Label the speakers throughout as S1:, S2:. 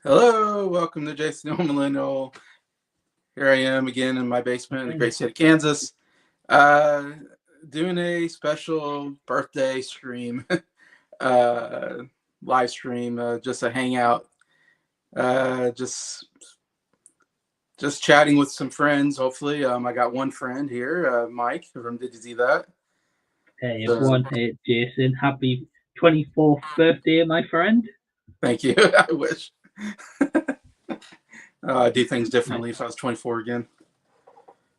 S1: Hello, welcome to Jason Millennial. Here I am again in my basement in the
S2: Hey,
S1: great state of Kansas, uh, doing a special birthday stream, uh, live stream, just a hangout, uh, just just chatting with some friends. Hopefully, I got one friend here, Mike. From Did you see that?
S2: hey
S1: So,
S2: everyone, hey Jason. Happy 24th birthday, my friend.
S1: thank you. I wish I do things
S2: Nice.
S1: differently if I was 24 again.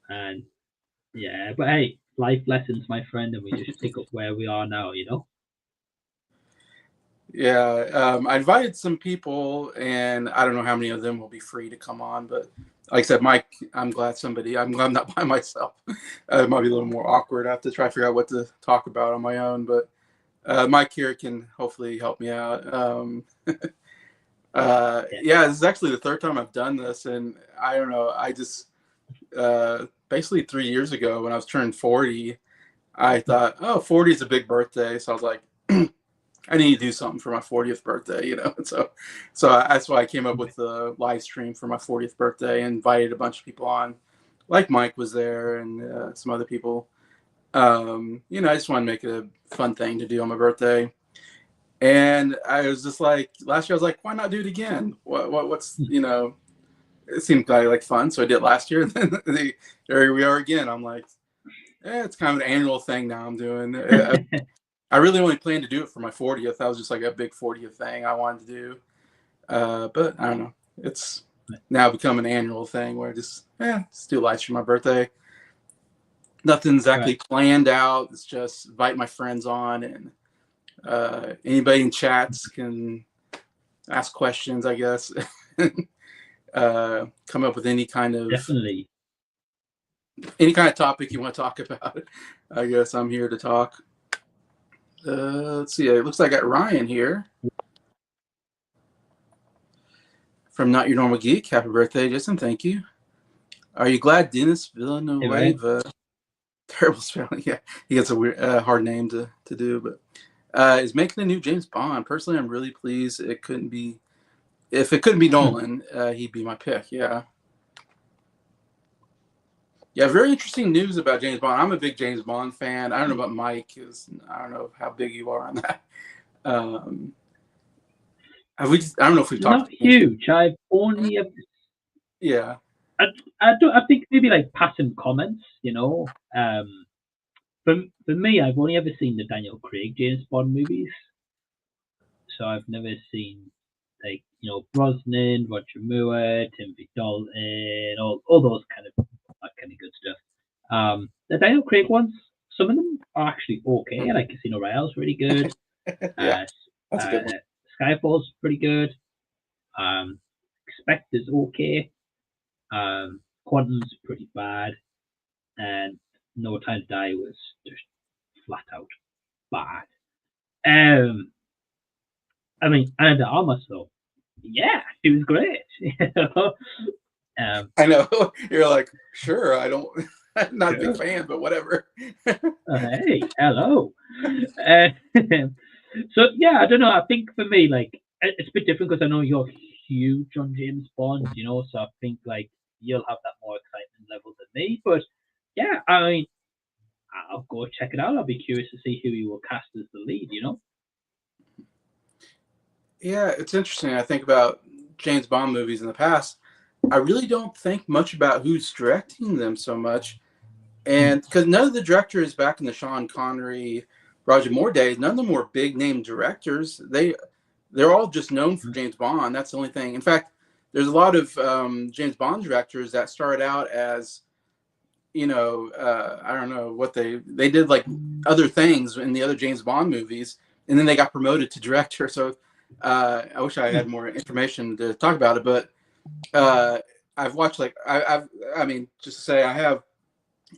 S2: And yeah, but hey, life lessons, my friend, and we just pick up where we are now.
S1: Yeah, I invited some people, and I don't know how many of them will be free to come on. But like I said, Mike, I'm glad somebody. I'm glad I'm not by myself. It might be a little more awkward. I have to try to figure out what to talk about on my own. But Mike here can hopefully help me out.
S2: Yeah.
S1: Yeah, this is actually the third time I've done this, and I don't know. I just basically 3 years ago when I was turning 40, I thought, oh, 40 is a big birthday, so I was like. I need to do something for my 40th birthday. So that's why I came up with the live stream for my 40th birthday and invited a bunch of people on, like Mike was there and some other people. I just want to make it a fun thing to do on my birthday. And I was just like, last year I was like, why not do it again? What's it seemed like fun, so I did it last year. And then here we are again. I'm like, it's kind of an annual thing now. I'm doing. I really only planned to do it for my 40th. That was just like a big 40th thing I wanted to do. But I don't know. It's now become an annual thing where I just do lights for my birthday. Nothing's
S2: Right.
S1: exactly planned out. It's just invite my friends on, and anybody in chats can ask questions, I guess. Come up with
S2: Definitely.
S1: any kind of topic you want to talk about. I guess I'm here to talk. Let's see. It looks like I got Ryan here from Not Your Normal Geek. Happy birthday, Jason. Thank you. Are you glad Dennis
S2: Hey, Ryan.
S1: Villanueva, terrible spelling, yeah, he gets a weird, hard name to do, but is making the new James Bond? Personally, I'm really pleased. If it couldn't be
S2: Hmm.
S1: Nolan, he'd be my pick. Yeah. Yeah, very interesting news about James Bond. I'm a big James Bond fan. I don't know about Mike, because I don't know how big you are on that. Um, I don't know if we've talked
S2: Not
S1: about James.
S2: huge. I've only,
S1: Yeah.
S2: I, I don't. I think maybe like passing comments. For me, I've only ever seen the Daniel Craig James Bond movies, so I've never seen like Brosnan, Roger Moore, Timothy Dalton, all those that kind of good stuff. The Daniel Craig ones, some of them are actually okay. Like Casino Royale's really good.
S1: Yeah,
S2: Uh,
S1: that's a good one.
S2: Skyfall's pretty good. Um, Expect is okay. Quantum's pretty bad, and No Time to Die was just flat out bad. Um, I mean, Anna de Armas though, yeah, she was great. Um,
S1: I know. You're like, sure, I don't, I'm not a big
S2: sure.
S1: fan, but whatever.
S2: Hey, hello. Uh, so yeah, I don't know. I think for me, like, it's a bit different because I know you're huge on James Bond. So I think like you'll have that more excitement level than me. But yeah, I mean, I'll go check it out. I'll be curious to see who you will cast as the lead.
S1: Yeah, it's interesting. I think about James Bond movies in the past. I really don't think much about who's directing them so much.
S2: Hmm.
S1: And because none of the directors back in the Sean Connery, Roger Moore days, none of them were big name directors. They're all just known for James Bond. That's the only thing. In fact, there's a lot of James Bond directors that started out as I don't know what they did, like other things in the other James Bond movies, and then they got promoted to director. So I wish I had more information to talk about it, but uh, I've watched like I mean, just to say I have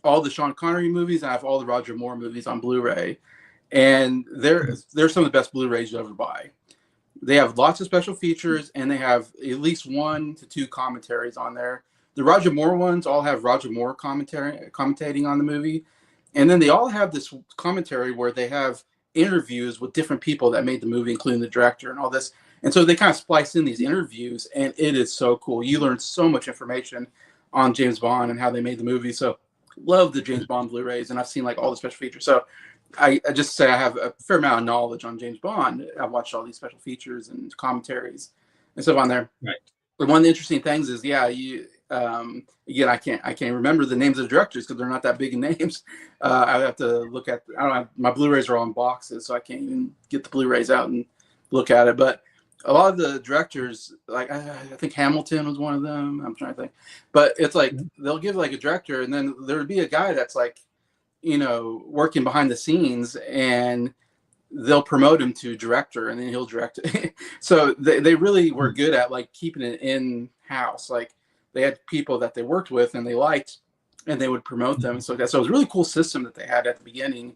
S1: all the Sean Connery movies and I have all the Roger Moore movies on Blu-ray, and they're some of the best Blu-rays you ever buy. They have lots of special features, and they have at least 1 to 2 commentaries on there. The Roger Moore ones all have Roger Moore commentating on the movie, and then they all have this commentary where they have interviews with different people that made the movie, including the director and all this. And so they kind of splice in these interviews, and it is so cool. You learn so much information on James Bond and how they made the movie. So love the James Bond Blu-rays, and I've seen like all the special features. So I just say I have a fair amount of knowledge on James Bond. I've watched all these special features and commentaries and stuff on there.
S2: Right.
S1: But one of the interesting things is, yeah, you again, I can't remember the names of the directors because they're not that big in names. I have to look at. I don't have, my Blu-rays are all in boxes, so I can't even get the Blu-rays out and look at it. But a lot of the directors, like I think Hamilton was one of them. I'm trying to think, but it's like they'll give like a director, and then there would be a guy that's like, working behind the scenes, and they'll promote him to director, and then he'll direct it. So they really were good at like keeping it in house. Like they had people that they worked with and they liked, and they would promote them. So it was a really cool system that they had at the beginning.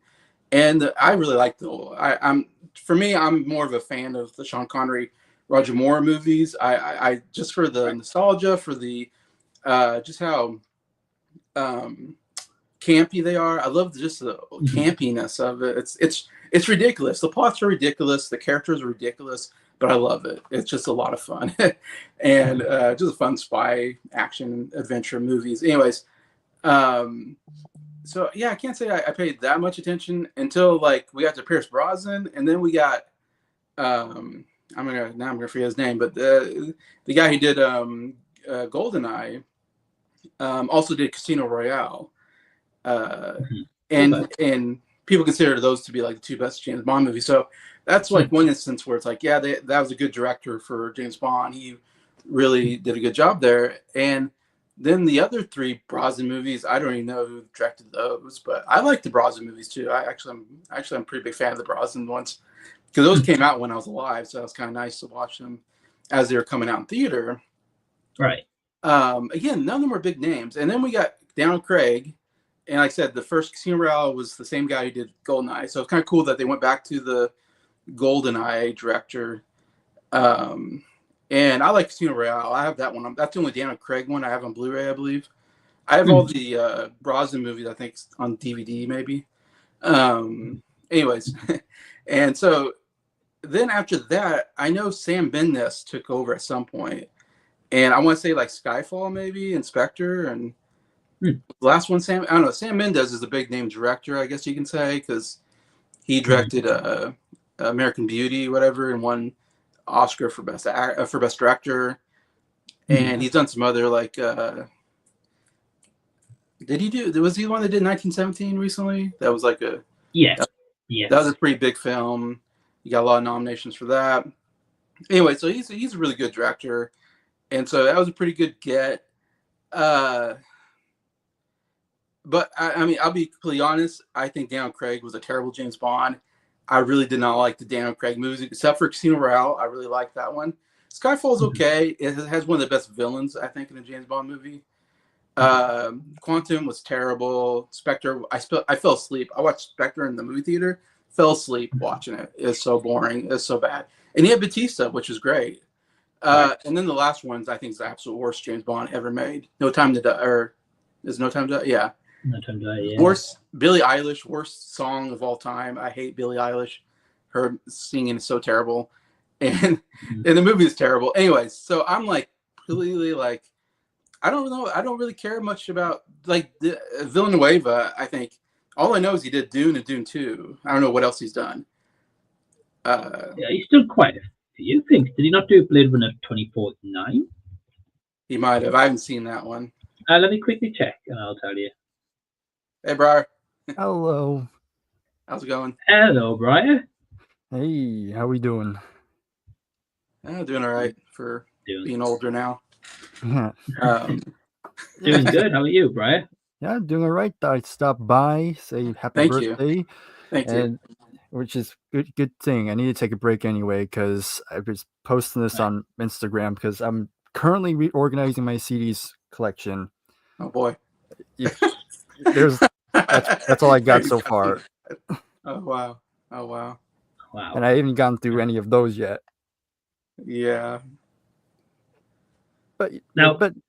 S1: And I really liked for me, I'm more of a fan of the Sean Connery, Roger Moore movies. I just for the nostalgia, for the just how campy they are. I love just the campiness of it. It's ridiculous. The plots are ridiculous. The characters are ridiculous, but I love it. It's just a lot of fun, and just a fun spy action adventure movies. Anyways, so yeah, I can't say I paid that much attention until like we got to Pierce Brosnan, and then we got I'm gonna forget his name, but the guy who did GoldenEye also did Casino Royale, and people consider those to be like the two best James Bond movies. So that's like one instance where it's like, yeah, that was a good director for James Bond. He really did a good job there. And then the other three Brosnan movies, I don't even know who directed those, but I like the Brosnan movies too. I'm a pretty big fan of the Brosnan ones because those came out when I was alive, so it was kind of nice to watch them as they were coming out in theater.
S2: Right.
S1: Again, none of them were big names. And then we got Daniel Craig. And like I said, the first Casino Royale was the same guy who did GoldenEye. So it's kind of cool that they went back to the GoldenEye director. And I like Casino Royale. I have that one. That's the only Daniel Craig one I have on Blu-ray, I believe. I have all the Brosnan movies, I think, on DVD maybe. Anyways, and so then after that, I know Sam Mendes took over at some point. And I want to say like Skyfall maybe, Inspector, and the last one, I don't know. Sam Mendes is a big name director, I guess you can say, because he directed American Beauty, whatever, and won Oscar for best director. And he's done some other like. Was he the one that did 1917 recently? That was like that was a pretty big film. He got a lot of nominations for that. Anyway, so he's a really good director, and so that was a pretty good get. But I mean, I'll be completely honest. I think Daniel Craig was a terrible James Bond. I really did not like the Daniel Craig movies, except for Casino Royale. I really liked that one. Skyfall's okay. It has one of the best villains, I think, in a James Bond movie. Quantum was terrible. Spectre, I fell asleep. I watched Spectre in the movie theater. Fell asleep watching it. It's so boring. It's so bad. And he had Batista, which is great. And then the last ones, I think, is the absolute worst James Bond ever made. No Time to Die, or is No Time to Die? Yeah.
S2: No Time to Die, yeah.
S1: Worst Billie Eilish, worst song of all time. I hate Billie Eilish. Her singing is so terrible, and the movie is terrible. Anyways, so I'm like completely like, I don't know. I don't really care much about like Villanueva. I think all I know is he did Dune and Dune 2. I don't know what else he's done.
S2: Yeah, he's done quite a few things. Did he not do Blade Runner 2049?
S1: He might have. I haven't seen that one.
S2: Let me quickly check, and I'll tell you.
S1: Hey, Briar.
S3: Hello.
S1: How's it going?
S2: Hello, Briar.
S3: Hey, how we doing?
S1: Doing all right for being older now.
S2: Doing good. How are you, Briar?
S3: Yeah, doing all right. I stopped by, say happy birthday.
S1: Thank you.
S3: Which is good thing. I need to take a break anyway because I was posting this on Instagram because I'm currently reorganizing my CDs collection.
S1: Oh boy.
S3: That's all I got so far.
S1: Oh wow.
S3: And I haven't gone through any of those yet.
S1: Yeah.
S3: But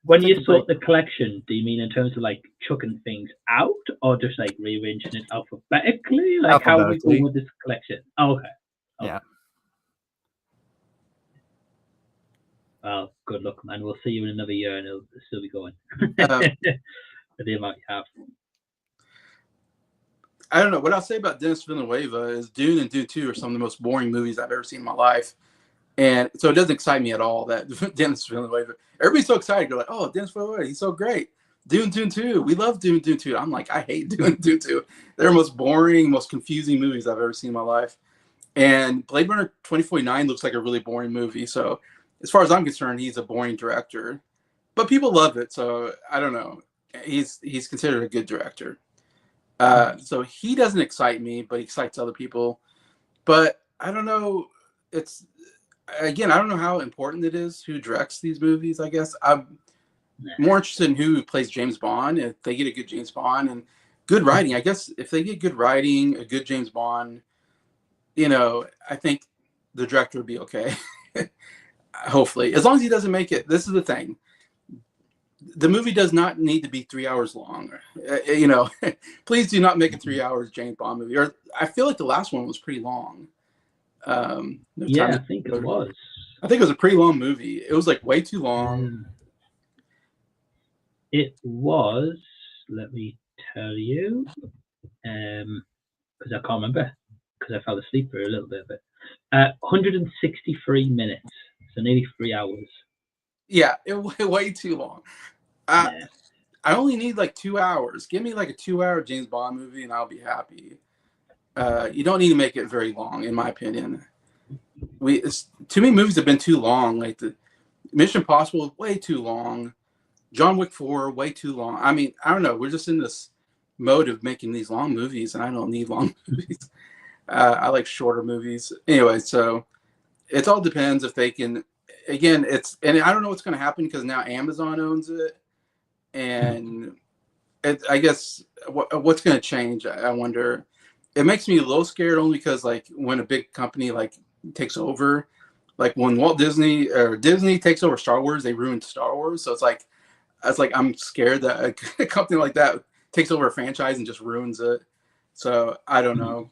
S2: when you sort the collection, do you mean in terms of like chucking things out, or just like rearranging it alphabetically? Like how we go with this collection? Oh, okay.
S3: Yeah.
S2: Well, good luck, man. We'll see you in another year, and it'll still be going.
S1: Uh,
S2: For the amount you have.
S1: I don't know. What I'll say about Dennis Villeneuve is Dune and Dune 2 are some of the most boring movies I've ever seen in my life. And so it doesn't excite me at all that Dennis Villeneuve. Everybody's so excited. They're like, oh, Dennis Villeneuve, he's so great. Dune 2. We love Dune 2. I'm like, I hate Dune 2. They're the most boring, most confusing movies I've ever seen in my life. And Blade Runner 2049 looks like a really boring movie. So as far as I'm concerned, he's a boring director. But people love it. So I don't know. He's considered a good director. So he doesn't excite me, but he excites other people. But I don't know. It's again, I don't know how important it is who directs these movies. I guess I'm more interested in who plays James Bond. If they get a good James Bond and good writing, I guess if they get good writing, a good James Bond, I think the director would be okay. Hopefully, as long as he doesn't make it. This is the thing. The movie does not need to be 3 hours long. Please do not make a 3 hours James Bond movie. Or I feel like the last one was pretty long.
S2: No yeah, I think it was.
S1: I think it was a pretty long movie. It was like way too long.
S2: It was. Let me tell you, because I can't remember because I fell asleep for a little bit of it. 163 minutes, so nearly 3 hours.
S1: Yeah, way too long. I only need like 2 hours. Give me like a 2-hour James Bond movie and I'll be happy. You don't need to make it very long, in my opinion. Too many movies have been too long. Like the Mission Impossible, way too long. John Wick 4, way too long. I mean, I don't know. We're just in this mode of making these long movies, and I don't need long movies. I like shorter movies. Anyway, so it all depends if they can. Again, and I don't know what's going to happen because now Amazon owns it, and I guess what's going to change. I wonder. It makes me a little scared only because like when a big company like takes over, like when Walt Disney or Disney takes over Star Wars, they ruined Star Wars. So it's like I'm scared that a company like that takes over a franchise and just ruins it. So I don't know.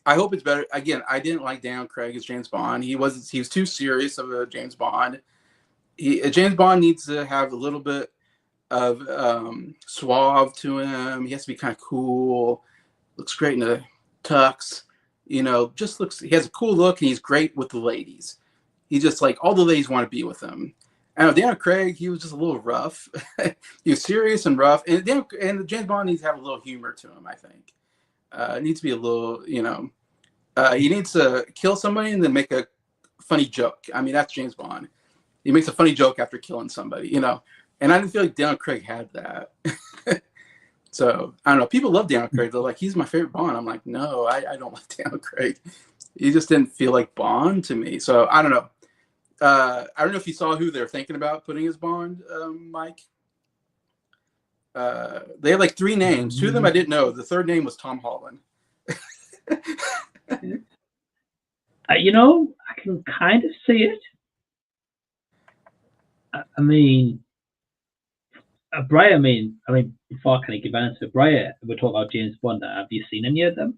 S1: I hope it's better. Again, I didn't like Daniel Craig as James Bond. He was too serious of a James Bond. James Bond needs to have a little bit of suave to him. He has to be kind of cool. Looks great in a tux. Just looks. He has a cool look, and he's great with the ladies. He just like all the ladies want to be with him. And Daniel Craig, he was just a little rough. He was serious and rough. And James Bond needs to have a little humor to him, I think. It needs to be a little, he needs to kill somebody and then make a funny joke. I mean, that's James Bond. He makes a funny joke after killing somebody, And I didn't feel like Daniel Craig had that. So, I don't know. People love Daniel Craig. They're like, he's my favorite Bond. I'm like, no, I don't like Daniel Craig. He just didn't feel like Bond to me. So, I don't know. I don't know if you saw who they're thinking about putting as Bond, Mike. They had like 3 names. 2 of them I didn't know. The third name was Tom Holland.
S2: I can kind of see it. I mean, Brian. Before I kind of give an answer, Brian, we're talking about James Bond. Have you seen any of them?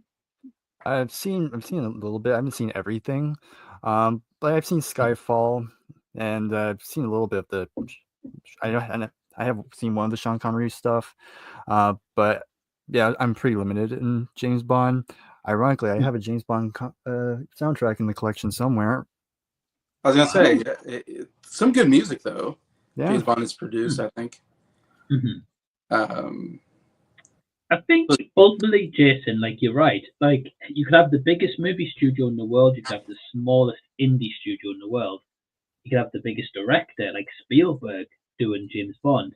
S3: I've seen a little bit. I haven't seen everything, but I've seen Skyfall, and I've seen a little bit of the. I have seen one of the Sean Connery stuff, but yeah, I'm pretty limited in James Bond. Ironically, I have a James Bond soundtrack in the collection somewhere.
S1: I was gonna say some good music though.
S3: Yeah.
S1: James Bond is produced, I think.
S2: I think ultimately, Jason, like you're right. Like you could have the biggest movie studio in the world, you could have the smallest indie studio in the world, you could have the biggest director like Spielberg doing James Bond.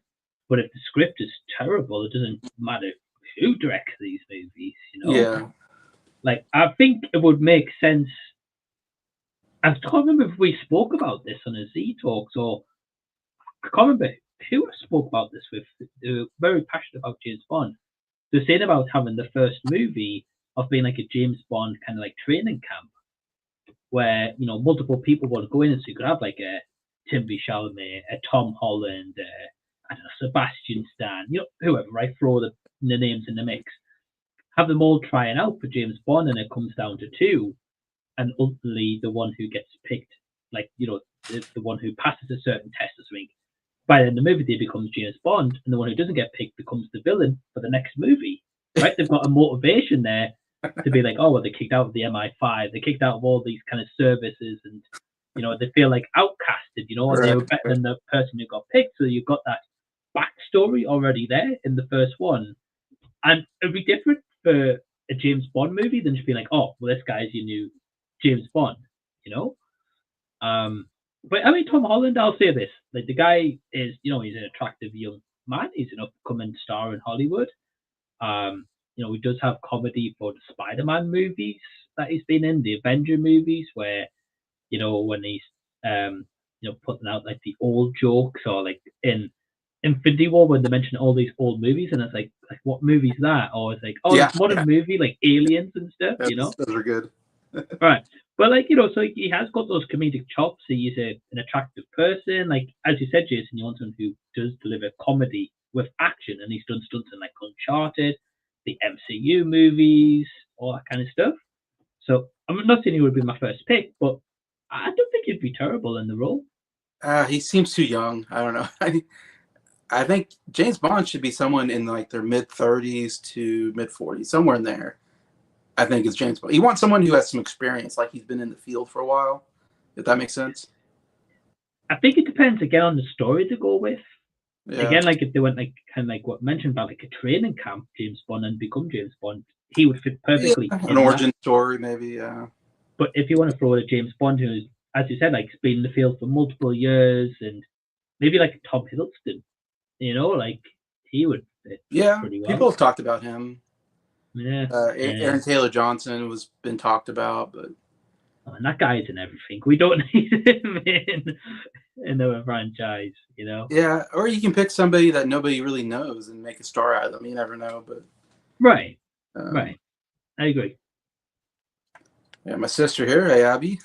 S2: But if the script is terrible, it doesn't matter who directs these movies,
S1: Yeah.
S2: Like I think it would make sense. I can't remember if we spoke about this on a Z Talks or I can't remember who I spoke about this with. They were very passionate about James Bond. They're saying about having the first movie of being like a James Bond kind of like training camp where, multiple people want to go in and so you could have like a Timothy Chalamet, a Tom Holland, I don't know, Sebastian Stan, whoever, right? Throw the names in the mix. Have them all trying out for James Bond and it comes down to 2. And ultimately the one who gets picked, like, the one who passes a certain test or something. By the end of the movie, they becomes James Bond, and the one who doesn't get picked becomes the villain for the next movie. Right? They've got a motivation there to be like, oh, well, they kicked out of the MI5, they kicked out of all these kind of services, and they feel like outcasted, and they were better than the person who got picked. So you've got that backstory already there in the first one, and it'd be different for a James Bond movie than just be like, oh, well, this guy's your new James Bond, you know. But I mean, Tom Holland, I'll say this: like the guy is, he's an attractive young man. He's an upcoming star in Hollywood. He does have comedy for the Spider-Man movies that he's been in, the Avenger movies, where when he's putting out like the old jokes, or like in Infinity War when they mention all these old movies, and it's like what movie is that? Or it's like, oh, it's modern movie like Aliens and stuff.
S1: Those are good.
S2: Right. But so he has got those comedic chops. He's an attractive person. Like as you said, Jason, you want someone who does deliver comedy with action, and he's done stunts in like Uncharted, the MCU movies, all that kind of stuff. So I'm not saying he would be my first pick, but I don't think he'd be terrible in the role.
S1: He seems too young. I don't know. I think James Bond should be someone in like their mid-30s to mid-40s, somewhere in there. I think it's James Bond. You want someone who has some experience, like he's been in the field for a while, if that makes sense.
S2: I think it depends again on the story to go with.
S1: Yeah.
S2: Again, like if they went like kind of like what I mentioned about like a training camp, James Bond, and become James Bond, he would fit perfectly.
S1: Yeah, an origin story, maybe. Yeah.
S2: But if you want to throw in a James Bond who's, as you said, like been in the field for multiple years, and maybe like Tom Hiddleston, like he would fit pretty well.
S1: People have talked about him.
S2: Yeah.
S1: Aaron Taylor Johnson was been talked about, but
S2: and that guy's in everything. We don't need him in our franchise,
S1: Yeah, or you can pick somebody that nobody really knows and make a star out of them. You never know, but
S2: right. I agree.
S1: Yeah, my sister here. Hey, Abby.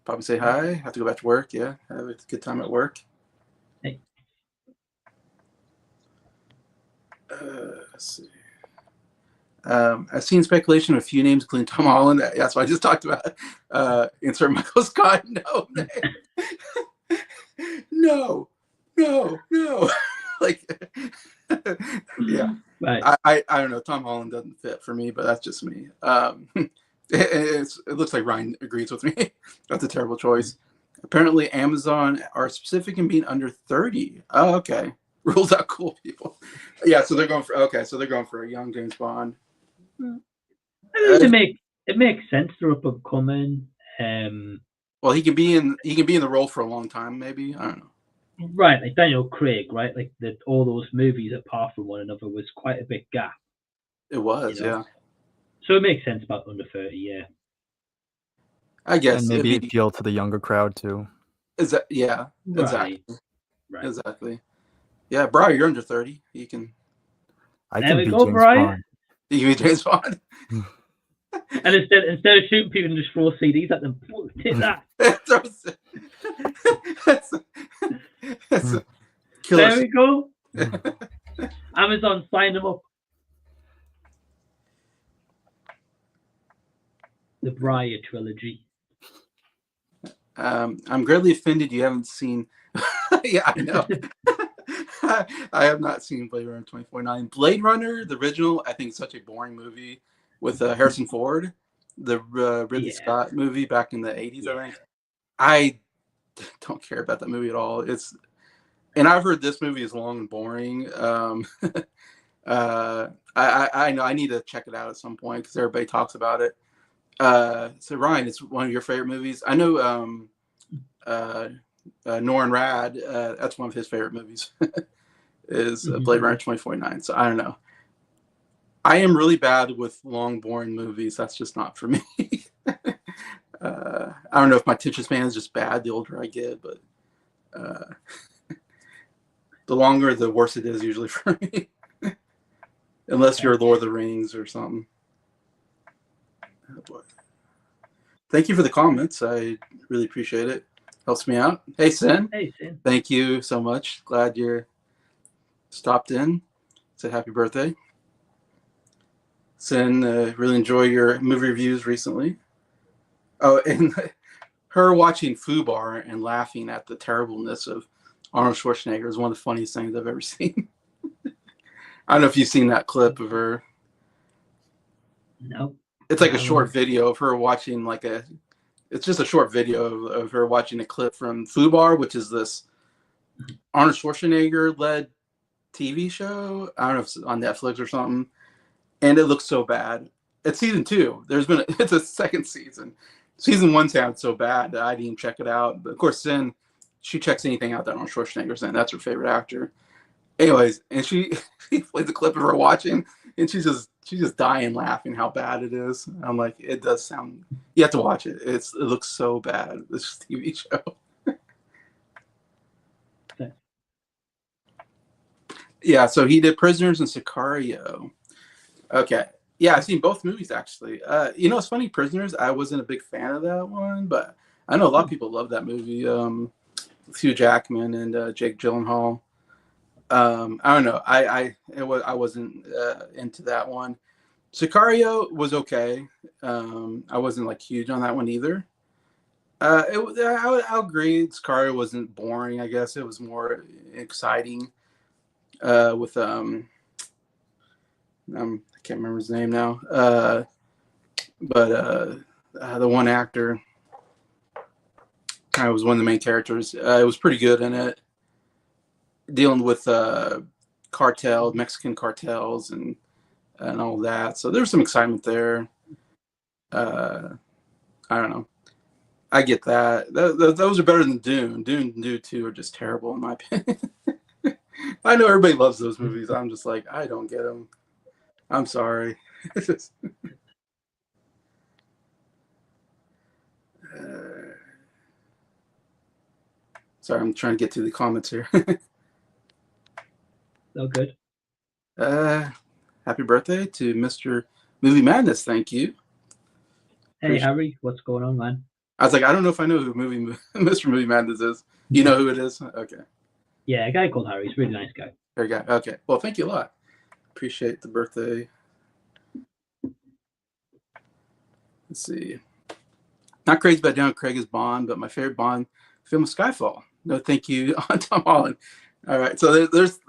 S1: Probably say hi. Have to go back to work. Yeah, have a good time at work.
S2: Hey.
S1: Let's see. I've seen speculation of a few names, including Tom Holland. That's what I just talked about. Insert Michael Scott. No. Like, yeah.
S2: Right.
S1: I don't know. Tom Holland doesn't fit for me, but that's just me. It looks like Ryan agrees with me. That's a terrible choice. Apparently, Amazon are specific in being under 30. Oh, okay. Rules out cool people. Yeah, so they're going for a young James Bond.
S2: I mean, it makes sense. They're up and coming.
S1: Well, he can be in the role for a long time. Maybe, I don't know.
S2: Right, like Daniel Craig, right? Like all those movies apart from one another was quite a big gap.
S1: It was, yeah.
S2: So it makes sense about under 30, yeah.
S1: I guess,
S3: and maybe appeal to the younger crowd too.
S1: Yeah, exactly.
S2: Right.
S1: Exactly. Yeah, Brian, you're under 30. You can.
S2: There we go, Brian.
S1: You can be James Bond.
S2: And instead of shooting people, and just throw CDs at them. Take that. There we go. Amazon, sign them up. The Briar trilogy.
S1: I'm greatly offended you haven't seen. Yeah, I know. I have not seen Blade Runner 2049. Blade Runner, the original, I think is such a boring movie with Harrison Ford, the Ridley Scott movie back in the 80s, I think. I don't care about that movie at all. And I've heard this movie is long and boring. I know I need to check it out at some point because everybody talks about it. So Ryan, it's one of your favorite movies. I know Norrin Rad, that's one of his favorite movies. Is Blade Runner 2049. So I don't know. I am really bad with long, boring movies. That's just not for me. I don't know if my attention span is just bad the older I get, but the longer, the worse it is usually for me. Unless you're Lord of the Rings or something. Oh boy. Thank you for the comments. I really appreciate it. Helps me out. Hey, Sin.
S2: Hey, Sin.
S1: Thank you so much. Glad you're stopped in. Said happy birthday. Sin, really enjoy your movie reviews recently. Oh, and her watching Fubar and laughing at the terribleness of Arnold Schwarzenegger is one of the funniest things I've ever seen. I don't know if you've seen that clip of her.
S2: No.
S1: It's like a short video of her watching it's just a short video of her watching a clip from Fubar, which is this Arnold Schwarzenegger led TV show. I don't know if it's on Netflix or something. And it looks so bad. It's season 2. It's a second season. Season 1 sounds so bad that I didn't even check it out. But of course, then she checks anything out that Arnold Schwarzenegger's in. That's her favorite actor. Anyways, and she plays a clip of her watching, and she's just dying laughing how bad it is. I'm like, it does sound. You have to watch it. It looks so bad. This TV show.
S2: Okay.
S1: Yeah, so he did Prisoners and Sicario. Okay. Yeah, I've seen both movies actually. It's funny, Prisoners, I wasn't a big fan of that one, but I know a lot of people love that movie. Hugh Jackman and Jake Gyllenhaal. I don't know. I wasn't into that one. Sicario was okay. I wasn't like huge on that one either. I'll agree. Sicario wasn't boring. I guess it was more exciting. With I can't remember his name now. But the one actor kind of was one of the main characters. It was pretty good in it, dealing with Mexican cartels and all that. So there's some excitement there. I don't know. I get that. Those are better than Dune. Dune and Dune 2 are just terrible in my opinion. I know everybody loves those movies. I'm just like, I don't get them. I'm sorry. Sorry, I'm trying to get to the comments here.
S2: Oh, good.
S1: Happy birthday to Mr. Movie Madness. Thank you.
S2: Hey, Harry, what's going on, man?
S1: I was like, I don't know if I know who Mr. Movie Madness is. You know who it is? Okay.
S2: Yeah, a guy called Harry. He's a really nice guy.
S1: There you go. Okay. Well, thank you a lot. Appreciate the birthday. Let's see. Not crazy about Daniel Craig's Bond, but my favorite Bond film is Skyfall. No, thank you on Tom Holland. All right, so there's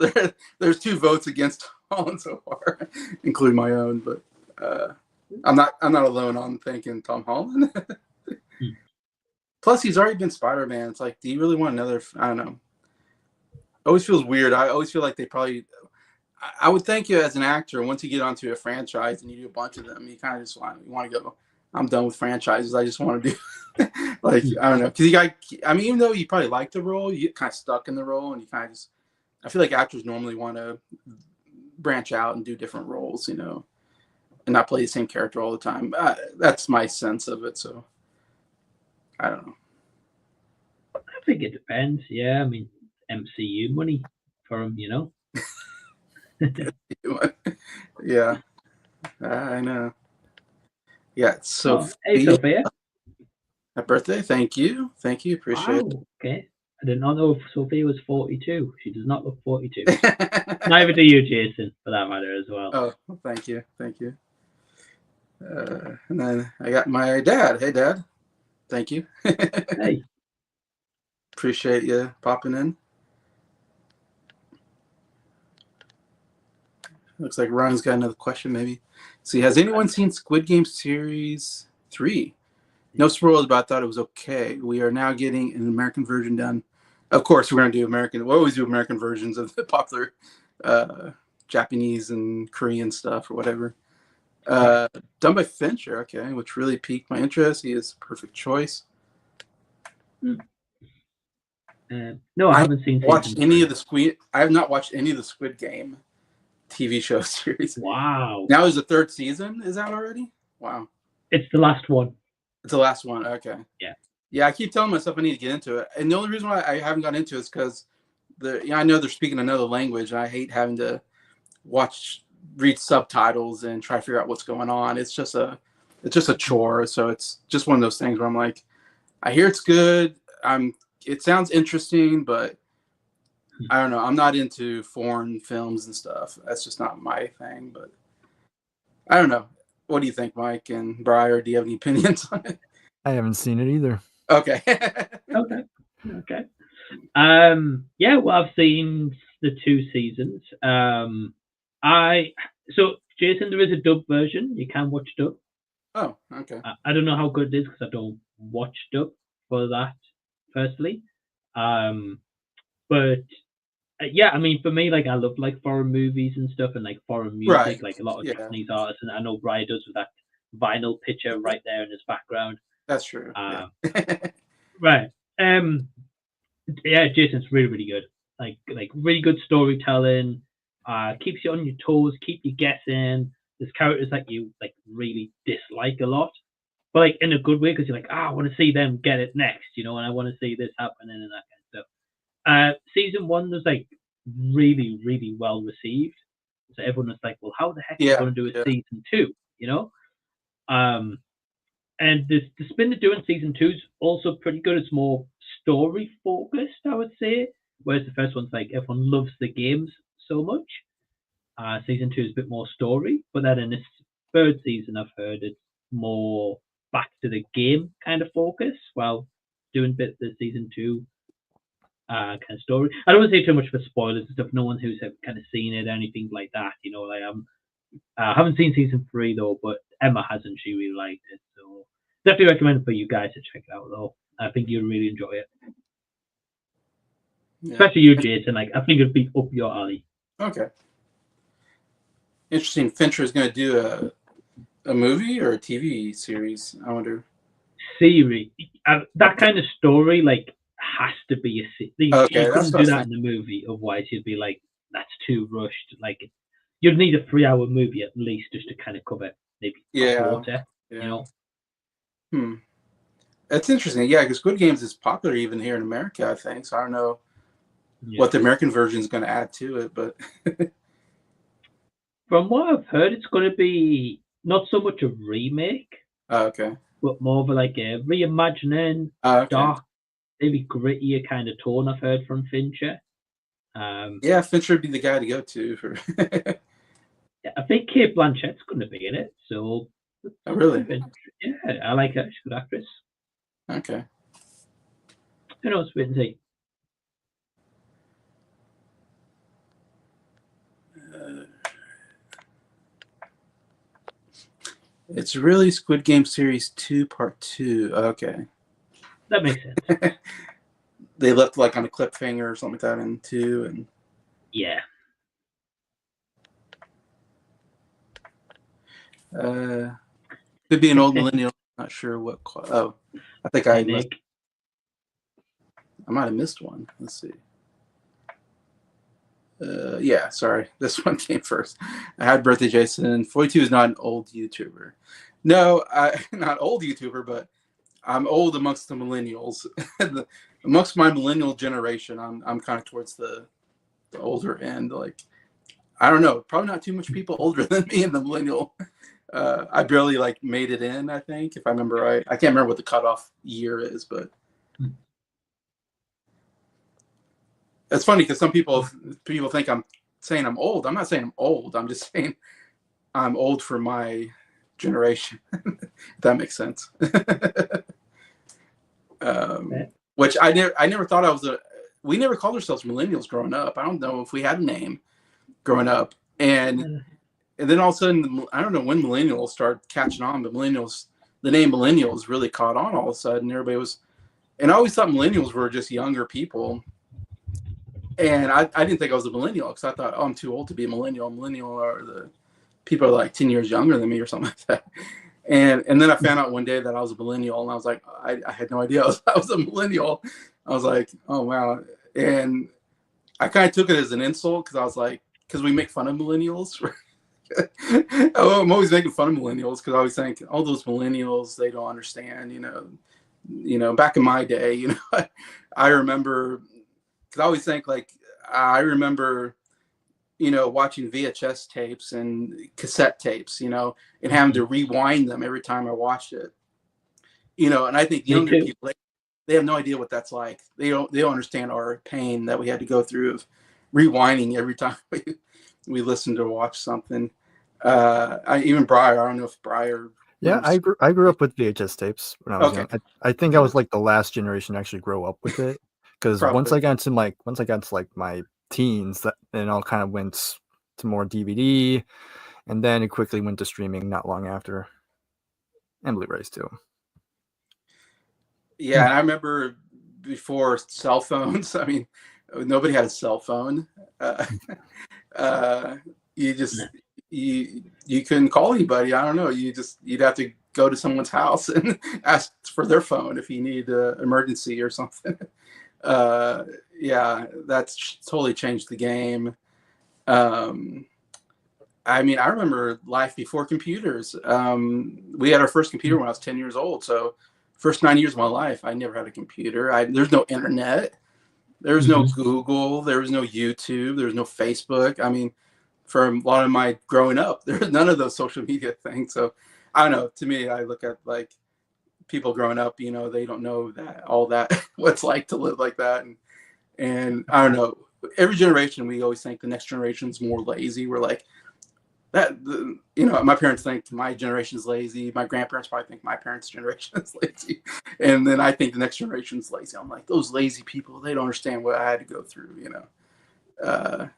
S1: 2 votes against Holland so far, including my own. But I'm not alone on thanking Tom Holland. Plus, he's already been Spider-Man. It's like, do you really want another? I don't know. Always feels weird. I always feel like they probably. I would think you as an actor, once you get onto a franchise and you do a bunch of them, you kind of just want to go. I'm done with franchises. I just want to do like I don't know, because even though you probably like the role, you get kind of stuck in the role, and you kind of just. I feel like actors normally want to branch out and do different roles, and not play the same character all the time. That's my sense of it. So I don't know.
S2: I think it depends. Yeah, I mean, MCU money for him,
S1: Yeah, I know. Yeah, so
S2: hey, Sophia.
S1: Happy birthday! Thank you, appreciate it.
S2: Okay, I did not know if Sophia was 42. She does not look 42. Neither do you, Jason, for that matter, as well.
S1: Oh, well, thank you. And then I got my dad. Hey, Dad. Thank you.
S2: Hey.
S1: Appreciate you popping in. Looks like Ryan's got another question, maybe. See, has anyone seen Squid Game Series 3? No spoilers, but I thought it was okay. We are now getting an American version done. Of course, we're going to do we always do American versions of the popular Japanese and Korean stuff or whatever. Done by Fincher, okay, which really piqued my interest. He is a perfect choice.
S2: No, I haven't seen.
S1: I have not watched any of the Squid Game TV show series.
S2: Wow.
S1: Now is the 3rd season is out already? Wow.
S2: It's the last one.
S1: It's the last one. Okay.
S2: Yeah.
S1: Yeah, I keep telling myself I need to get into it. And the only reason why I haven't gotten into it is because I know they're speaking another language, and I hate having to read subtitles and try to figure out what's going on. It's just a chore. So it's just one of those things where I'm like, I hear it's good. It sounds interesting, but I don't know. I'm not into foreign films and stuff. That's just not my thing. But I don't know. What do you think, Mike and Briar? Do you have any opinions on it?
S3: I haven't seen it either.
S1: Okay.
S2: Okay. Okay. Yeah, well, I've seen the 2 seasons. I so Jason, there is a dub version. You can watch dub.
S1: Oh, okay.
S2: I don't know how good it is because I don't watch dub for that personally. Um, but yeah, I mean, for me, like I love like foreign movies and stuff, and like foreign music,
S1: Right.
S2: like a lot of
S1: Yeah,
S2: Japanese artists, and I know Brian does with that vinyl picture right there in his background.
S1: that's true. Yeah.
S2: Um, right. Um, yeah, Jason's really, really good. Like really good storytelling. Keeps you on your toes, keep you guessing. There's characters that you like really dislike a lot, but like in a good way because you're like, I want to see them get it next, and I want to see this happening and that kind of stuff. Season one was like really, really well received. So everyone was like, well, how the heck are they
S1: Yeah.
S2: going to do a
S1: Yeah.
S2: season two? Um, and the spin they're doing season two is also pretty good. It's more story focused, I would say. Whereas the first one's like everyone loves the games so much. Season two is a bit more story, but then in this third season, I've heard it's more back to the game kind of focus while doing bits of the season two kind of story. I don't want to say too much for spoilers and stuff. No one who's kind of seen it, anything like that. Like I haven't seen season three though, but Emma has, and she really liked it. So definitely recommend for you guys to check it out though. I think you'll really enjoy it,
S1: Yeah.
S2: especially you, Jason. Like I think it'd be up your alley.
S1: Okay. Interesting. Fincher is going to do a movie or a TV series. I wonder.
S2: Series, that kind of story, like has to be a
S1: Okay,
S2: you
S1: that's
S2: couldn't
S1: what I
S2: do
S1: was
S2: that
S1: thinking.
S2: in the movie, otherwise you'd be like, that's too rushed. Like you'd need a 3 hour movie at least just to kind of cover maybe a
S1: Yeah.
S2: quarter.
S1: Yeah. That's interesting. Yeah, because Squid Games is popular even here in America, I think. So I don't know
S2: Yeah.
S1: what the American version is going to add to it, but
S2: From what I've heard, it's going to be not so much a remake,
S1: okay.
S2: but more of like a reimagining,
S1: Okay.
S2: dark, maybe grittier kind of tone. I've heard from Fincher.
S1: Yeah, Fincher would be the guy to go to for.
S2: I think Kate Blanchett's going to be in it, so
S1: Oh, really?
S2: yeah, I like her. She's a good actress.
S1: Okay.
S2: Who knows? Wait and see.
S1: It's really Squid Game Series 2 Part 2. Okay.
S2: That makes sense.
S1: They left like on a cliffhanger or something like that in 2. And
S2: Yeah.
S1: could be an old millennial. Not sure what. Oh, I think
S2: Hey, Nick.
S1: I might have missed one. Let's see. Yeah, sorry. This one came first. Happy birthday, Jason. 42 is not an old YouTuber. No, not old YouTuber, but I'm old amongst the millennials. Amongst my millennial generation, I'm kind of towards the older end. Like, I don't know, probably not too much people older than me in the millennial. I barely like made it in, I think, if I remember right. I can't remember what the cutoff year is, but it's funny because some people think I'm saying I'm old. I'm not saying I'm old. I'm just saying I'm old for my generation. If that makes sense. Which I never thought I was a. We never called ourselves millennials growing up. I don't know if we had a name growing up, and then all of a sudden, I don't know when millennials started catching on, but the name millennials really caught on all of a sudden. Everybody was, and I always thought millennials were just younger people. And I didn't think I was a millennial because I thought, oh, I'm too old to be a millennial. Millennial are the people are like 10 years younger than me or something like that. And then I found out one day that I was a millennial, and I was like, I had no idea I was a millennial. I was like, oh, wow. And I kind of took it as an insult because I was like, because we make fun of millennials. I'm always making fun of millennials because I always think, all those millennials, they don't understand, back in my day, I remember, because I always think like, I remember, watching VHS tapes and cassette tapes, and having to rewind them every time I watched it, and I think younger people, they have no idea what that's like. They don't understand our pain that we had to go through of rewinding every time we listen to watch something. Even Briar, I don't know if Briar
S3: Yeah, I grew up with VHS tapes when I was
S1: Okay,
S3: young. I think I was like the last generation to actually grow up with it, because
S1: probably.
S3: once I got to like my teens, that then all kind of went to more DVD, and then it quickly went to streaming not long after, and Blu-rays too.
S1: Yeah, and I remember before cell phones. I mean, nobody had a cell phone. Uh, uh, you just you couldn't call anybody. I don't know. You'd have to go to someone's house and ask for their phone if you need an emergency or something. Uh, yeah, that's totally changed the game. Um, I mean, I remember life before computers. We had our first computer when I was 10 years old. So, first 9 years of my life, I never had a computer. There's no internet. There was no
S2: Mhm.
S1: Google. There was no YouTube. There was no Facebook. I mean, for a lot of my growing up, there was none of those social media things. So, I don't know. To me, I look at like people growing up, they don't know that all that what it's like to live like that. And I don't know. Every generation, we always think the next generation's more lazy. We're like, my parents think my generation's lazy. My grandparents probably think my parents' generation is lazy, and then I think the next generation's lazy. I'm like, those lazy people, they don't understand what I had to go through.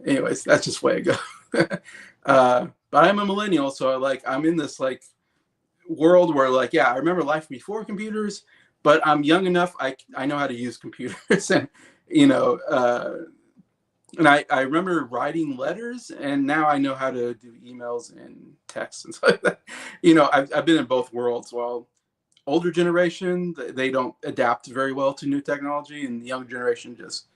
S1: Anyways, that's just the way I go. But I'm a millennial, so like I'm in this like world where like, yeah, I remember life before computers, but I'm young enough. I know how to use computers, and you know, and I remember writing letters, and now I know how to do emails and texts and stuff like that. I've been in both worlds. While older generation, they don't adapt very well to new technology, and the younger generation just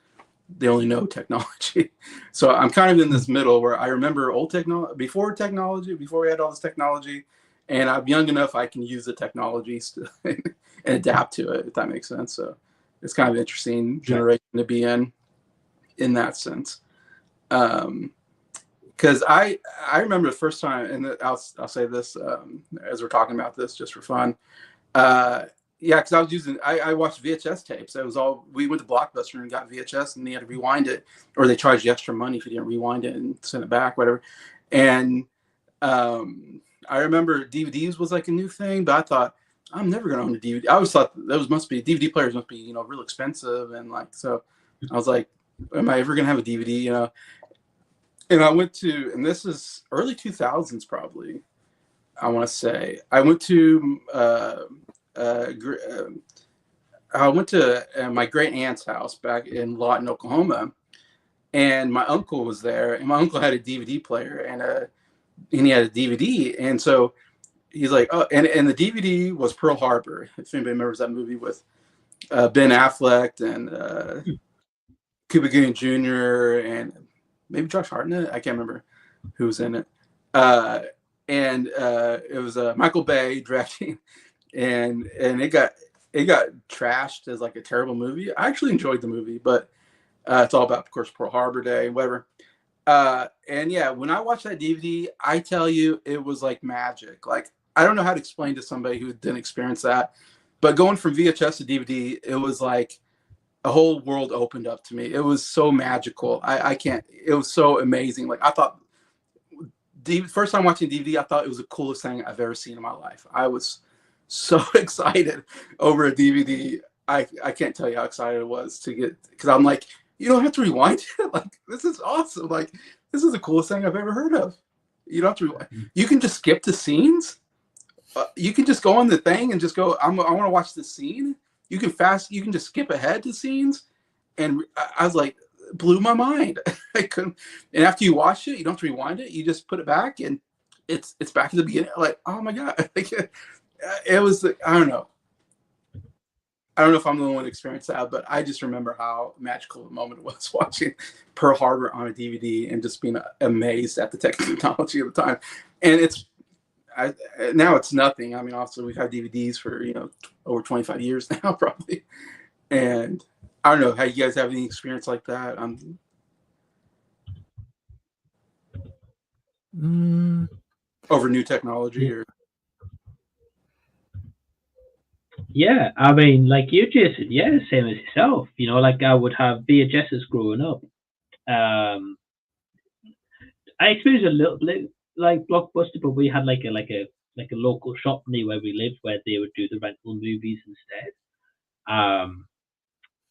S1: they only know technology. So I'm kind of in this middle where I remember old technology, before we had all this technology, and I'm young enough I can use the technology and adapt to it, if that makes sense. So it's kind of an interesting
S2: Right.
S1: generation to be in that sense. Because I remember the first time, and I'll say this as we're talking about this just for fun. Uh, yeah, because I watched VHS tapes. That was all. We went to Blockbuster and got VHS, and they had to rewind it, or they charged you extra money if you didn't rewind it and send it back, whatever. And I remember DVDs was like a new thing, but I thought I'm never gonna own a DVD. I always thought those must be DVD players must be real expensive, and like so. I was like, am I ever gonna have a DVD? And I went to, and this is early 2000s probably. I want to say I went to uh, my great aunt's house back in Lawton, Oklahoma, and my uncle was there, and my uncle had a DVD player and he had a DVD, and so he's like, oh, and the DVD was Pearl Harbor. If anybody remembers that movie with Ben Affleck and Cuba Gooding Jr. and maybe Josh Hartnett. I can't remember who was in it. Uh, and it was Michael Bay directing, and it got trashed as like a terrible movie. I actually enjoyed the movie, but it's all about, of course, Pearl Harbor Day, whatever. And yeah, when I watched that DVD, I tell you, it was like magic. Like I don't know how to explain to somebody who didn't experience that, but going from VHS to DVD, it was like a whole world opened up to me. It was so magical. I can't. It was so amazing. Like I thought, first time watching DVD, I thought it was the coolest thing I've ever seen in my life. I was so excited over a DVD. I can't tell you how excited I was to get, because I'm like, you don't have to rewind it. Like this is awesome. Like this is the coolest thing I've ever heard of. You don't have to rewind. You can just skip the scenes. You can just go on the thing and just go. I want to watch the scene. You can just skip ahead to scenes, and I was like, blew my mind. I couldn't. And after you watch it, you don't have to rewind it. You just put it back, and it's back to the beginning. Like, oh my god, it was. I don't know. I don't know if I'm the one who experienced that, but I just remember how magical the moment it was watching Pearl Harbor on a DVD and just being amazed at the technology of the time. And now it's nothing. I mean, also we've had DVDs for over 25 years now, probably. And I don't know. How you guys have any experience like that over new technology or?
S2: Yeah, I mean, like you just, yeah, same as yourself. Like I would have VHSs growing up. I experienced a little bit like Blockbuster, but we had like a like a local shop near where we lived where they would do the rental movies instead. Um,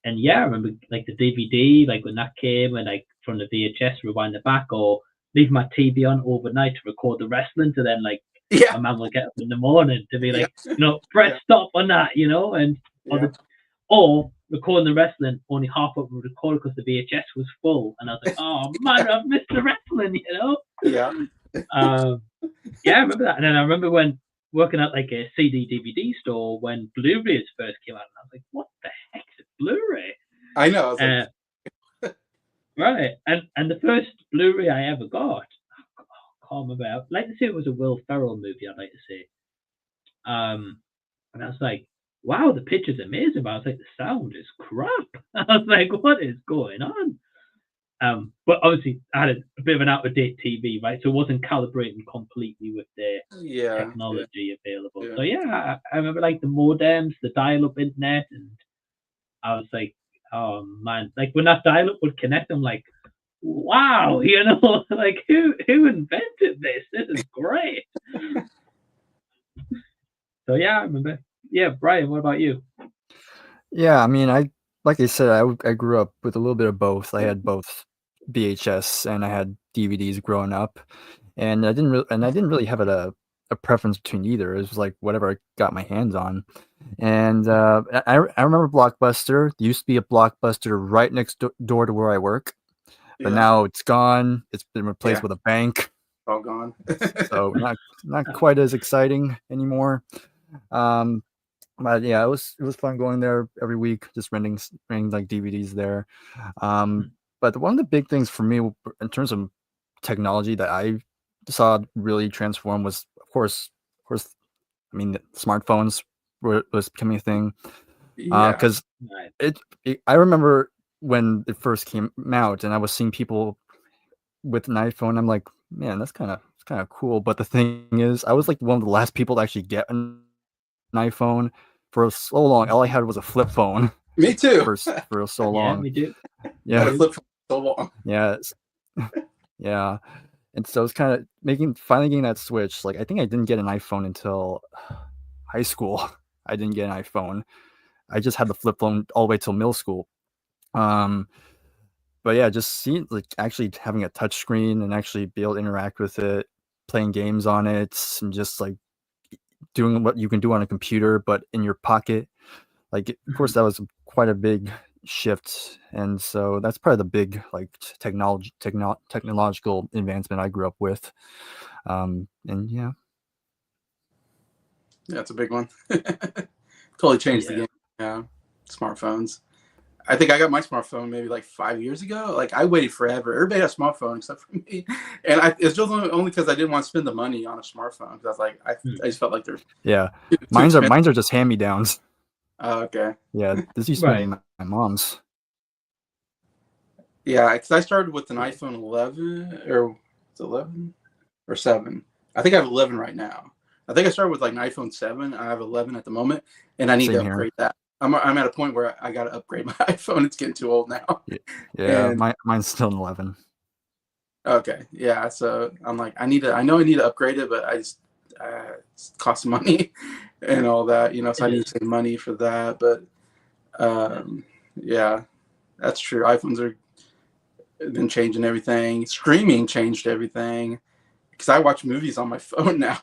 S2: and yeah, I remember like the DVD, like when that came, and like from the VHS, rewind the back or leave my TV on overnight to record the wrestling. To then like
S1: Yeah,
S2: my mum would get up in the morning to be
S1: yeah,
S2: like, press
S1: yeah,
S2: stop on that, and or
S1: yeah,
S2: the or recording the wrestling only half of it was recorded because the VHS was full, and I was like, oh man, I've missed the wrestling.
S1: yeah,
S2: Um, yeah, I remember that, and then I remember when working at like a CD DVD store when Blu-rays first came out, and I was like, what the heck is Blu-ray?
S1: I know. I was like,
S2: Right, and the first Blu-ray I ever got, I can't remember. I'd like to say it was a Will Ferrell movie. I'd like to say, and I was like, wow, the picture's amazing, but I was like, the sound is crap. I was like, what is going on? But obviously, I had a bit of an out-of-date TV, right? So it wasn't calibrating completely with the
S1: yeah, yeah,
S2: technology available.
S1: yeah.
S2: So yeah, I remember like the modems, the dial-up internet, and I was like, oh man, like when that dial-up would connect, I'm like, wow, like who invented this? This is great. So yeah, I remember. Yeah, Brian, what about you?
S3: Yeah, I mean, like I said, I grew up with a little bit of both. I had both VHS and I had DVDs growing up, and I didn't really have a preference between either. It was like whatever I got my hands on. And I remember Blockbuster. There used to be a Blockbuster right next door to where I work, but
S1: Yeah,
S3: now it's gone. It's been replaced
S1: yeah,
S3: with a bank,
S1: all gone.
S3: so not quite as exciting anymore. Um, but yeah, it was fun going there every week, just renting like DVDs there. But one of the big things for me in terms of technology that I saw really transform was, of course, I mean, the smartphones was becoming a thing.
S1: Yeah,
S3: Because
S2: Right.
S3: I remember when it first came out, and I was seeing people with an iPhone. I'm like, man, that's kind of cool. But the thing is, I was like one of the last people to actually get an iPhone for so long. All I had was a flip phone
S1: me too.
S3: for so
S2: Yeah,
S3: long.
S2: we do.
S1: I had
S2: We
S1: a
S3: Yeah,
S2: do.
S1: flip phone so long.
S3: yeah, yeah. And so it's kind of finally getting that switch. Like I think I didn't get an iPhone until high school. I didn't get an iPhone. I just had the flip phone all the way till middle school. Um, but yeah, just seeing like actually having a touch screen and actually be able to interact with it, playing games on it, and just like doing what you can do on a computer, but in your pocket. Like, of course,
S2: Mhm.
S3: that was quite a big shift, and so that's probably the big like technological advancement I grew up with. And yeah,
S1: Yeah, it's a big one. Totally changed the
S2: Yeah.
S1: game. Yeah, smartphones. I think I got my smartphone maybe like 5 years ago. Like I waited forever. Everybody had a smartphone except for me, and it's just only because I didn't want to spend the money on a smartphone. Because I was like,
S2: Hmm.
S1: I just felt like they're
S3: yeah.
S1: too expensive.
S3: Mine's are just hand me downs.
S1: Oh, okay.
S3: Yeah, this used to be
S2: Right.
S3: my mom's.
S1: Yeah, because I started with an iPhone 11 or it's 11 or 7. I think I have 11 right now. I think I started with like an iPhone 7. I have 11 at the moment, and I need
S3: Same
S1: to
S3: here.
S1: upgrade that. I'm at a point where I got to upgrade my iPhone. It's getting too old now.
S3: Yeah,
S1: And
S3: mine's still an 11.
S1: okay, yeah. So I'm like, I know I need to upgrade it, but it costs money and all that, So
S2: It
S1: I need
S2: is.
S1: to save money for that. But um, yeah, that's true. iPhones are been changing everything. Streaming changed everything because I watch movies on my phone now,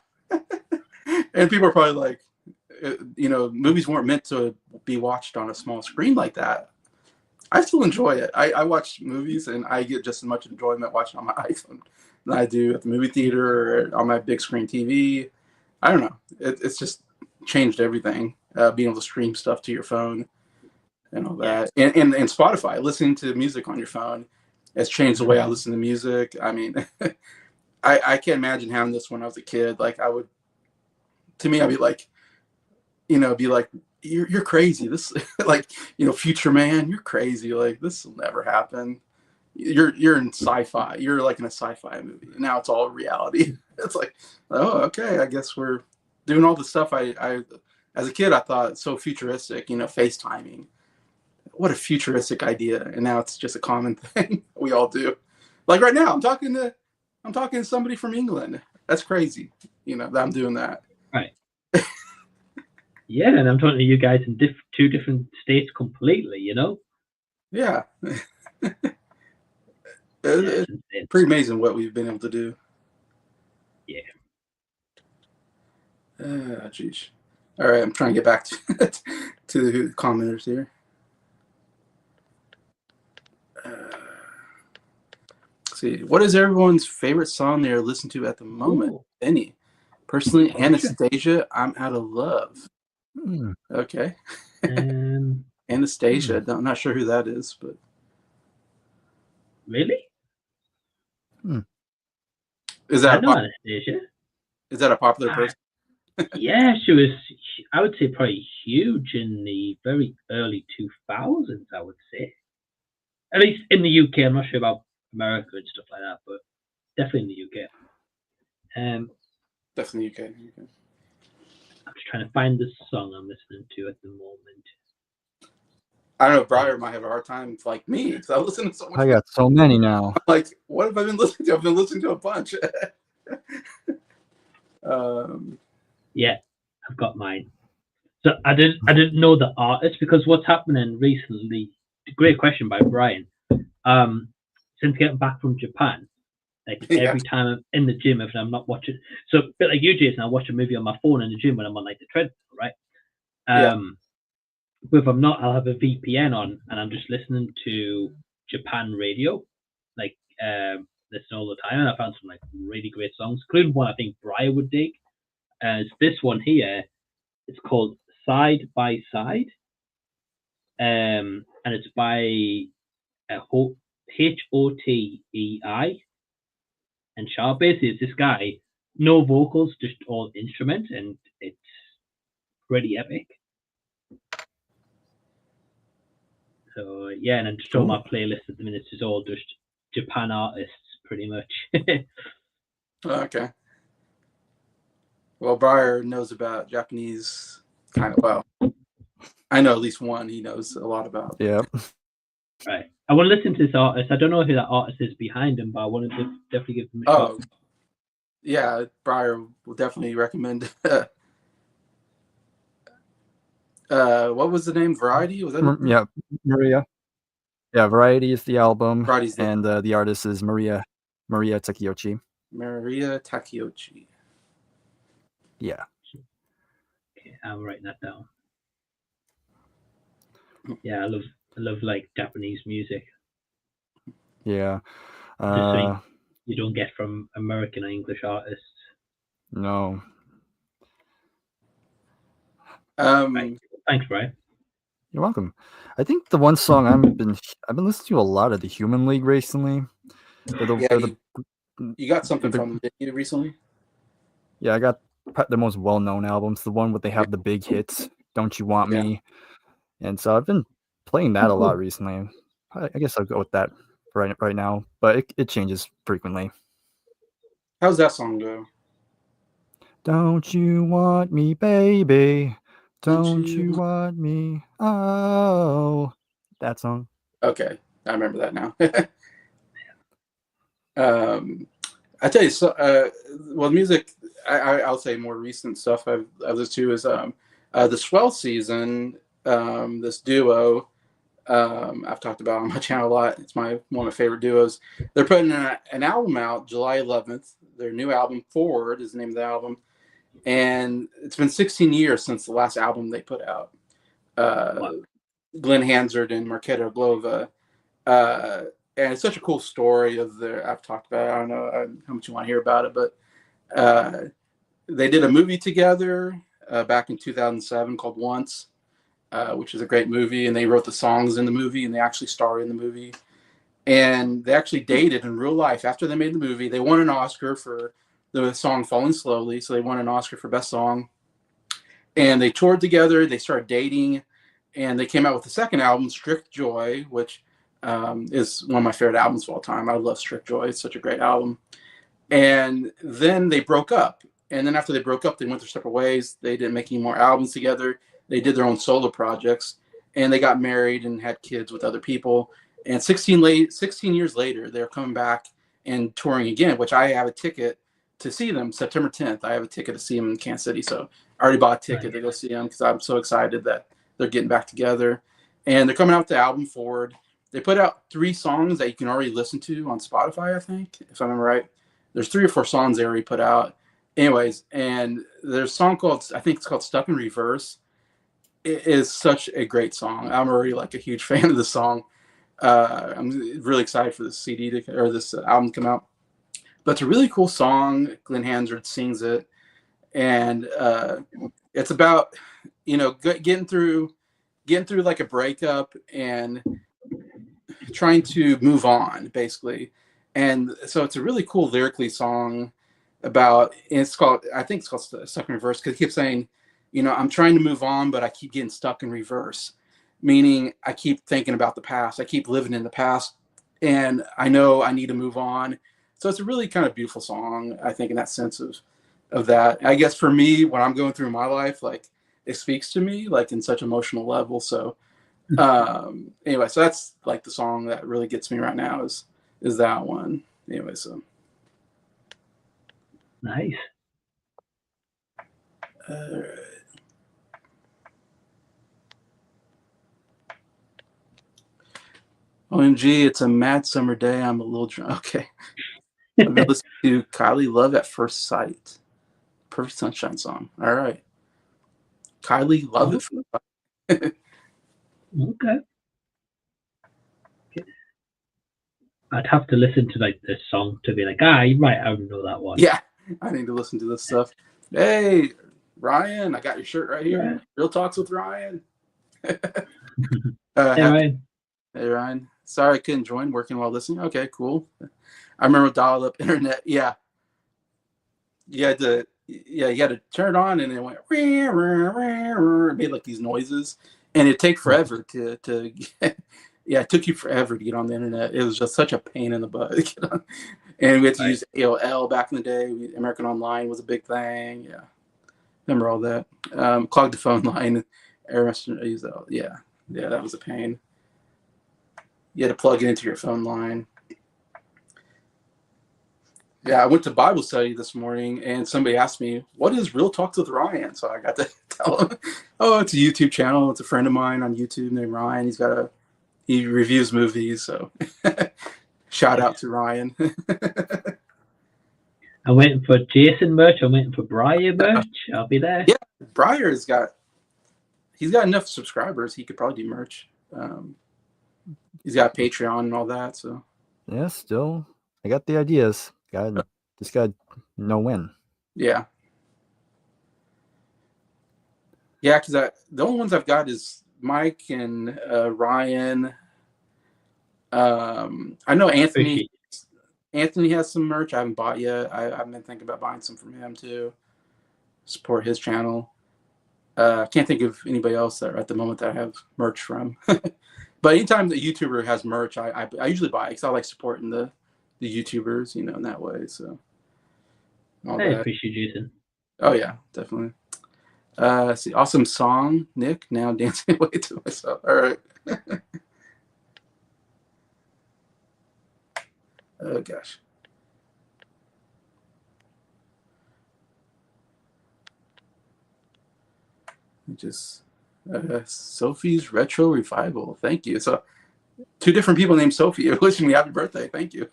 S1: and people are probably like, movies weren't meant to be watched on a small screen like that. I still enjoy it. I watch movies and I get just as much enjoyment watching on my iPhone than I do at the movie theater or on my big screen TV. I don't know. It's just changed everything. Being able to stream stuff to your phone and all
S2: Yeah.
S1: that, and Spotify, listening to music on your phone has changed the way I
S2: Mhm.
S1: listen to music. I mean, I can't imagine having this when I was a kid. Like I would, to me, I'd be like, be like, you're crazy. This like, future man, you're crazy. Like this will never happen. You're in sci-fi. You're like in a sci-fi movie. And now it's all reality. It's like, oh, okay. I guess we're doing all the stuff I as a kid I thought so futuristic. FaceTiming. What a futuristic idea. And now it's just a common thing we all do. Like right now, I'm talking to somebody from England. That's crazy. That I'm doing that.
S2: Yeah, and I'm talking to you guys in two different states completely, you know?
S1: Yeah.
S2: Yeah,
S1: It's
S2: it's insane.
S1: pretty amazing what we've been able to do.
S2: Yeah.
S1: Geez. All right, I'm trying to get back to, to the commenters here. Let's see, what is everyone's favorite song they're listening to at the moment?
S2: Ooh,
S1: Any? Personally,
S2: interesting.
S1: Anastasia, I'm Out of Love.
S3: Hmm.
S1: Okay.
S2: Um,
S1: Anastasia, I'm not sure who that is, but
S2: really?
S1: is
S2: I
S1: that
S2: know Anastasia.
S1: a popular
S2: Ah,
S1: person?
S2: yeah, she was, I would say, probably huge in the very early 2000s, I would say. At least in the UK. I'm not sure about America and stuff like that, but definitely in the UK.
S1: Definitely UK.
S2: I'm just trying to find the song I'm listening to at the moment.
S1: I don't know. Briar might have a hard time like me because I listen to so much.
S3: I got so many now.
S1: Like, what have I been listening to? I've been listening to a bunch.
S2: Yeah, I've got mine. So I didn't know the artist because what's happening recently. Great question by Brian. Since getting back from Japan, like
S1: yeah.
S2: every time I'm in the gym, if I'm not watching, so a bit like you, Jason, I watch a movie on my phone in the gym when I'm on like the treadmill, right?
S1: Yeah.
S2: But if I'm not, I'll have a VPN on and I'm just listening to Japan radio, like listen all the time. And I found some like really great songs, including one I think Brian would dig. As this one here, it's called Side by Side, and it's by Hotei, and Sharp. Basically, it's this guy, no vocals, just all instruments, and it's pretty epic. So yeah, and I'm just on my playlist at the minute. It's all just Japan artists, pretty much.
S1: Okay. Well, Briar knows about Japanese kind of well. I know at least one he knows a lot about.
S3: Yep.
S2: Right. I want to listen to this artist. I don't know who that artist is behind him, but I want to definitely give him a shot.
S1: Yeah, Briar will definitely recommend. What was the name? Variety? Was that?
S3: Yeah, Maria. Yeah, Variety is the album,
S1: Variety's
S3: and the artist is Maria Takiyoshi.
S1: Maria Takeuchi.
S3: Yeah.
S2: Okay, I'm writing that down. Yeah, I love like Japanese music.
S3: Yeah.
S2: Just so you don't get from American or English artists.
S3: No.
S2: Right. Thanks, Brian.
S3: You're welcome. I think the one song I've been listening to a lot of the Human League recently.
S1: You got something from them recently?
S3: Yeah, I got the most well-known albums. The one where they have the big hits, "Don't You Want Me," and so I've been playing that a lot recently. I guess I'll go with that right now, but it changes frequently.
S1: How's that song go?
S3: Don't you want me, baby? Don't you want me? Oh, that song.
S1: Okay, I remember that now. I tell you, so well, music. I'll say more recent stuff I've listened to is the Swell Season. This duo I've talked about on my channel a lot. It's one of my favorite duos. They're putting an album out July 11th. Their new album, Forward, is the name of the album, and it's been 16 years since the last album they put out. Glenn Hansard and Marketa Glova. And it's such a cool story of I've talked about it. I don't know how much you want to hear about it, but they did a movie together back in 2007 called Once, which is a great movie. And they wrote the songs in the movie, and they actually starred in the movie. And they actually dated in real life after they made the movie. They won an Oscar for the song Falling Slowly. So they won an Oscar for Best Song. And they toured together. They started dating. And they came out with the second album, Strict Joy, which is one of my favorite albums of all time. I love Strict Joy. It's such a great album. And then they broke up. And then after they broke up, they went their separate ways. They didn't make any more albums together. They did their own solo projects. And they got married and had kids with other people. And 16 years later, they're coming back and touring again, which I have a ticket to see them September 10th. I have a ticket to see them in Kansas City. So I already bought a ticket to go see them because I'm so excited that they're getting back together. And they're coming out with the album Forward. They put out 3 songs that you can already listen to on Spotify, I think, if I remember right. There's 3 or 4 songs they already put out. Anyways, and there's a song called, I think it's called Stuck in Reverse. It is such a great song. I'm already like a huge fan of the song. I'm really excited for this CD or this album to come out. But it's a really cool song. Glenn Hansard sings it, and it's about getting through like a breakup and trying to move on, basically. And so it's a really cool lyrically song about. It's called, I think it's called Stuck in Reverse, because he keeps saying, I'm trying to move on, but I keep getting stuck in reverse, meaning I keep thinking about the past. I keep living in the past, and I know I need to move on. So it's a really kind of beautiful song, I think, in that sense of that. I guess for me, when I'm going through my life, like, it speaks to me like in such emotional level. So anyway, so that's like the song that really gets me right now is that one. Anyway, so
S2: Nice.
S1: OMG, it's a mad summer day. I'm a little drunk. Okay. I've been listening to Kylie Love at First Sight. Perfect Sunshine song. All right. Kylie Love at First Sight.
S2: Okay. I'd have to listen to like this song to be like, you're right, I know that one.
S1: Yeah, I need to listen to this stuff. Hey, Ryan, I got your shirt right here.
S2: Yeah.
S1: Real Talks with Ryan.
S2: Hey, Ryan.
S1: Hey, Ryan. Sorry I couldn't join, working while listening. Okay, cool. I remember dial-up internet. Yeah. You had to turn it on, and it went, it made like these noises, and it'd take forever to yeah, it took you forever to get on the internet. It was just such a pain in the butt to get on. And we had to use AOL back in the day. American Online was a big thing. Yeah. Remember all that. Clogged the phone line. Yeah, that was a pain. You had to plug it into your phone line. Yeah, I went to Bible study this morning, and somebody asked me, what is Real Talks with Ryan? So I got to tell them, oh, it's a YouTube channel. It's a friend of mine on YouTube named Ryan. He reviews movies, so shout out to Ryan.
S2: I'm waiting for Jason merch. I'm waiting for Briar merch. I'll be there.
S1: Yeah, Briar's got enough subscribers. He could probably do merch. He's got Patreon and all that. So
S3: yeah, still, I got the ideas. Just got know when.
S1: Yeah. Yeah, because the only ones I've got is Mike and Ryan. I know Anthony. Anthony has some merch I haven't bought yet. I've been thinking about buying some from him too. Support his channel. I can't think of anybody else that at the moment that I have merch from. But anytime the YouTuber has merch, I usually buy it because I like supporting the YouTubers, in that way. So
S2: I appreciate Jason.
S1: Oh yeah, definitely. See, awesome song, Nick. Now dancing away to myself. All right. Oh gosh. Just Sophie's Retro Revival. Thank you. So 2 different people named Sophie wishing me happy birthday. Thank you.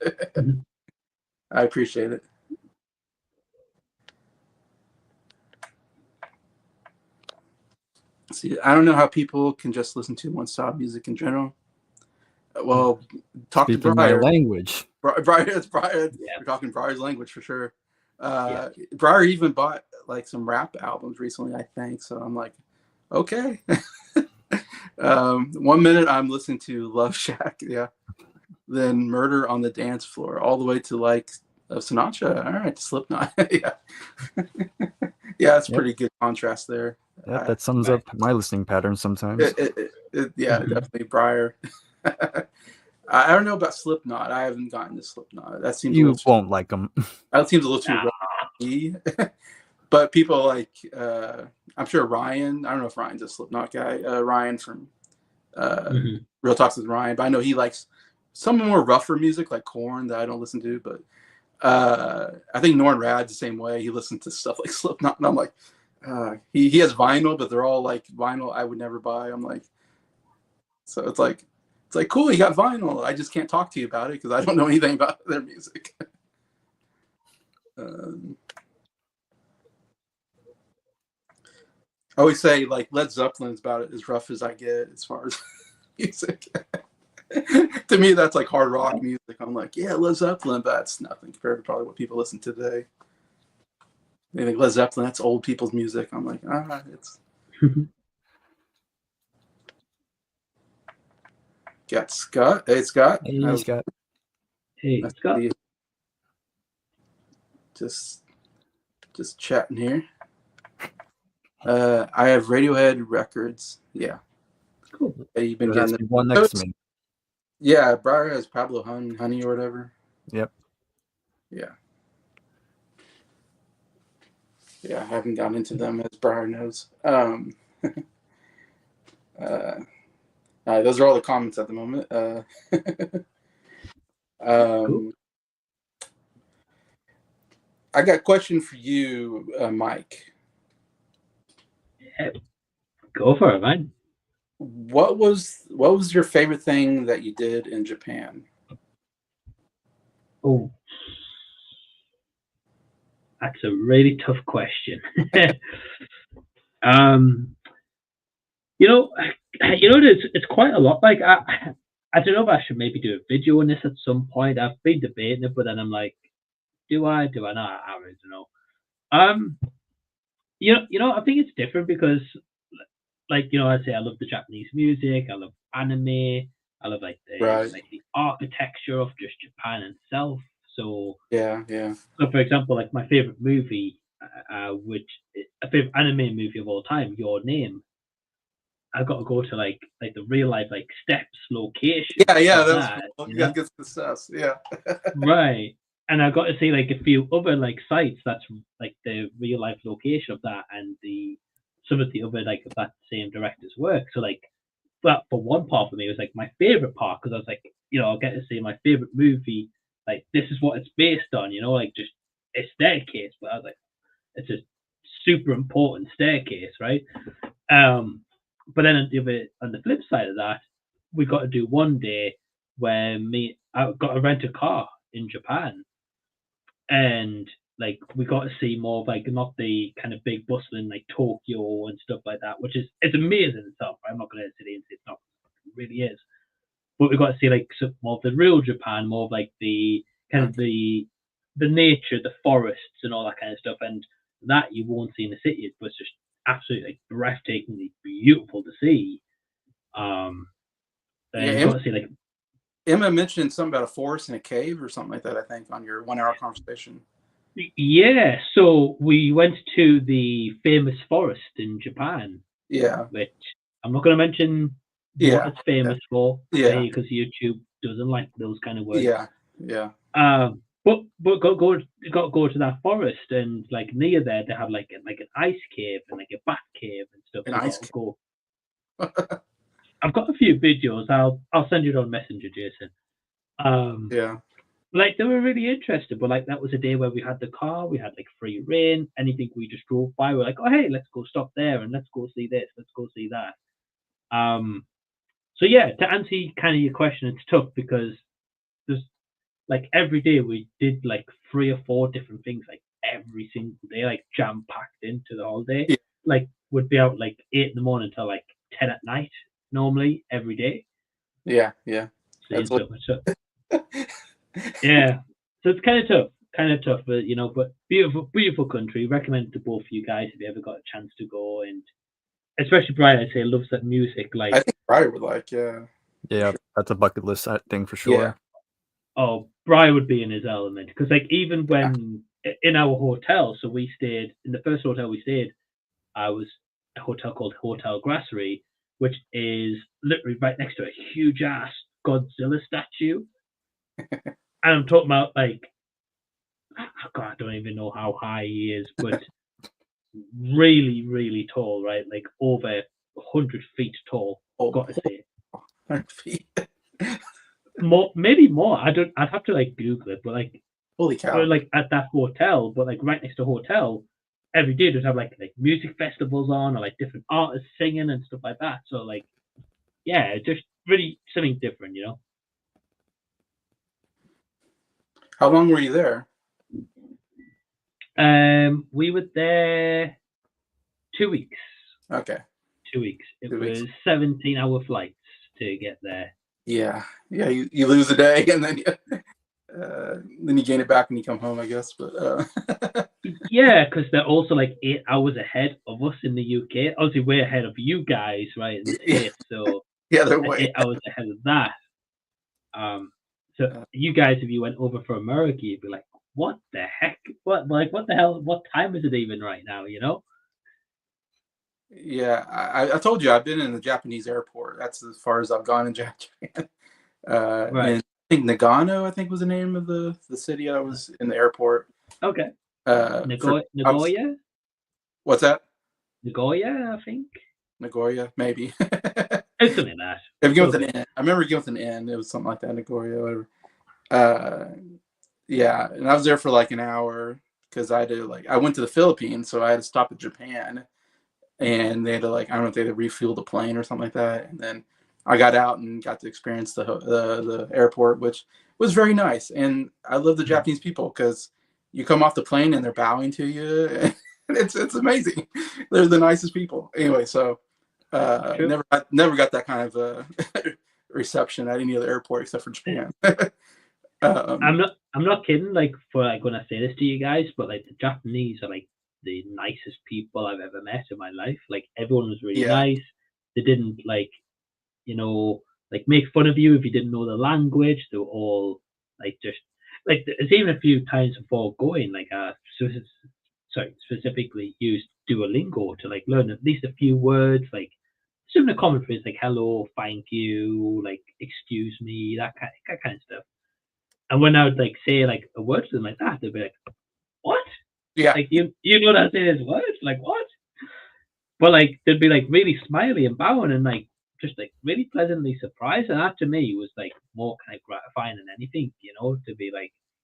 S1: I appreciate it. See, I don't know how people can just listen to one-style music in general. Well, talk
S3: Speaking
S1: to Briar.
S3: my language.
S1: Briar.
S2: Yeah.
S1: We're talking Briar's language for sure. Briar even bought like some rap albums recently, I think. So I'm like, okay. 1 minute I'm listening to Love Shack, yeah. Then Murder on the Dance Floor, all the way to like Sinatra. All right, Slipknot. Yeah. Yeah, it's pretty good contrast there.
S3: Yeah, that sums up my listening pattern sometimes.
S1: Yeah, definitely Briar. I don't know about Slipknot. I haven't gotten to Slipknot. That seems
S3: you won't like them.
S1: That seems a little too rough. But people like, I'm sure Ryan. I don't know if Ryan's a Slipknot guy. Ryan from Real Talks with Ryan, but I know he likes some more rougher music like Korn that I don't listen to. But I think Norn Rad's the same way. He listens to stuff like Slipknot, and I'm like, he has vinyl, but they're all like vinyl I would never buy. I'm like, so it's like cool, you got vinyl. I just can't talk to you about it because I don't know anything about their music. I always say like Led Zeppelin's about as rough as I get as far as music. To me, that's like hard rock music. I'm like, yeah, Led Zeppelin, but that's nothing compared to probably what people listen to today. They think Led Zeppelin, that's old people's music. I'm like, it's. Got Scott. Hey, Scott.
S3: Hey, Scott.
S2: Hey, Scott.
S1: Just chatting here. I have Radiohead records. Yeah.
S2: Cool.
S1: You've been
S3: There has
S1: getting
S3: to be one next to me.
S1: Yeah, Briar has Pablo Honey or whatever.
S3: Yep.
S1: Yeah. Yeah, I haven't gotten into them as Briar knows. Those are all the comments at the moment.
S2: Cool.
S1: I got a question for you, Mike.
S2: Yeah. Go for it, man.
S1: What was your favorite thing that you did in Japan?
S2: Oh, that's a really tough question. It's quite a lot. Like I don't know if I should maybe do a video on this at some point. I've been debating it, but then I'm like, do I? Do I not? I really don't know. I think it's different because, like, I say I love the Japanese music. I love anime. I love like the architecture of just Japan itself. So
S1: yeah.
S2: So, for example, like my favorite movie, which a favorite anime movie of all time, Your Name. I got to go to like the real life like steps location.
S1: Yeah, that's cool. You got good success. Yeah.
S2: Right. And I got to see like a few other like sites that's like the real life location of that and some of the other like of that same director's work. So like that for one part for me was like my favorite part because I was like, I'll get to see my favorite movie. Like this is what it's based on, like just a staircase. But I was like, it's a super important staircase, right? But then on the flip side of that, we got to do one day where I got to rent a car in Japan, and like we got to see more of like not the kind of big bustling like Tokyo and stuff like that, which is it's amazing itself. I'm not going to say it's not, it really is, but we got to see like some more of the real Japan, more of like the kind of the nature, the forests and all that kind of stuff, and that you won't see in the cities, but it's just absolutely like breathtakingly beautiful to see. And you got to see like
S1: Emma mentioned something about a forest and a cave or something like that, I think, on your 1 hour conversation.
S2: Yeah, so we went to the famous forest in Japan.
S1: Yeah.
S2: Which I'm not going to mention what it's famous for.
S1: Yeah.
S2: Because YouTube doesn't like those kind of words.
S1: Yeah.
S2: But got to go to that forest and like near there they have like an ice cave and like a bat cave and stuff.
S1: An ice cave.
S2: I've got a few videos. I'll send you it on Messenger, Jason.
S1: Yeah.
S2: Like they were really interested, but like that was a day where we had the car, we had like free reign. Anything we just drove by, we're like, oh hey, let's go stop there and let's go see this, let's go see that. So yeah, to answer kind of your question, it's tough because there's like every day we did like 3 or 4 different things, like every single day, like jam packed into the whole day.
S1: Yeah.
S2: Like would be out like 8 in the morning till like 10 at night normally every day.
S1: Yeah.
S2: That's yeah. So it's kind of tough, but beautiful country. Recommend it to both of you guys if you ever got a chance to go, and especially Brian, I'd say loves that music. Like
S1: I think Brian would like, yeah.
S3: Yeah, sure. That's a bucket list thing for sure.
S1: Yeah.
S2: Oh, Brian would be in his element because like even when in our hotel, so we stayed in the first hotel we stayed, I was a hotel called Hotel Grassery, which is literally right next to a huge ass Godzilla statue. And I'm talking about like, God, I don't even know how high he is, but really, really tall, right? Like over 100 feet tall. Got to say,
S1: 100 feet.
S2: Maybe more. I'd have to like Google it, but like,
S1: holy cow!
S2: like at that hotel, but like right next to hotel, every day they'd have like music festivals on or like different artists singing and stuff like that. So like, yeah, just really something different, you know.
S1: How long were you there?
S2: We were there 2 weeks.
S1: Okay.
S2: 2 weeks. It
S1: 2 weeks.
S2: was 17-hour flights to get there.
S1: Yeah. You lose a day and then you gain it back when you come home, I guess. But
S2: yeah, because they're also like 8 hours ahead of us in the UK. Obviously, we're ahead of you guys, right, in the States. So
S1: yeah, they're
S2: they're
S1: way
S2: 8 hours ahead of that. So you guys, if you went over for America, you'd be like, "What the heck? What the hell? What time is it even right now?" You know?
S1: Yeah, I told you I've been in the Japanese airport. That's as far as I've gone in Japan.
S2: Right.
S1: And I think Nagano, I think was the name of the city I was in the airport.
S2: Okay.
S1: Nagoya.
S2: Nagoya?
S1: What's that?
S2: Nagoya, I think.
S1: Nagoya, maybe.
S2: It's something like that.
S1: If you go with an N, I remember going with an N. It was something like that, Nagoya, whatever. Yeah, and I was there for like an hour because I went to the Philippines, so I had to stop at Japan, and they had to I don't know if they had to refuel the plane or something like that, and then I got out and got to experience the airport, which was very nice, and I love the Japanese people because you come off the plane and they're bowing to you, and it's amazing. They're the nicest people. Anyway, so never got that kind of reception at any other airport except for Japan.
S2: I'm not kidding. Like for when I say this to you guys, but like the Japanese are like the nicest people I've ever met in my life. Like everyone was really nice. They didn't make fun of you if you didn't know the language. They were all just there's even a few times before going specifically used Duolingo to learn at least a few words, some of the common phrases like hello, thank you, excuse me, that kind of stuff. And when I would say a word to them like that, they'd be like, "What?
S1: Yeah,
S2: you know that this word? Like what?" But they'd be really smiley and bowing and just really pleasantly surprised, and that to me was more kind of gratifying than anything, to be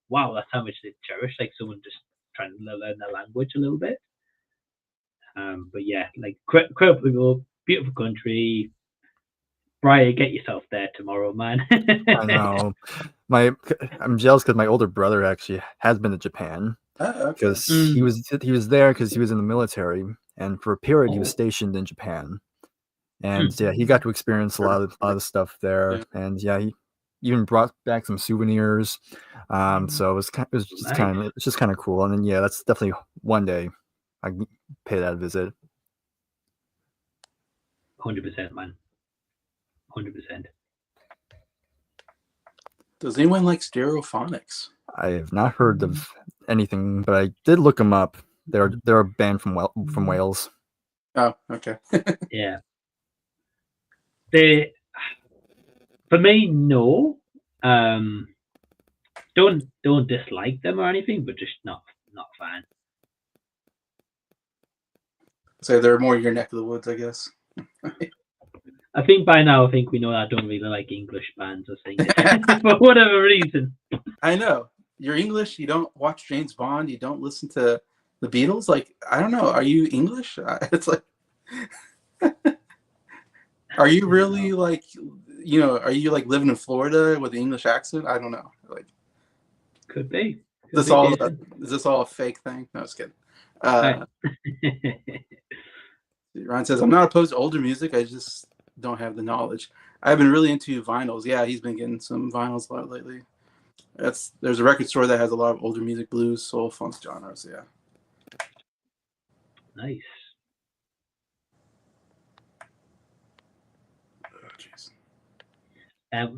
S2: wow, that's how much they cherish someone just trying to learn their language a little bit. But yeah, incredible people, beautiful country. Brian, get yourself there tomorrow, man.
S3: I know. I'm jealous because my older brother actually has been to Japan because he was there because he was in the military, and for a period he was stationed in Japan, and yeah, he got to experience a lot of stuff there, and yeah, he even brought back some souvenirs. So it's just kind of cool, and then yeah, that's definitely one day I can pay that a visit.
S2: 100%, man. 100%.
S1: Does anyone like Stereophonics?
S3: I have not heard of anything, but I did look them up. They're a band from Wales.
S1: Oh, okay.
S2: Yeah. For me, no. Don't dislike them or anything, but just not a fan.
S1: So they're more your neck of the woods, I guess.
S2: I think by now, we know that I don't really like English bands or things for whatever reason.
S1: I know. You're English. You don't watch James Bond. You don't listen to the Beatles. I don't know. Are you English? It's are you really are you living in Florida with an English accent? I don't know.
S2: Could be.
S1: Is this all a fake thing? No, I was kidding. Ryan says, I'm not opposed to older music. I just don't have the knowledge. I've been really into vinyls. Yeah, he's been getting some vinyls a lot lately. There's a record store that has a lot of older music, blues, soul, funk genres. Yeah.
S2: Nice.
S1: Oh, jeez.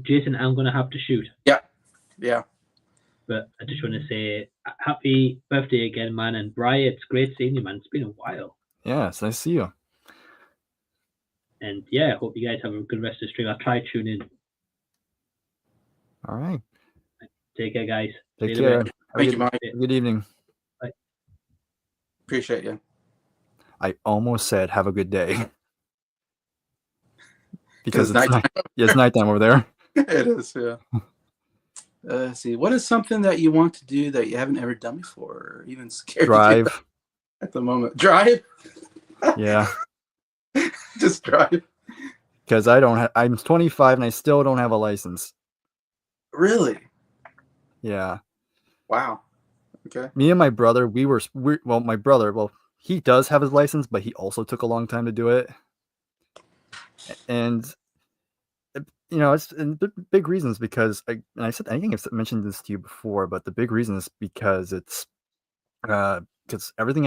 S2: Jason, I'm gonna have to shoot.
S1: Yeah.
S2: But I just want to say happy birthday again, man. And Brian, it's great seeing you, man. It's been a while.
S3: Yeah, it's nice to see you.
S2: And yeah, hope you guys have a good rest of the stream. I'll try to tune in.
S3: All right.
S2: Take care, guys.
S3: Take care.
S1: Thank you, Mike.
S3: Good evening.
S2: Bye.
S1: Appreciate you.
S3: I almost said have a good day. Because
S1: it's nighttime.
S3: It's nighttime over there.
S1: It is, yeah. Let's see. What is something that you want to do that you haven't ever done before, or even scared?
S3: Drive.
S1: at the moment. Drive?
S3: Yeah,
S1: Just drive.
S3: because I'm 25 and I still don't have a license.
S1: Really?
S3: Yeah.
S1: Wow. Okay.
S3: Me and my brother, my brother, he does have his license, but he also took a long time to do it. And it's the big reasons because I think I've mentioned this to you before, but the big reason is because it's because everything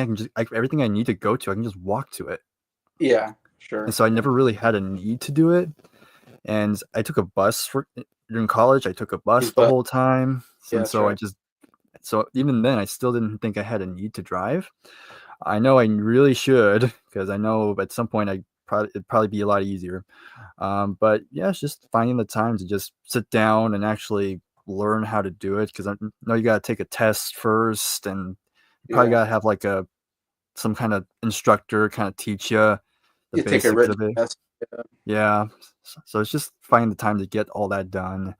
S3: everything I need to go to, I can just walk to it.
S1: Yeah, sure.
S3: And so I never really had a need to do it. And I took a bus during college. I took a bus the whole time.
S1: Yeah,
S3: And so
S1: right.
S3: so even then I still didn't think I had a need to drive. I know I really should, because I know at some point it'd probably be a lot easier. But yeah, it's just finding the time to just sit down and actually learn how to do it, because I know you got to take a test first, and you probably got to have like some kind of instructor kind of teach you the
S1: take a
S3: basics
S1: written
S3: of it.
S1: test.
S3: Yeah. So it's just finding the time to get all that done.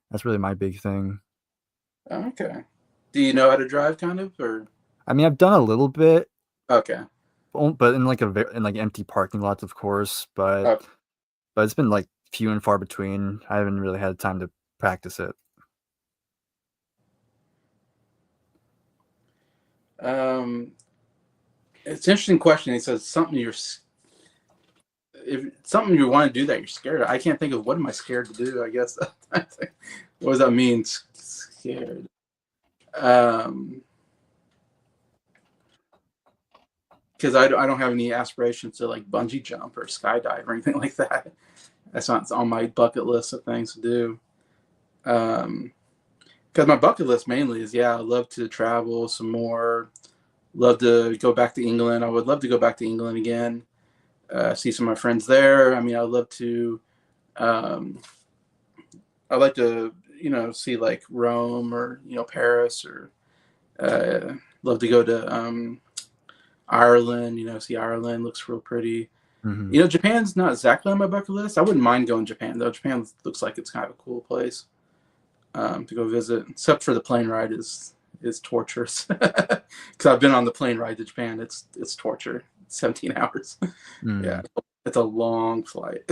S3: That's really my big thing.
S1: Okay. Do you know how to drive, kind of, or?
S3: I mean, I've done a little bit.
S1: Okay.
S3: But in like empty parking lots, of course. But
S1: Okay.
S3: but it's been like few and far between. I haven't really had time to practice it.
S1: It's an interesting question. He says if something you want to do that you're scared of. I can't think of what am I scared to do. I guess. What does that mean? Scared. Because I don't have any aspirations to like bungee jump or skydive or anything like that. That's not on my bucket list of things to do. Because my bucket list mainly is, I love to travel some more. Love to go back to England. I would love to go back to England again. See some of my friends there. I mean, I'd love to. I'd like to, see like Rome or Paris, or love to go to Ireland. See Ireland, looks real pretty.
S3: Mm-hmm.
S1: Japan's not exactly on my bucket list. I wouldn't mind going to Japan though. Japan looks like it's kind of a cool place to go visit, except for the plane ride is torturous. Because I've been on the plane ride to Japan. It's torture. 17 hours.
S3: Mm.
S1: Yeah, it's a long flight.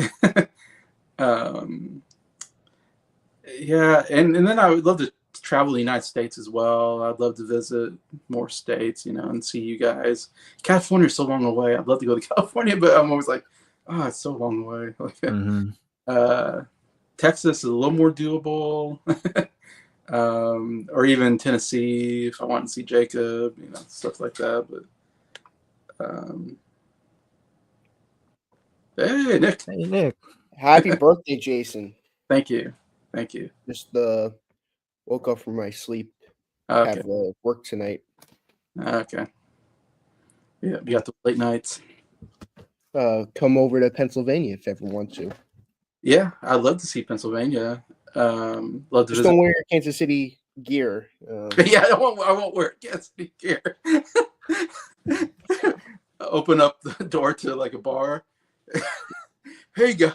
S1: Yeah, and then I would love to travel the United States as well. I'd love to visit more states, and see you guys. California's so long away. I'd love to go to California, but I'm always like, oh, it's so long away.
S3: Mm-hmm.
S1: Texas is a little more doable. Or even Tennessee if I want to see Jacob, stuff like that. But hey, Nick.
S3: Hey, Nick.
S4: Happy birthday, Jason.
S1: Thank you.
S4: Just woke up from my sleep.
S1: Okay.
S4: Have work tonight.
S1: Okay. Yeah, you got the late nights.
S4: Come over to Pennsylvania if ever want to.
S1: Yeah, I'd love to see Pennsylvania. Love to
S4: Just
S1: visit.
S4: don't wear your Kansas City gear.
S1: Yeah, I won't wear Kansas City gear. Open up the door to like a bar. Here you go.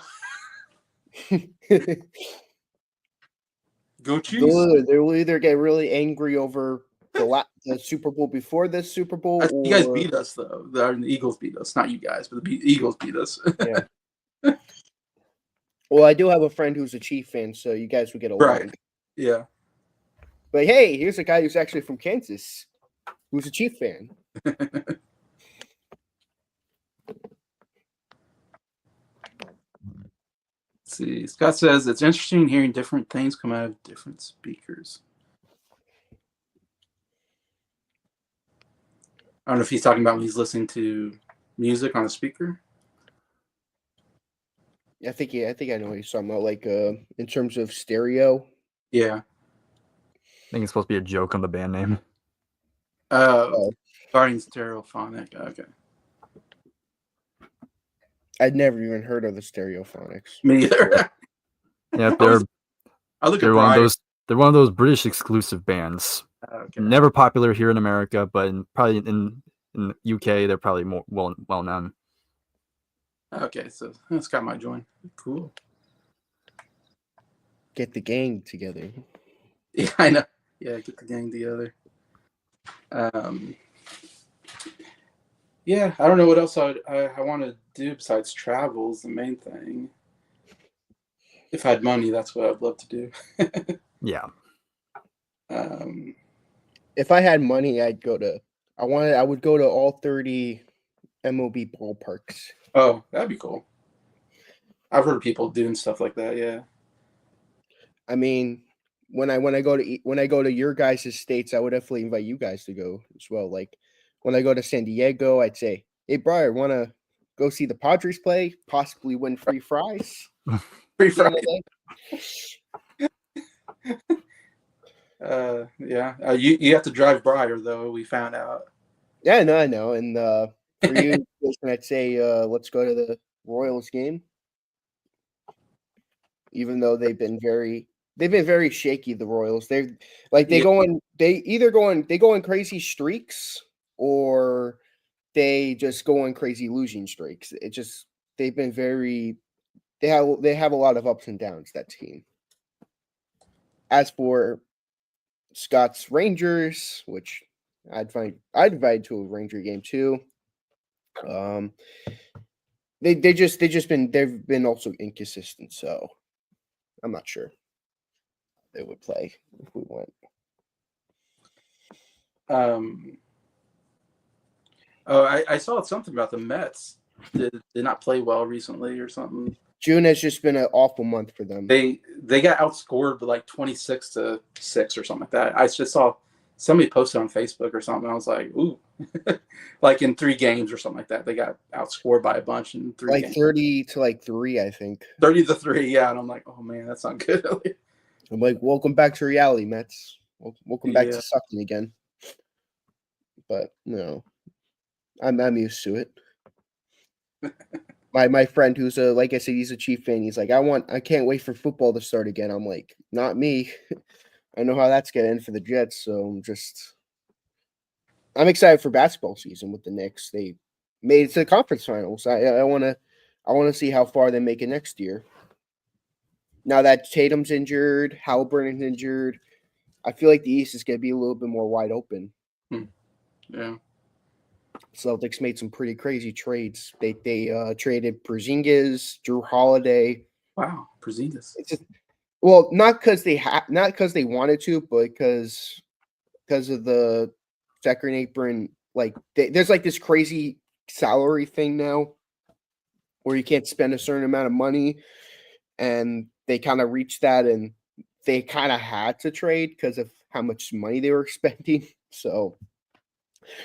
S1: Go Chiefs.
S4: They will either get really angry over the Super Bowl before this Super Bowl.
S1: You guys beat us though. The Eagles beat us, not you guys, but the Eagles beat us.
S4: Yeah. Well, I do have a friend who's a Chief fan, so you guys would get along.
S1: Right. Yeah.
S4: But hey, here's a guy who's actually from Kansas, who's a Chief fan.
S1: Let's see. Scott says it's interesting hearing different things come out of different speakers. I don't know if he's talking about when he's listening to music on a speaker.
S4: I think I know what he's talking about. Like in terms of stereo.
S1: Yeah.
S3: I think it's supposed to be a joke on the band name.
S1: Starting Stereophonic. Okay.
S4: I'd never even heard of the Stereophonics.
S1: Me either.
S3: Yeah, they're one of those British exclusive bands.
S1: Okay.
S3: Never popular here in America, but probably in the UK they're probably more well known.
S1: Okay, so that's got my join. Cool.
S4: Get the gang together.
S1: Yeah, I know. Yeah, get the gang together. Yeah, I don't know what else I want to do besides travel is the main thing. If I had money, that's what I'd love to do.
S3: Yeah.
S1: um,
S4: If I had money, I would go to all 30 MLB ballparks.
S1: oh, that'd be cool. I've heard of people doing stuff like that. Yeah.
S4: I mean, when I go to your guys' states, I would definitely invite you guys to go as well. Like when I go to San Diego, I'd say, "Hey, Brian, want to go see the Padres play? Possibly win free fries."
S1: Free
S4: At the end
S1: fry.
S4: of the day.
S1: Yeah. You have to drive Briar though. We found out.
S4: Yeah, no, I know. And for you, Jason, I'd say let's go to the Royals game. Even though they've been very shaky, the Royals. They're like they
S1: Yeah.
S4: go on crazy streaks or they just go on crazy losing streaks. It just they've been very they have a lot of ups and downs, that team. As for Scott's Rangers, which I'd invite to a Ranger game too. They've been also inconsistent, so I'm not sure they would play if we went.
S1: I saw something about the Mets. Did not play well recently or something.
S4: June has just been an awful month for them.
S1: They got outscored by like 26-6 or something like that. I just saw somebody posted on Facebook or something. I was like, ooh, like in 3 games or something like that. They got outscored by a bunch in 3 games.
S4: 30 to 3, I think.
S1: 30-3, yeah. And I'm like, oh man, that's not good.
S4: I'm like, welcome back to reality, Mets. Welcome back to sucking again. But no, I'm used to it. My friend who's like I said, he's a Chief fan. He's like, I can't wait for football to start again. I'm like, not me. I know how that's gonna end for the Jets, so I'm excited for basketball season with the Knicks. They made it to the conference finals. I wanna see how far they make it next year. Now that Tatum's injured, Halliburton's injured, I feel like the East is gonna be a little bit more wide open.
S1: Yeah.
S4: Celtics made some pretty crazy trades. They traded Porzingis, Drew Holiday.
S1: Wow, Porzingis.
S4: Well, not because they wanted to, but because of the second apron. Like there's like this crazy salary thing now, where you can't spend a certain amount of money, and they kind of reached that, and they kind of had to trade because of how much money they were spending. So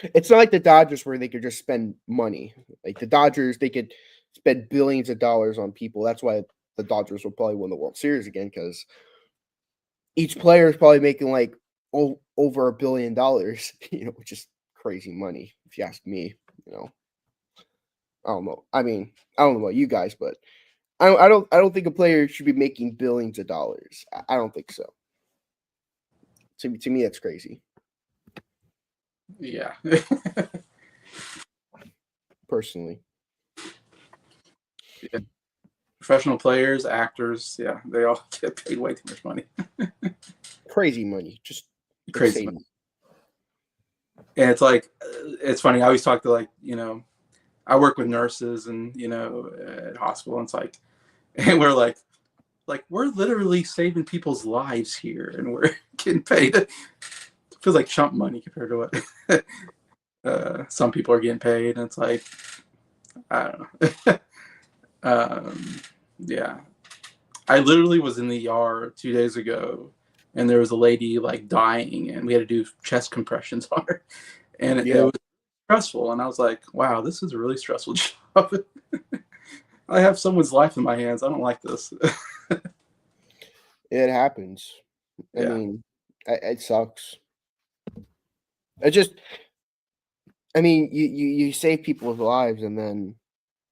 S4: it's not like the Dodgers where they could just spend money. Like the Dodgers, they could spend billions of dollars on people. That's why the Dodgers will probably win the World Series again, because each player is probably making like over $1 billion, which is crazy money if you ask me. I don't know. I mean, I don't know about you guys, but I don't think a player should be making billions of dollars. I don't think so. To me, that's crazy.
S1: Yeah.
S4: Personally.
S1: Yeah. Professional players, actors, yeah, they all get paid way too much money.
S4: Crazy money. Just
S1: Crazy money. And it's like, it's funny. I always talk to I work with nurses and, at hospital. And it's like, and we're like we're literally saving people's lives here and we're getting paid. It feels like chump money compared to what some people are getting paid. And it's like, I don't know. Yeah. I literally was in the ER 2 days ago and there was a lady like dying and we had to do chest compressions on her. And it was stressful. And I was like, wow, this is a really stressful job. I have someone's life in my hands. I don't like this.
S4: It happens. I mean, it sucks. I mean, you save people's lives, and then,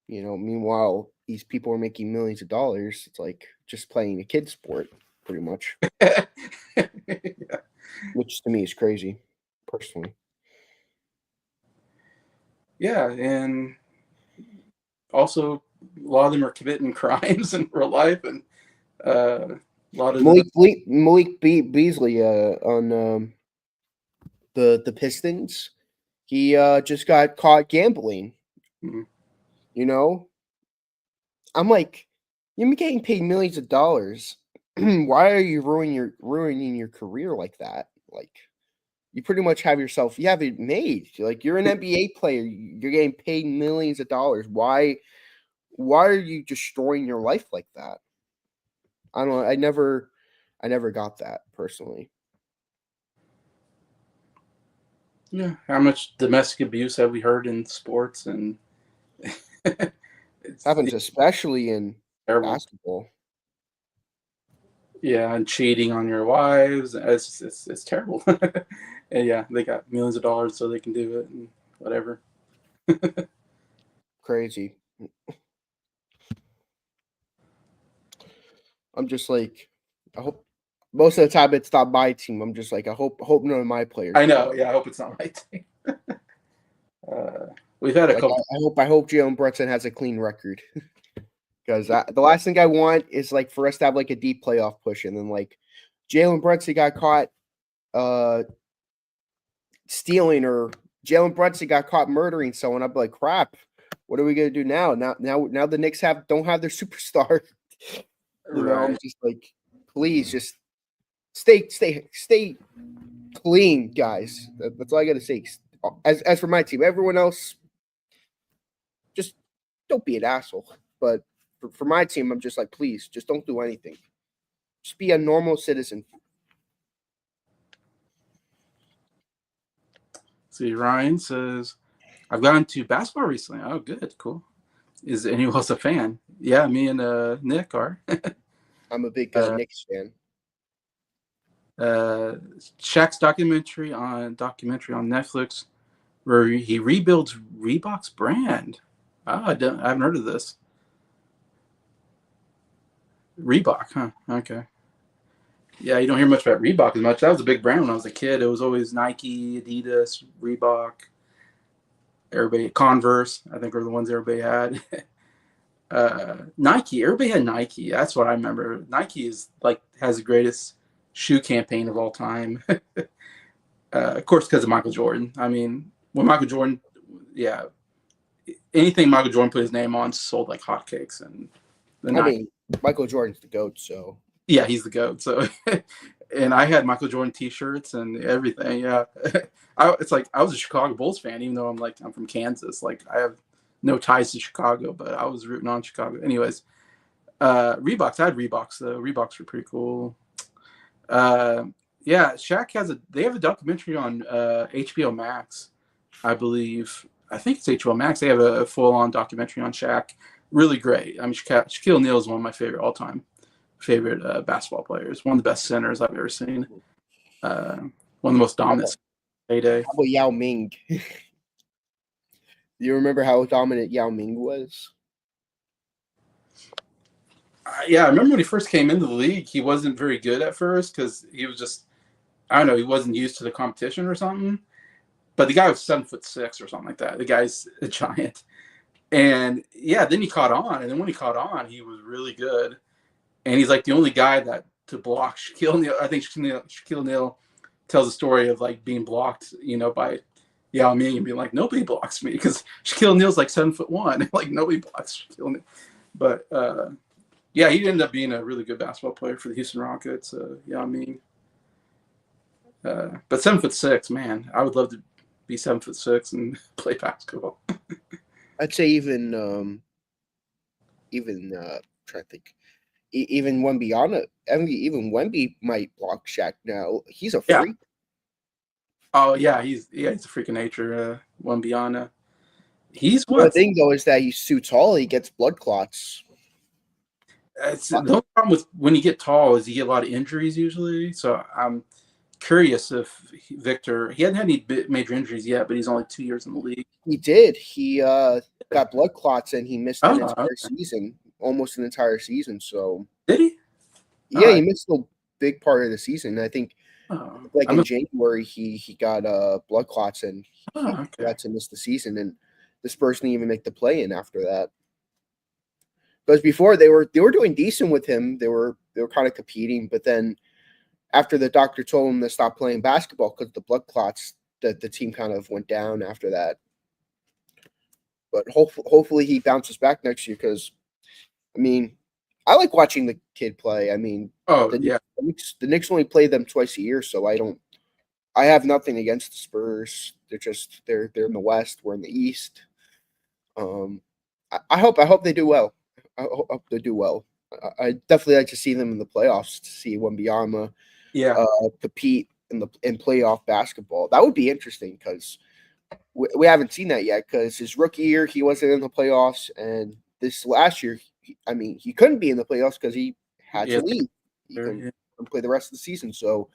S4: meanwhile, these people are making millions of dollars. It's like just playing a kid sport, pretty much.
S1: Yeah.
S4: Which to me is crazy, personally.
S1: Yeah, and also a lot of them are committing crimes in real life, and a lot of
S4: Malik Beasley on the Pistons. He just got caught gambling.
S1: Mhm.
S4: You know, I'm like, you're getting paid millions of dollars. Why are you ruining your career like that? Like, you pretty much have it made. Like, you're an NBA player. You're getting paid millions of dollars. Why are you destroying your life like that? I don't know. I never got that personally.
S1: Yeah. How much domestic abuse have we heard in sports? And it's
S4: Happens especially in
S1: terrible.
S4: basketball.
S1: Yeah, and cheating on your wives. It's terrible. And yeah, they got millions of dollars so they can do it and whatever.
S4: Crazy. I'm just like, I hope most of the time it's not my team. I'm just like, I hope none of my players.
S1: I know. Yeah, I hope it's not my team. We've had a
S4: Like,
S1: couple.
S4: I hope Jalen Brunson has a clean record. Because the last thing I want is like for us to have like a deep playoff push, and then like Jalen Brunson got caught stealing, or Jalen Brunson got caught murdering someone. I'm like, crap. What are we gonna do now? Now the Knicks don't have their superstar. You know, I'm
S1: Right.
S4: just like, please, just stay clean, guys. That's all I gotta say. As for my team, everyone else, just don't be an asshole. But for my team, I'm just like, please, just don't do anything. Just be a normal citizen.
S1: See, Ryan says, I've gone to basketball recently. Oh, good. Cool. Is anyone else a fan? Yeah, me and Nick are.
S4: I'm a big Knicks fan.
S1: Shaq's documentary on Netflix where he rebuilds Reebok's brand. Oh, I haven't heard of this. Reebok, huh? Okay. Yeah, you don't hear much about Reebok as much. That was a big brand when I was a kid. It was always Nike, Adidas, Reebok, everybody, Converse, I think were the ones everybody had. Nike, everybody had Nike. That's what I remember. Nike is like has the greatest shoe campaign of all time. Of course, because of Michael Jordan. I mean, when Michael Jordan, yeah, anything Michael Jordan put his name on sold like hotcakes. And
S4: I mean, Michael Jordan's the GOAT, so
S1: yeah, he's the GOAT. So, and I had Michael Jordan T-shirts and everything. Yeah, it's like I was a Chicago Bulls fan, even though I'm from Kansas. Like I have no ties to Chicago, but I was rooting on Chicago. Anyways, Reeboks. I had Reeboks though. Reeboks were pretty cool. Yeah, Shaq they have a documentary on HBO Max, I believe. I think it's HBO Max. They have a full-on documentary on Shaq. Really great. I mean, Shaquille O'Neal is one of my all-time favorite basketball players. One of the best centers I've ever seen. One of the most dominant heyday.
S4: How about Yao Ming? Do you remember how dominant Yao Ming was?
S1: Yeah, I remember when he first came into the league, he wasn't very good at first because he was just, I don't know, he wasn't used to the competition or something. But the guy was 7'6" or something like that. The guy's a giant. And yeah, then he caught on. And then when he caught on, he was really good. And he's like the only guy to block Shaquille O'Neal. I think Shaquille O'Neal tells a story of like being blocked, by Yao Ming and being like, nobody blocks me because Shaquille O'Neal's like 7'1". Like nobody blocks Shaquille O'Neal. But yeah, he ended up being a really good basketball player for the Houston Rockets. Yao Ming. But 7'6", man, I would love to be 7'6" and play basketball.
S4: I'd say even try to think. Even Wembyana, even Wemby might block Shaq now. He's a freak.
S1: Oh yeah, he's a freak of nature. Wembyana. He's
S4: The
S1: what?
S4: thing though is that he's too tall. He gets blood clots.
S1: The only problem with when you get tall is you get a lot of injuries usually. So I'm curious if Victor. He hadn't had any major injuries yet, but he's only 2 years in the league.
S4: He did. He got blood clots and he missed an entire
S1: Okay.
S4: season, almost an entire season. So
S1: Did he?
S4: yeah, he missed a big part of the season. I think, like in January, he got blood clots and he had to miss the season. And the Spurs didn't even make the play-in after that. Because before they were doing decent with him, they were kind of competing. But then after the doctor told him to stop playing basketball because of the blood clots, the team kind of went down after that. But hopefully he bounces back next year because, I mean, I like watching the kid play. I mean, the Knicks only play them twice a year, so I have nothing against the Spurs. They're in the West. We're in the East. I hope they do well. I hope they do well. I definitely like to see them in the playoffs to see Wembanyama compete in playoff basketball. That would be interesting because we haven't seen that yet. Because his rookie year he wasn't in the playoffs, and this last year, he couldn't be in the playoffs because he had to leave. He couldn't play the rest of the season. So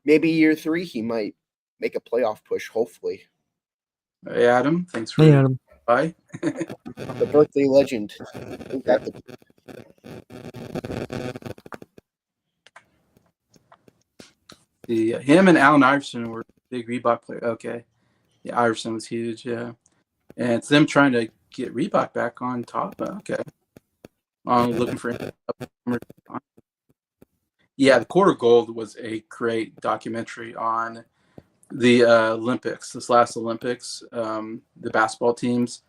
S4: maybe year 3 he might make a playoff push. Hopefully.
S1: Hey Adam, thanks for bye.
S4: The birthday legend.
S1: Him and Allen Iverson were big Reebok players. Okay, yeah, Iverson was huge. Yeah, and it's them trying to get Reebok back on top. Okay, looking for. Yeah, the Quarter Gold was a great documentary on the Olympics. This last Olympics, the basketball teams.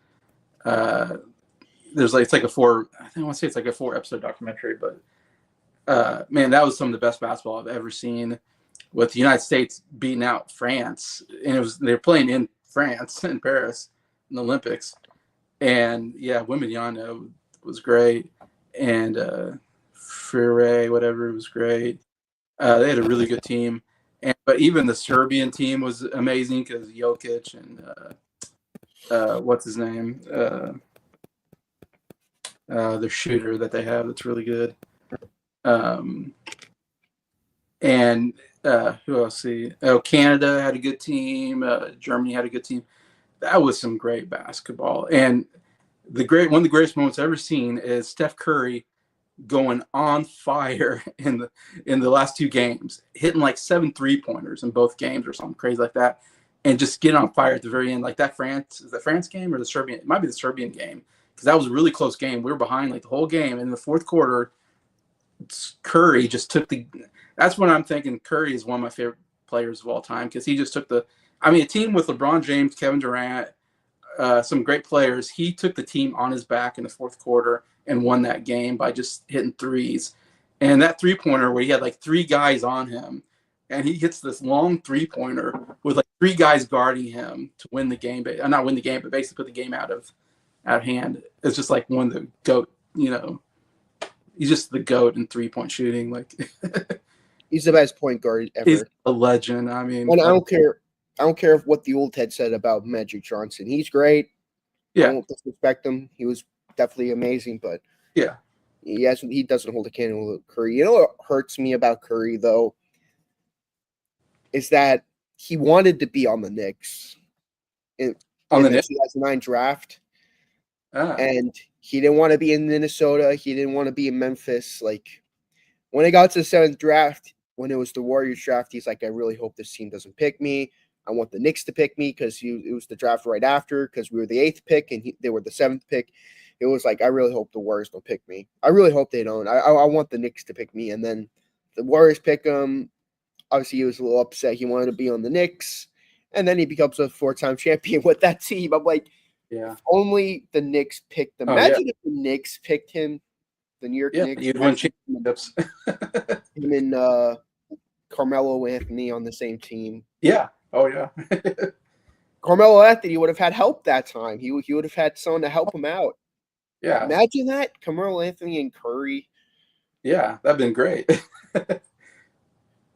S1: There's it's like a 4-episode documentary, but man, that was some of the best basketball I've ever seen. With the United States beating out France, and they're playing in France, in Paris, in the Olympics, and yeah, Wembanyama was great, and Freire, whatever, was great. They had a really good team, but even the Serbian team was amazing because Jokic and what's his name, the shooter that they have that's really good, and who else? Canada had a good team. Germany had a good team. That was some great basketball. And one of the greatest moments I've ever seen is Steph Curry going on fire in the last 2 games, hitting like 7 3-pointers in both games or something crazy like that, and just getting on fire at the very end. Like that France game or the Serbian? It might be the Serbian game because that was a really close game. We were behind like the whole game, and in the fourth quarter, Curry just took the. That's when I'm thinking Curry is one of my favorite players of all time because he just took a team with LeBron James, Kevin Durant, some great players. He took the team on his back in the fourth quarter and won that game by just hitting threes. And that 3-pointer where he had like 3 guys on him, and he hits this long 3-pointer with like 3 guys guarding him to win the game. Not win the game, but basically put the game out of hand. It's just like one of the GOAT, he's just the GOAT in 3-point shooting. Like
S4: he's the best point guard ever.
S1: He's a legend. I mean,
S4: and I don't care what the old head said about Magic Johnson. He's great.
S1: Yeah.
S4: I don't disrespect him. He was definitely amazing, but
S1: yeah,
S4: he doesn't hold a candle to Curry. You know what hurts me about Curry though is that he wanted to be on the Knicks in the 2009 draft, and he didn't want to be in Minnesota. He didn't want to be in Memphis. Like when it got to the 7th draft, when it was the Warriors draft, he's like, I really hope this team doesn't pick me. I want the Knicks to pick me because it was the draft right after because we were the 8th pick and they were the 7th pick. It was like, I really hope the Warriors don't pick me. I really hope they don't. I want the Knicks to pick me. And then the Warriors pick him. Obviously, he was a little upset. He wanted to be on the Knicks. And then he becomes a 4-time champion with that team. I'm like, if only the Knicks picked him. Imagine if the Knicks picked him, the New York Knicks.
S1: You'd win championships.
S4: Him and Carmelo Anthony on the same team.
S1: Yeah. Oh, yeah.
S4: Carmelo Anthony would have had help that time. He would have had someone to help him out.
S1: Yeah.
S4: Imagine that. Carmelo Anthony and Curry.
S1: Yeah, that'd been great. That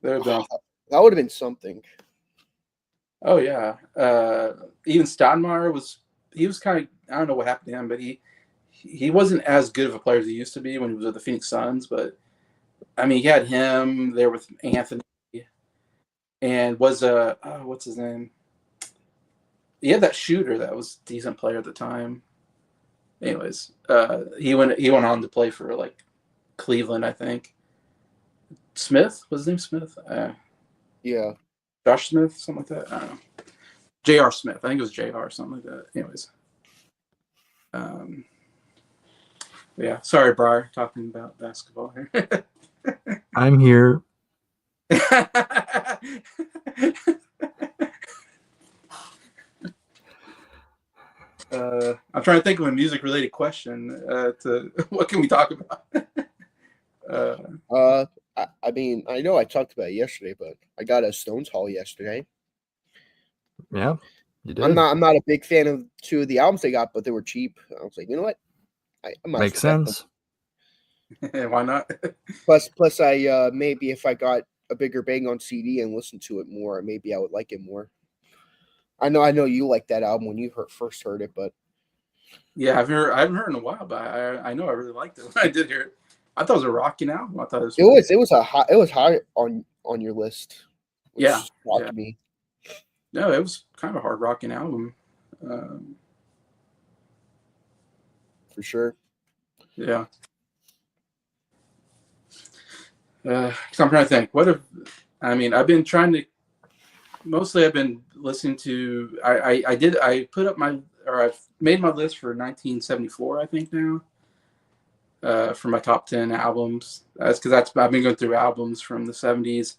S4: would have been something.
S1: Oh, yeah. Even Stoudemire was kind of, I don't know what happened to him, but he wasn't as good of a player as he used to be when he was with the Phoenix Suns. But, I mean, he had him there with Anthony. And was what's his name? He had that shooter that was a decent player at the time. Anyways, he went on to play for like Cleveland, I think. Smith was his name Smith?
S4: Yeah,
S1: Josh Smith, something like that. I don't know. J.R. Smith, I think it was J.R. something like that. Anyways, yeah. Sorry, Briar, talking about basketball here.
S3: I'm here.
S1: I'm trying to think of a music related question. To what can we talk about?
S4: I mean, I know I talked about it yesterday, but I got a Stones haul yesterday.
S3: Yeah, you did.
S4: I'm not a big fan of two of the albums they got, but they were cheap. I was like, you know what? I might
S3: Makes
S4: as well get them.
S3: sense.
S1: Why not?
S4: Plus, I maybe if I got a bigger bang on CD and listened to it more, maybe I would like it more. I know you liked that album when you first heard it, but
S1: Yeah, I haven't heard in a while, but I know I really liked it when I did hear it. I thought it was a rocking album. I thought it was
S4: it was high on your list, which
S1: yeah.
S4: shocked me
S1: No, it was kind of a hard rocking album.
S4: for sure.
S1: Yeah. So I'm trying to think. I've been trying to. Mostly, I've been listening to. I put up I've made my list for 1974. I think now. For my top 10 albums. That's because I've been going through albums from the 70s,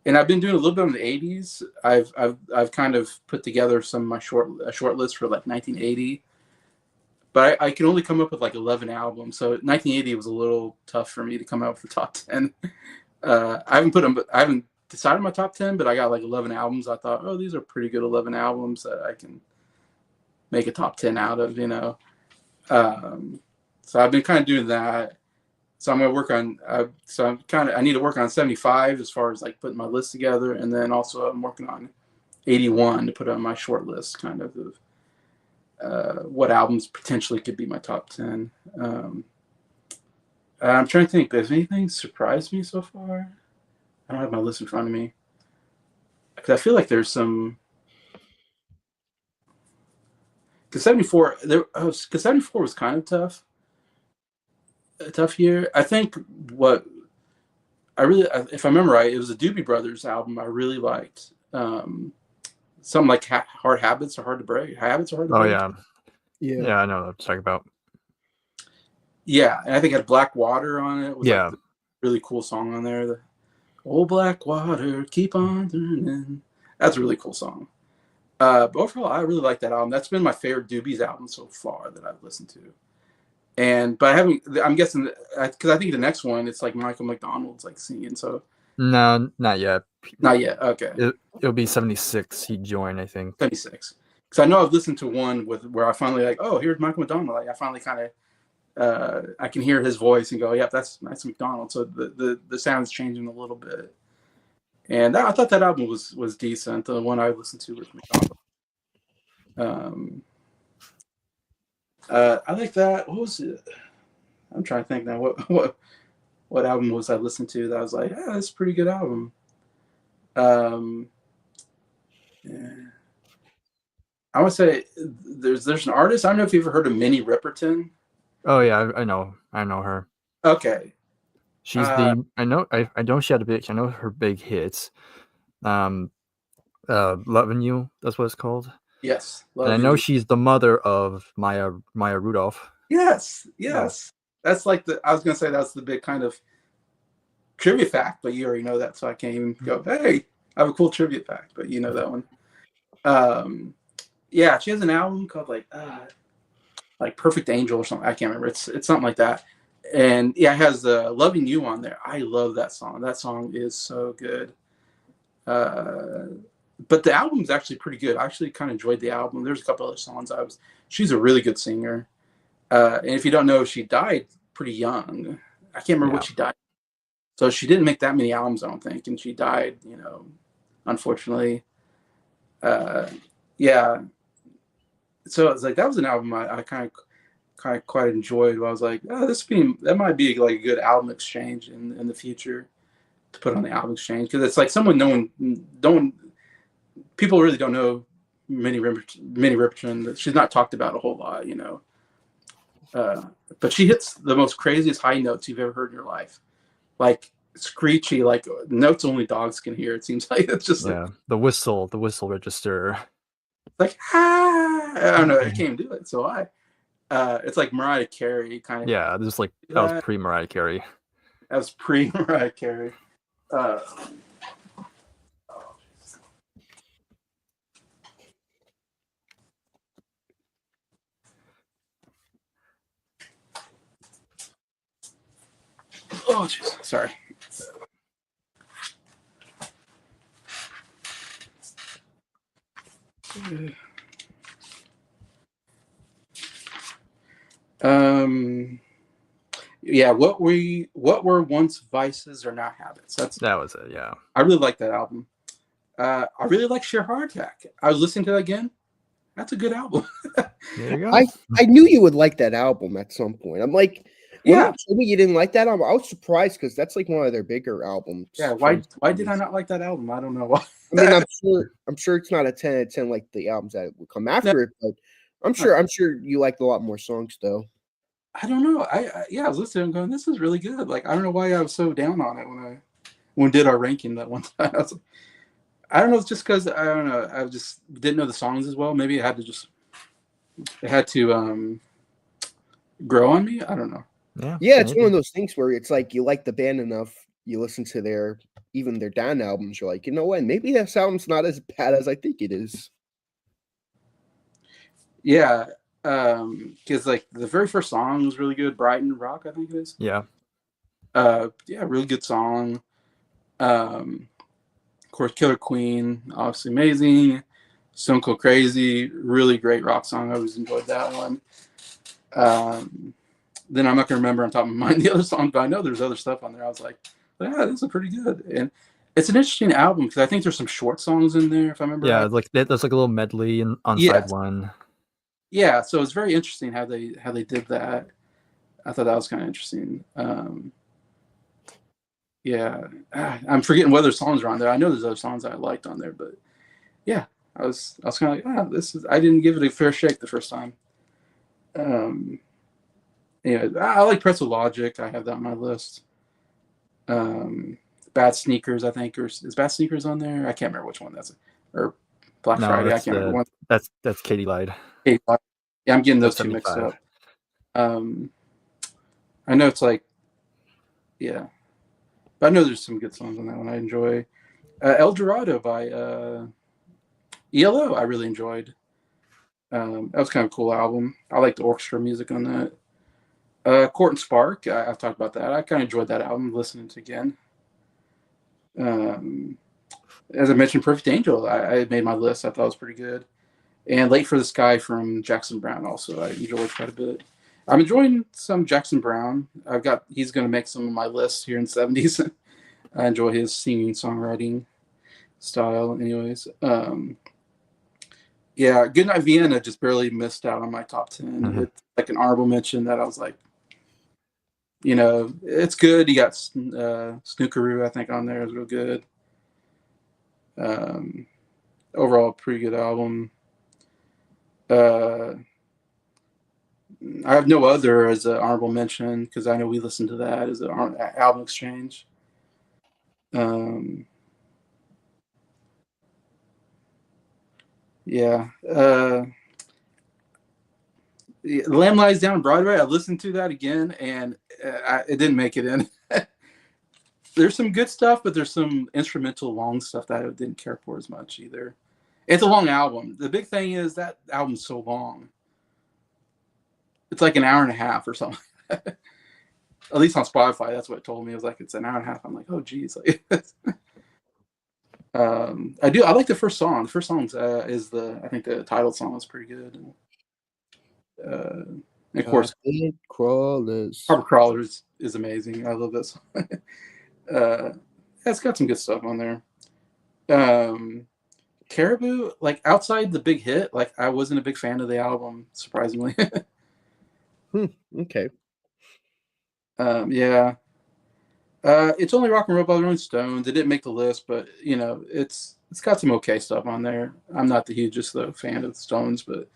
S1: and I've been doing a little bit in the 80s. I've kind of put together some of my short list for like 1980, but I can only come up with like 11 albums. So 1980 was a little tough for me to come out with the top 10. I haven't decided my top 10, but I got like 11 albums. I thought, oh, these are pretty good 11 albums that I can make a top 10 out of, So I've been kind of doing that. So I'm gonna work on. I need to work on 75 as far as like putting my list together, and then also I'm working on 81 to put on my short list, kind of what albums potentially could be my top 10. I'm trying to think. Does anything surprised me so far? I don't have my list in front of me because I feel like there's some. Because 74 was kind of tough. A tough year. I think if I remember right, it was a Doobie Brothers album I really liked. Something like Hard Habits Are Hard to Break. Habits Are Hard to
S3: Oh
S1: Break.
S3: yeah, I know what I'm talking about.
S1: Yeah, and I think it had Black Water on it. It was
S3: Yeah.
S1: like a really cool song on there. The old Black Water, keep on turning. That's a really cool song. But overall, I really like that album. That's been my favorite Doobies album so far that I've listened to. But I haven't. I'm guessing because I think the next one it's like Michael McDonald's like singing. So
S3: No, not yet.
S1: not yet. Okay.
S3: It'll be 76. He joined, I think.
S1: 76. Because I know I've listened to one where I finally like, oh, here's Michael McDonald. Like I finally kind of I can hear his voice and go, yeah, that's McDonald. So the sound's changing a little bit. And I thought that album was decent. The one I listened to with McDonald. I like that. What was it? I'm trying to think now. What album was I listening to that I was like, yeah, that's a pretty good album. Yeah. I would say there's an artist. I don't know if you've ever heard of Minnie Riperton.
S3: Oh yeah, I know her.
S1: Okay.
S3: She's I know she had I know her big hits. Loving You, that's what it's called.
S1: Yes.
S3: And I know she's the mother of Maya Rudolph.
S1: Yes. That's like I was gonna say that's the big kind of trivia fact, but you already know that, so I can't even go, hey, I have a cool trivia fact, but you know that one. Yeah, she has an album called like Perfect Angel or something. I can't remember. It's something like that. And yeah, it has Loving You on there. I love that song. That song is so good. But the album's actually pretty good. I actually kind of enjoyed the album. There's a couple other songs she's a really good singer. And if you don't know, she died pretty young. I can't remember what she died. So she didn't make that many albums, I don't think. And she died, unfortunately. Yeah. So it's like that was an album I kind of quite enjoyed. I was like, oh, that might be like a good album exchange in the future to put on the album exchange, because it's like someone people really don't know Minnie Riperton. She's not talked about a whole lot, but she hits the most craziest high notes you've ever heard in your life, like screechy, like notes only dogs can hear. It seems like it's just like
S3: the whistle register.
S1: Like I don't know, I can't even do it. So it's like Mariah Carey kind of.
S3: Yeah, this like that was pre Mariah Carey.
S1: That was pre Mariah Carey. Oh, jeez. Sorry. Yeah, what were once vices are now habits.
S3: That was it. Yeah.
S1: I really like that album. I really like Sheer Heart Attack. I was listening to that again. That's a good album.
S3: There you go.
S4: I knew you would like that album at some point. I'm like, when
S1: Yeah.
S4: you told me you didn't like that album, I was surprised because that's like one of their bigger albums.
S1: Yeah, why did I not like that album? I don't know why.
S4: I mean, I'm sure it's not a 10 out of 10 like the albums that would come after it, but I'm sure you liked a lot more songs though.
S1: I don't know. I was listening and going, this is really good. Like, I don't know why I was so down on it when we did our ranking that one time. I don't know. It's just because I don't know. I just didn't know the songs as well. Maybe it had to grow on me. I don't know.
S4: Yeah, it's one of those things where it's like you like the band enough, you listen to their down albums, you're like, you know what, maybe that album's not as bad as I think it is.
S1: Yeah, because like the very first song was really good. Brighton Rock, I think it is.
S3: Yeah.
S1: Yeah, really good song. Of course, Killer Queen, obviously amazing. Stone Cold Crazy, really great rock song. I always enjoyed that one. Then I'm not gonna remember on top of my mind the other songs, but I know there's other stuff on there. I was like, yeah, this is pretty good. And it's an interesting album because I think there's some short songs in there, if I remember.
S3: Yeah,
S1: right.
S3: like there's like a little medley on
S1: Yeah.
S3: side one.
S1: Yeah, so it's very interesting how they did that. I thought that was kind of interesting. Yeah, I'm forgetting what other songs are on there. I know there's other songs I liked on there, but yeah, I was kind of like, this is. I didn't give it a fair shake the first time. Yeah, I like Pretzel Logic. I have that on my list. Bad Sneakers, I think, or is Bad Sneakers on there? I can't remember which one that's, or Black Friday. I can't remember one.
S3: That's Katie Lied.
S1: Yeah, I'm getting those two mixed up. I know it's like, yeah, but I know there's some good songs on that one I enjoy. El Dorado by ELO, I really enjoyed. That was kind of a cool album. I like the orchestra music on that. Court and Spark, I've talked about that. I kind of enjoyed that album, listening to it again. As I mentioned, Perfect Angel, I made my list. I thought it was pretty good. And Late for the Sky from Jackson Browne also, I enjoyed quite a bit. I'm enjoying some Jackson Browne. He's going to make some of my lists here in the 70s. I enjoy his singing, songwriting style anyways. Yeah, Goodnight Vienna just barely missed out on my top 10. Mm-hmm. It's like an honorable mention that I was like, it's good. You got Snookeroo, I think, on there is real good. Overall, pretty good album. I have No Other as an honorable mention because I know we listened to that as an album exchange. Yeah. Lamb Lies Down Broadway, I listened to that again, and it didn't make it in. There's some good stuff, but there's some instrumental long stuff that I didn't care for as much either. It's a long album. The big thing is that album's so long. It's like an hour and a half or something. At least on Spotify, that's what it told me. It was like, it's an hour and a half. I'm like, oh, geez. I like the first song. The first song is I think the title song is pretty good. And of course, Harbor Crawlers is amazing. I love this. It's got some good stuff on there. Caribou, like outside the big hit, like I wasn't a big fan of the album, surprisingly.
S4: Okay.
S1: Yeah. It's Only Rock and Roll by the Rolling Stones. It didn't make the list, but it's got some okay stuff on there. I'm not the hugest though fan of the Stones, but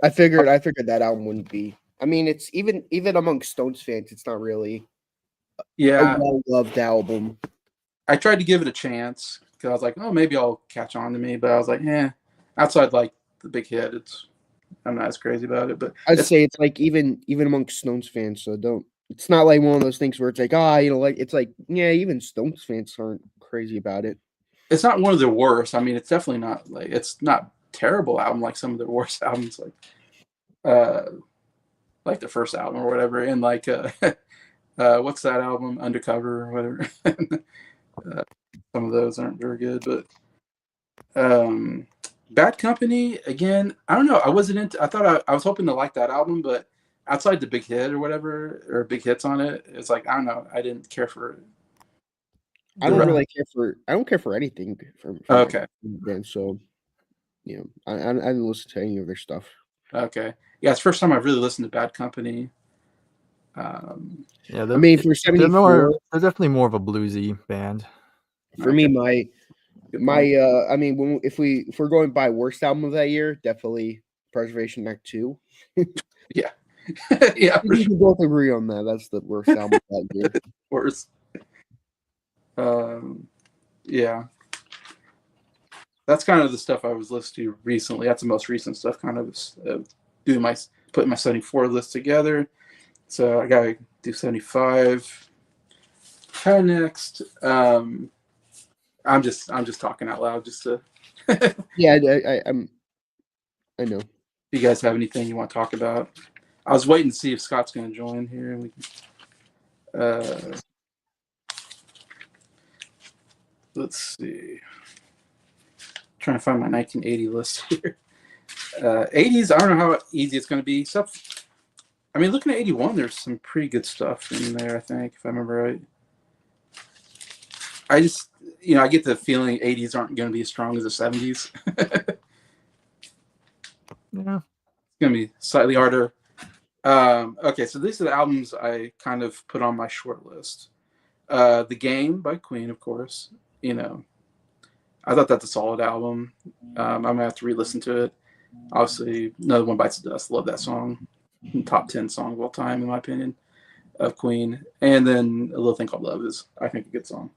S4: I figured that album wouldn't be. I mean, it's even among Stones fans, it's not really a well-loved album.
S1: I tried to give it a chance because I was like, oh, maybe I'll catch on to me, but I was like, outside like the big hit, I'm not as crazy about it. But
S4: I'd say it's like even among Stones fans, so don't. It's not like one of those things where it's like, it's like, yeah, even Stones fans aren't crazy about it.
S1: It's not one of the worst. I mean, it's definitely not like, it's not terrible album like some of the worst albums, like the first album or whatever. And like, What's that album? Undercover or whatever. Some of those aren't very good, but Bad Company again. I don't know. I wasn't into. I thought I was hoping to like that album, but outside the big hit or whatever or big hits on it, it's like I don't know. I didn't care for it.
S4: I don't really care for. I don't care for anything from
S1: Okay.
S4: band. So, I didn't listen to any of their stuff.
S1: Okay. Yeah, it's the first time I've really listened to Bad Company.
S3: Yeah,
S4: I mean, for 74,
S3: they're definitely more of a bluesy band.
S4: For me, I mean, if we're going by worst album of that year, definitely Preservation Act 2.
S1: Yeah. Yeah.
S4: We can both agree on that. That's the worst album of that year.
S1: Worst. Yeah. That's kind of the stuff I was listening to recently. That's the most recent stuff, kind of putting my 74 list together. So I gotta do 75. Kind of next. I'm just talking out loud just to.
S4: Yeah, I know.
S1: If you guys have anything you want to talk about, I was waiting to see if Scott's going to join here, and we can. Let's see. Trying to find my 1980 list here. 80s, I don't know how easy it's going to be. I mean, looking at 81, there's some pretty good stuff in there, I think, if I remember right. I just, I get the feeling 80s aren't going to be as strong as the 70s.
S3: Yeah.
S1: It's going to be slightly harder. Okay, so these are the albums I kind of put on my short list. The Game by Queen, of course. I thought that's a solid album. I'm going to have to re-listen to it. Obviously, Another One Bites the Dust. Love that song. Top 10 song of all time, in my opinion, of Queen. And then A Little Thing Called Love is, I think, a good song.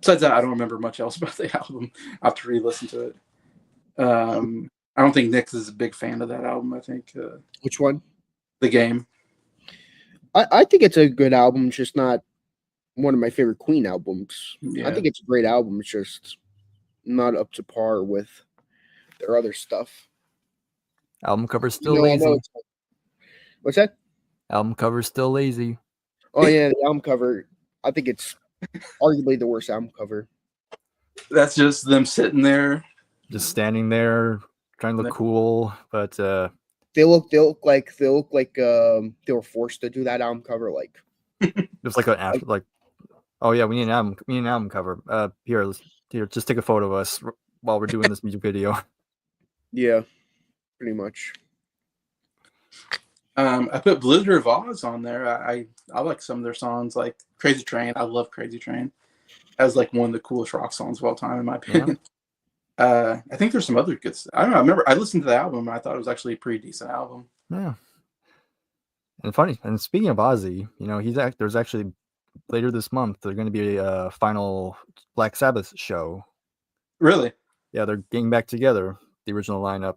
S1: Besides that, I don't remember much else about the album. I have to re-listen to it. I don't think Nick is a big fan of that album. I think.
S4: Which one?
S1: The Game.
S4: I think it's a good album. It's just not one of my favorite Queen albums.
S1: Yeah.
S4: I think it's a great album. It's just not up to par with their other stuff.
S3: Album cover's still lazy.
S4: What's that?
S3: Album cover's still lazy.
S4: Oh yeah, the album cover. I think it's arguably the worst album cover.
S1: That's just them sitting there,
S3: just standing there, trying to look cool, but
S4: they look like they were forced to do that album cover. Like
S3: just like an oh yeah, we need an album cover. Here, just take a photo of us while we're doing this music video.
S4: Yeah, pretty much.
S1: I put Blizzard of Oz on there. I like some of their songs, like Crazy Train. I love Crazy Train. As like one of the coolest rock songs of all time, in my opinion. Yeah. I think there's some other good stuff. I don't know. I remember I listened to the album and I thought it was actually a pretty decent album.
S3: Yeah. And funny. And speaking of Ozzy, there's actually later this month there's going to be a final Black Sabbath show.
S1: Really?
S3: Yeah, they're getting back together, the original lineup.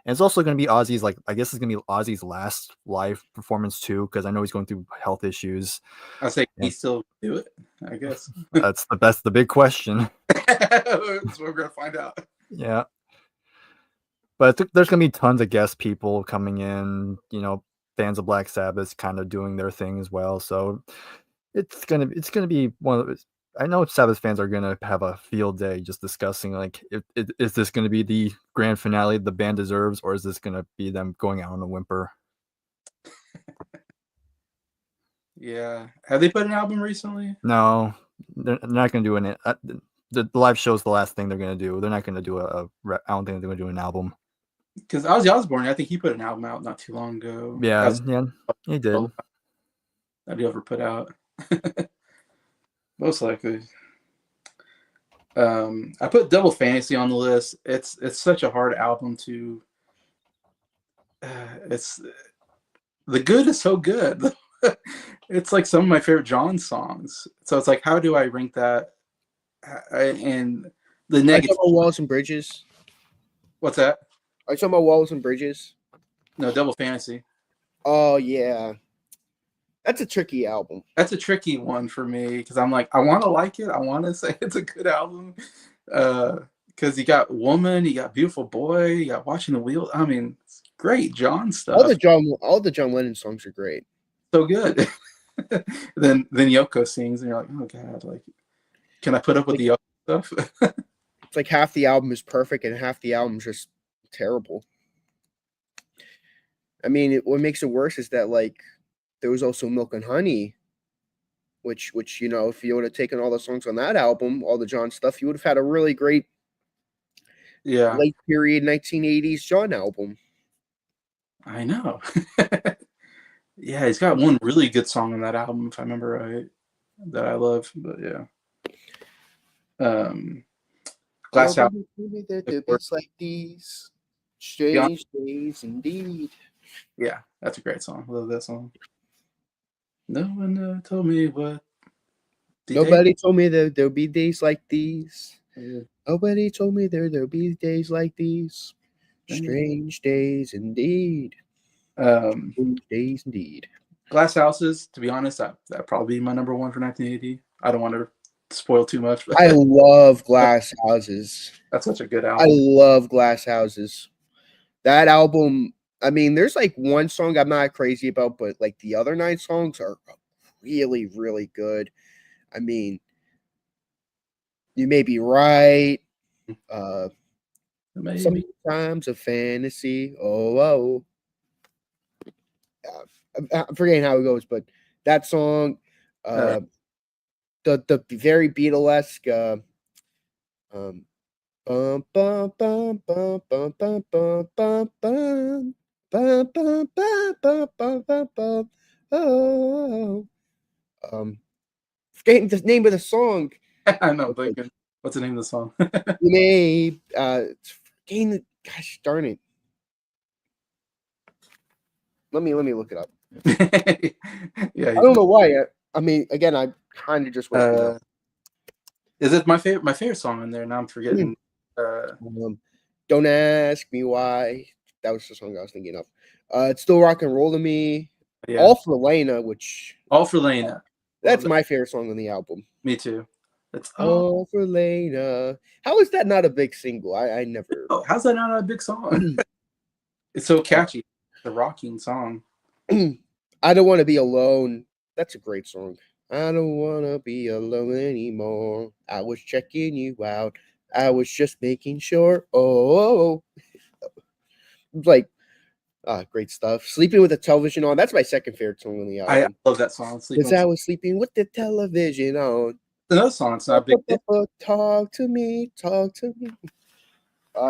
S3: And it's also going to be Ozzy's, I guess it's going to be Ozzy's last live performance too, because I know he's going through health issues.
S1: I say he still do it, I guess.
S3: That's the big question.
S1: That's what we're going to find out.
S3: Yeah. But there's going to be tons of guest people coming in, fans of Black Sabbath kind of doing their thing as well. So it's going to be one of those. I know Sabbath fans are going to have a field day just discussing, is this going to be the grand finale the band deserves, or is this going to be them going out on a whimper?
S1: Yeah. Have they put an album recently?
S3: No, they're not going to do it. The live show is the last thing they're going to do. They're not going to do I don't think they're going to do an album.
S1: Because Ozzy Osbourne, I think he put an album out not too long ago.
S3: Yeah, he did.
S1: That he ever put out. Most likely. I put Double Fantasy on the list. It's such a hard album to. It's the good is so good. It's like some of my favorite John songs. So it's like, how do I rank that? And the negative.
S4: Walls and Bridges.
S1: What's that?
S4: Are you talking about Walls and Bridges?
S1: No, Double Fantasy.
S4: Oh yeah. That's a tricky album.
S1: That's a tricky one for me because I'm like, I want to like it. I want to say it's a good album because you got Woman, you got Beautiful Boy, you got Watching the Wheel. I mean, it's great John stuff.
S4: All the John Lennon songs are great.
S1: So good. then Yoko sings, and you're like, oh god, like, can I put up with the Yoko stuff?
S4: It's like half the album is perfect and half the album's just terrible. I mean, what makes it worse is that like there was also Milk and Honey, which you know, if you would have taken all the songs on that album, all the John stuff, you would have had a really great
S1: Yeah,
S4: late period 1980s John album.
S1: I know. Yeah, he's got one really good song on that album, if I remember right, that I love. But yeah, Glass House.
S4: Nobody told me that there'd be like these strange days indeed.
S1: Yeah, that's a great song. I love that song. No one told me what.
S4: Nobody told me that there'll be days like these.
S1: Yeah.
S4: Nobody told me there'll be days like these. Strange days indeed. Strange days indeed.
S1: Glass Houses, to be honest, that'd probably be my number one for 1980. I don't want to spoil too much, but
S4: I love Glass Houses.
S1: that's such a good
S4: I
S1: album.
S4: love Glass Houses. That album, I mean, there's like one song I'm not crazy about, but like the other 9 songs are really, really good. I mean, You May Be Right.
S1: Maybe.
S4: Sometimes a fantasy. Oh. I'm forgetting how it goes, but that song, the very Beatlesque, bum bum bum bum bum bum bum bum bum bum bum bum bum bum bum bum. Oh, forgetting the name of the song.
S1: I know. I'm thinking, what's the name of the song?
S4: You may forgetting. Gosh darn it. Let me look it up.
S1: Yeah,
S4: I don't know why. I mean, again, I kind of just went.
S1: Is it my favorite song in there? Now I'm forgetting.
S4: Don't ask me why. That was the song I was thinking of. It's Still Rock and Roll to Me.
S1: Yeah.
S4: All for Lena, which
S1: All for Lena.
S4: That's my favorite song on the album.
S1: Me too. It's
S4: All for Lena. How is that not a big single? I never.
S1: Oh, how's that not a big song? It's so catchy. The rocking song.
S4: I Don't Want to Be Alone. That's a great song. I don't want to be alone anymore. I was checking you out. I was just making sure. Oh. Like, great stuff. Sleeping with the Television On. That's my second favorite song on the album.
S1: I love that song.
S4: Because I was sleeping with the television on.
S1: Another song. It's not big.
S4: Talk to me. Talk to me.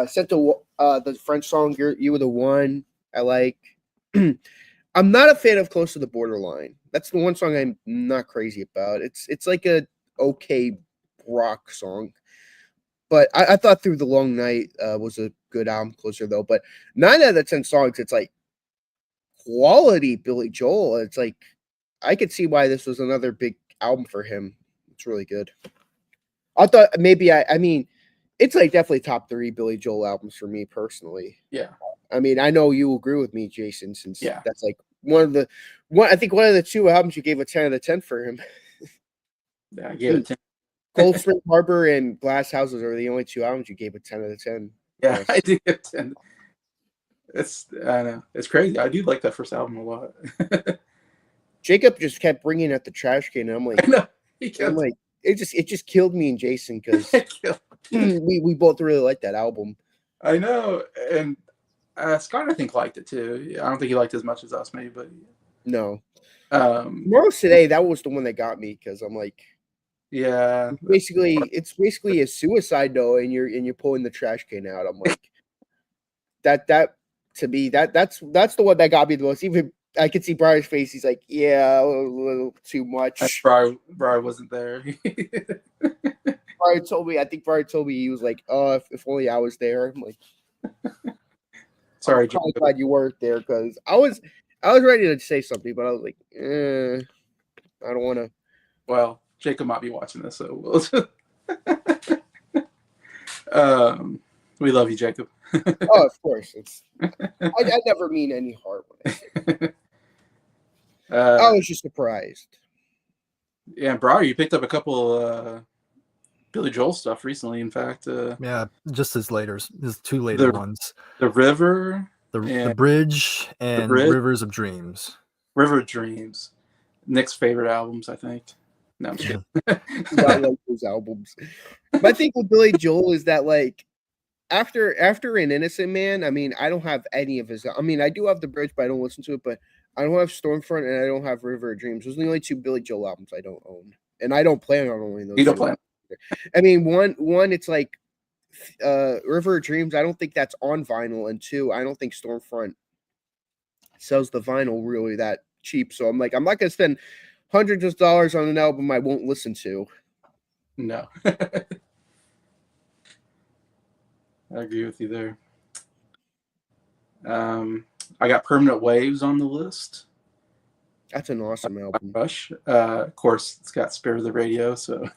S4: Sent to the French song You Were the One. I like. I'm not a fan of Close to the Borderline. That's the one song I'm not crazy about. It's like a okay rock song. But I thought Through the Long Night was a good album closer though. But 9 out of 10 songs, it's like quality Billy Joel. It's like I could see why this was another big album for him. It's really good. I thought maybe I mean, it's like definitely top 3 Billy Joel albums for me personally.
S1: Yeah.
S4: I mean, I know you agree with me, Jason, since that's like I think one of the 2 albums you gave a 10 out of 10 for him.
S1: Yeah, I gave it 10.
S4: Cold Spring Harbor and Glass Houses are the only 2 albums you gave a 10 out of 10.
S1: Yeah, I did give 10. I know. It's crazy. I do like that first album a lot.
S4: Jacob just kept bringing out the trash can, and I'm like,
S1: I know.
S4: I'm like, it just killed me and Jason because we both really like that album.
S1: I know, and Scott I think liked it too. I don't think he liked it as much as us, maybe, but
S4: no. Tomorrow's Today, that was the one that got me because I'm like,
S1: yeah,
S4: it's basically a suicide note, and you're pulling the trash can out. I'm like, that to me that's the one that got me the most. Even I could see Briar's face. He's like, yeah, a little too much.
S1: Briar wasn't there.
S4: Briar told me he was like, oh, if only I was there. I'm like,
S1: sorry,
S4: I'm glad you weren't there because I was ready to say something, but I was like, I don't want to.
S1: Well, Jacob might be watching this, so we love you, Jacob.
S4: Oh, of course. I never mean any harm when I say that. I was just surprised.
S1: Yeah, Briar, you picked up a couple Billy Joel stuff recently. In fact,
S3: yeah, just his 2 later ones.
S1: The River,
S3: the Bridge, and Rivers of Dreams.
S1: River of Dreams. Nick's favorite albums, I think. No, I'm just kidding.
S4: I like those albums. My thing with Billy Joel is that like after An Innocent Man, I mean, I don't have any of his. I mean, I do have The Bridge, but I don't listen to it. But I don't have Stormfront, and I don't have River of Dreams. Those are the only two Billy Joel albums I don't own, and I don't plan on owning those.
S1: You don't plan.
S4: I mean, one, it's like River of Dreams. I don't think that's on vinyl, and two, I don't think Stormfront sells the vinyl really that cheap. So I'm like, I'm not gonna spend hundreds of dollars on an album I won't listen to.
S1: No. I agree with you there. I got Permanent Waves on the list.
S4: That's an awesome album.
S1: Rush. Of course, it's got Spare the Radio. So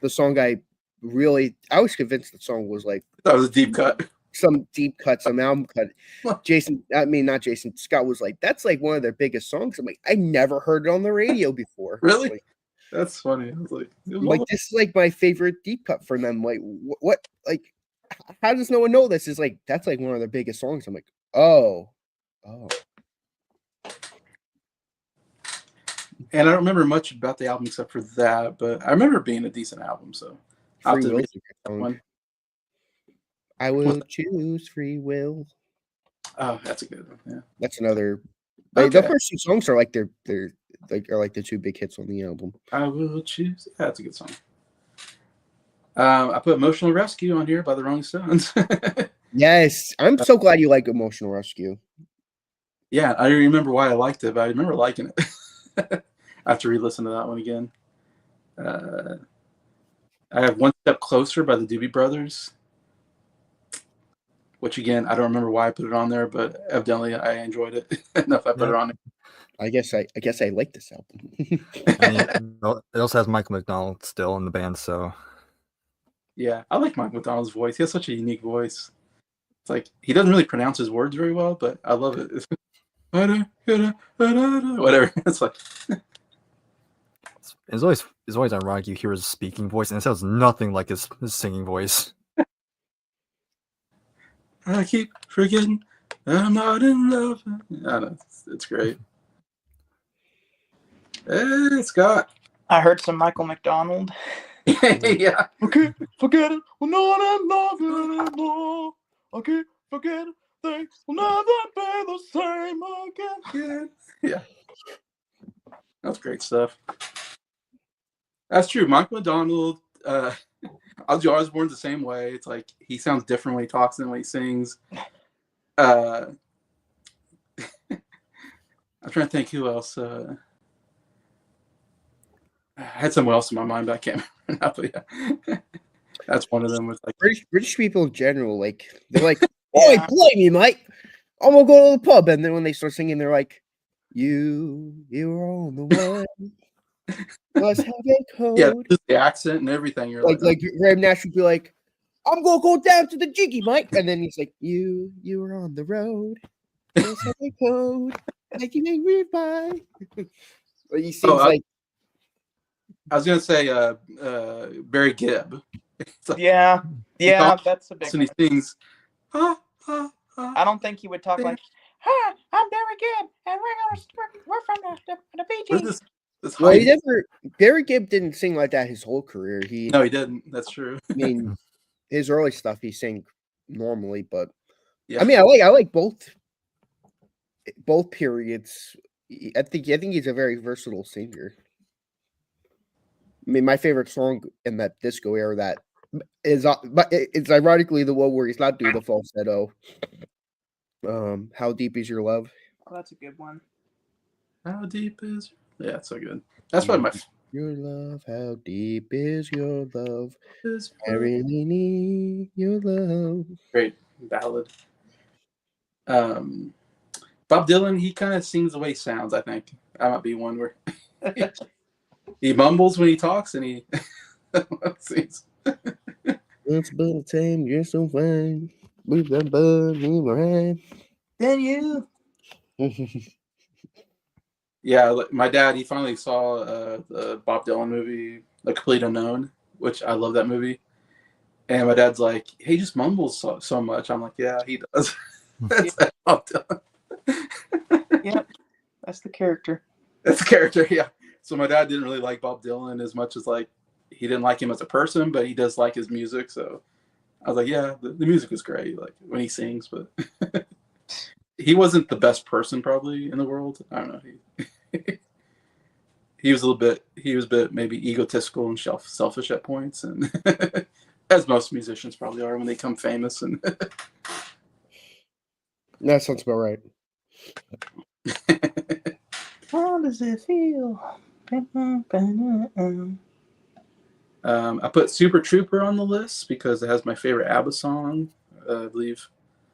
S4: the song I was convinced the song was like
S1: that was a deep cut.
S4: Some deep cut, some album cut. Not Jason. Scott was like, that's like one of their biggest songs. I'm like, I never heard it on the radio before.
S1: Really?
S4: Like,
S1: that's funny. I was like,
S4: this is like my favorite deep cut from them. Like, what? Like, how does no one know this? Is like that's like one of their biggest songs. I'm like, oh.
S1: And I don't remember much about the album except for that, but I remember it being a decent album. So I'll have to read that one.
S4: I will choose Free Will.
S1: Oh, that's a good one. Yeah,
S4: that's another. Like, the first two songs are like they're like the two big hits on the album.
S1: I will choose. Yeah, that's a good song. I put Emotional Rescue on here by the Rolling Stones.
S4: Yes, I'm so glad you like Emotional Rescue.
S1: Yeah, I don't remember why I liked it, but I remember liking it. I have to re-listen to that one again. I have One Step Closer by the Doobie Brothers, which again, I don't remember why I put it on there, but evidently I enjoyed it enough I put it on there.
S4: I guess I like this album.
S3: It also has Michael McDonald still in the band, so
S1: yeah, I like Michael McDonald's voice. He has such a unique voice. It's like he doesn't really pronounce his words very well, but I love it. Whatever. It's like
S3: it's always ironic. You hear his speaking voice, and it sounds nothing like his singing voice.
S1: I keep forgetting I'm not in love. I know, it's great. Hey, Scott.
S5: I heard some Michael McDonald.
S1: Yeah.
S5: Okay, forget it. We're not in love anymore. Okay, forget it. Things will never be the same again.
S1: Yeah. That's great stuff. That's true. Michael McDonald, Ozzy Osbourne's the same way. It's like he sounds different when he talks than when he sings. I'm trying to think who else. I had someone else in my mind, but I can't remember now. But yeah, that's one of them. With like
S4: British people in general, like they're like, "Oi, play me, mate! I'm gonna go to the pub." And then when they start singing, they're like, "You're on the way. Let's have a code."
S1: Yeah, just the accent and everything. You're
S4: like Graham Nash would be like, "I'm gonna go down to the jiggy, mate," and then he's like, "You were on the road. Let's have a code. Like you make me buy." But he seems like.
S1: I was gonna say Barry Gibb.
S5: Like, yeah, that's a big one.
S1: And he sings.
S5: I don't think he would talk like, "Hi, I'm Barry Gibb, and we're from the Bee Gees."
S4: Barry Gibb didn't sing like that his whole career.
S1: No, he didn't. That's true.
S4: I mean, his early stuff he sang normally, but
S1: yeah.
S4: I mean, I like both periods. I think he's a very versatile singer. I mean, my favorite song in that disco era that is, but it's ironically the one where he's not doing the falsetto. How Deep Is Your Love?
S5: Oh, that's a good one.
S1: How deep is? Yeah, it's so good. That's probably my.
S4: Your love, how deep is your love? I really need your love.
S1: Great ballad. Bob Dylan, he kind of sings the way he sounds. I think I might be one where. He mumbles when he talks, and he sings.
S4: Once upon a time, you're so fine. Move that bud, move around.
S5: Then you.
S1: Yeah, my dad, he finally saw the Bob Dylan movie, The Complete Unknown, which I love that movie. And my dad's like, he just mumbles so much. I'm like, yeah, he does. That's Bob Dylan.
S5: Yep, that's the character.
S1: That's a character, yeah. So my dad didn't really like Bob Dylan as much as like he didn't like him as a person, but he does like his music. So I was like, yeah, the music is great, like when he sings, but he wasn't the best person probably in the world. I don't know. He was a bit maybe egotistical and selfish at points, and as most musicians probably are when they become famous. And
S4: That sounds about right.
S5: How does it feel?
S1: I put Super Trooper on the list because it has my favorite ABBA song, I believe.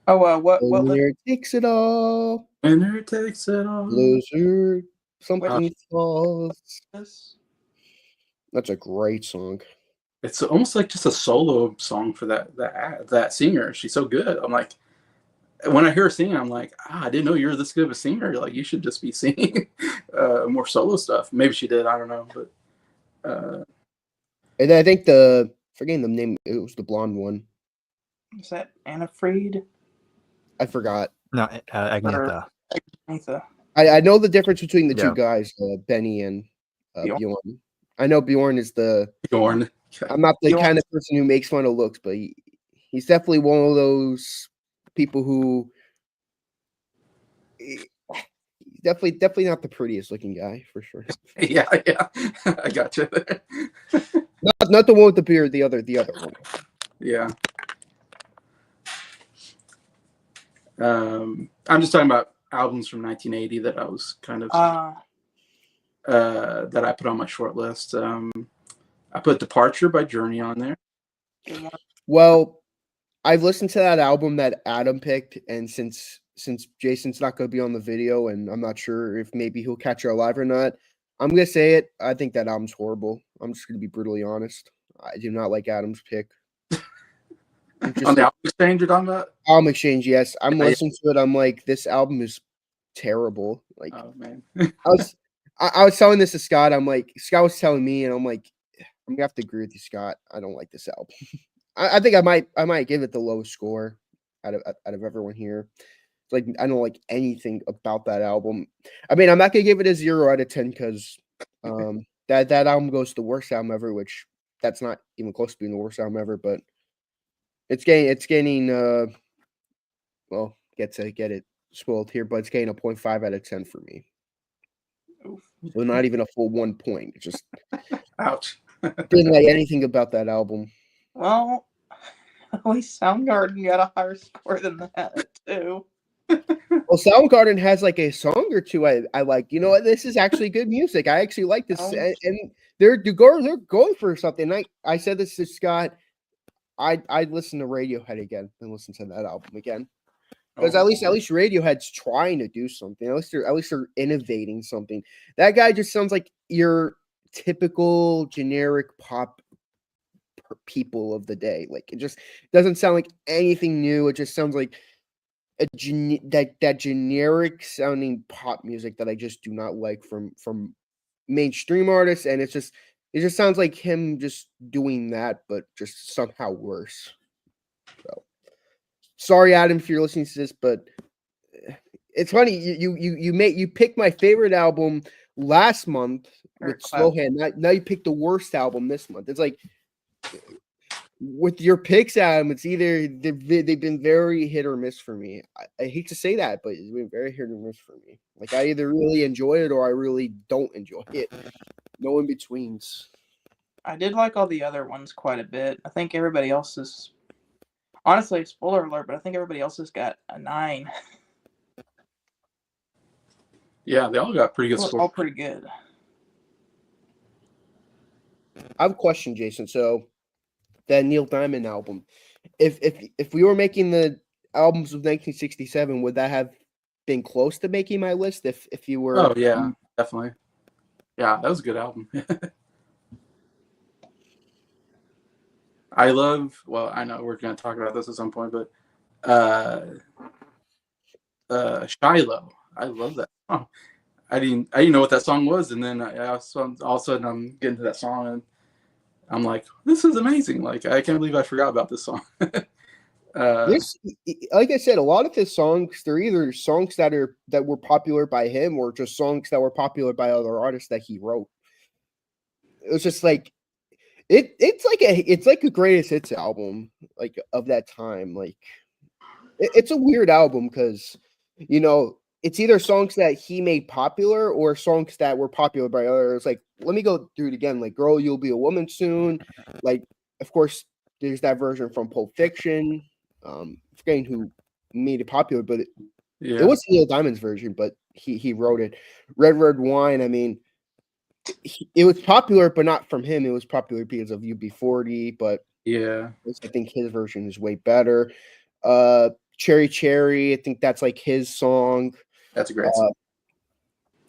S5: Oh, what?
S4: Winner takes it all.
S1: Winner takes it all.
S4: Loser, something falls.
S5: This?
S4: That's a great song.
S1: It's almost like just a solo song for that singer. She's so good. I'm like, when I hear her singing, I'm like, I didn't know you were this good of a singer. Like, you should just be singing more solo stuff. Maybe she did. I don't know, but
S4: And I think forgetting the name, it was the blonde one.
S5: Is that Anna Fried?
S4: I forgot.
S3: No, Agnetha.
S5: Agnetha.
S4: I know the difference between the
S3: Yeah.
S4: two guys, Benny and
S5: Bjorn.
S4: Bjorn. I know Bjorn is
S1: Bjorn.
S4: I'm not the
S5: Bjorn.
S4: kind of person who makes fun of looks, but he's definitely one of those people who he's definitely not the prettiest looking guy for sure.
S1: Yeah, I got you there.
S4: Not the one with the beard, the other one.
S1: Yeah. I'm just talking about albums from 1980 that I was kind of that I put on my short list. I put Departure by Journey on there.
S4: Well, I've listened to that album that Adam picked, and since Jason's not going to be on the video, and I'm not sure if maybe he'll catch her alive or not, I'm going to say it. I think that album's horrible. I'm just going to be brutally honest. I do not like Adam's pick.
S1: On the album exchange you're talking about?
S4: Album Exchange, yes. I'm listening to it. I'm like, this album is terrible. Like,
S1: Oh man.
S4: I was telling this to Scott. I'm like, Scott was telling me, and I'm like, I'm gonna have to agree with you, Scott. I don't like this album. I think I might give it the lowest score out of everyone here. Like, I don't like anything about that album. I mean, I'm not gonna give it a 0 out of 10 because that album goes to the worst album ever, which that's not even close to being the worst album ever, but it's getting well, get it spoiled here, but it's getting a 0.5 out of 10 for me. So not even a full 1 point. It just
S1: Ouch.
S4: didn't like anything about that album.
S5: Well, at least Soundgarden got a higher score than that too.
S4: Well, Soundgarden has like a song or two I like. You know what? This is actually good music. I actually like this, and they're going for something. I said this to Scott. I'd listen to Radiohead again and listen to that album again. Because at least Radiohead's trying to do something. At least they're innovating something. That guy just sounds like your typical generic pop people of the day. Like, it just doesn't sound like anything new. It just sounds like that generic sounding pop music that I just do not like from mainstream artists. And it just sounds like him just doing that, but just somehow worse. So sorry, Adam, if you're listening to this, but it's funny. You picked my favorite album last month with Slowhand. Now you picked the worst album this month. It's like with your picks, Adam, it's either they've been very hit or miss for me. I hate to say that, but it's been very hit or miss for me. Like, I either really enjoy it or I really don't enjoy it. No in betweens.
S5: I did like all the other ones quite a bit. I think everybody else is, honestly, spoiler alert, but I think everybody else has got a 9.
S1: Yeah, they all got pretty good scores.
S5: All pretty good.
S4: I have a question, Jason. So that Neil Diamond album, if we were making the albums of 1967, would that have been close to making my list? If you were?
S1: Oh yeah, definitely. Yeah, that was a good album. I know we're going to talk about this at some point, but Shiloh. I love that song. I didn't know what that song was, and then all of a sudden I'm getting to that song, and I'm like, this is amazing. Like, I can't believe I forgot about this song.
S4: This, like I said, a lot of his songs, they're either songs that were popular by him or just songs that were popular by other artists that he wrote. It was just like it's like a greatest hits album, like of that time. Like it's a weird album because it's either songs that he made popular or songs that were popular by others. Like, let me go through it again. Like, "Girl, You'll Be a Woman Soon." Like, of course, there's that version from Pulp Fiction. Forgetting who made it popular, but it was Neil Diamond's version, but he wrote it. "Red Red Wine." I mean, it was popular, but not from him. It was popular because of UB40, but
S1: Yeah.
S4: I think his version is way better. "Cherry Cherry," I think that's like his song.
S1: That's a great song.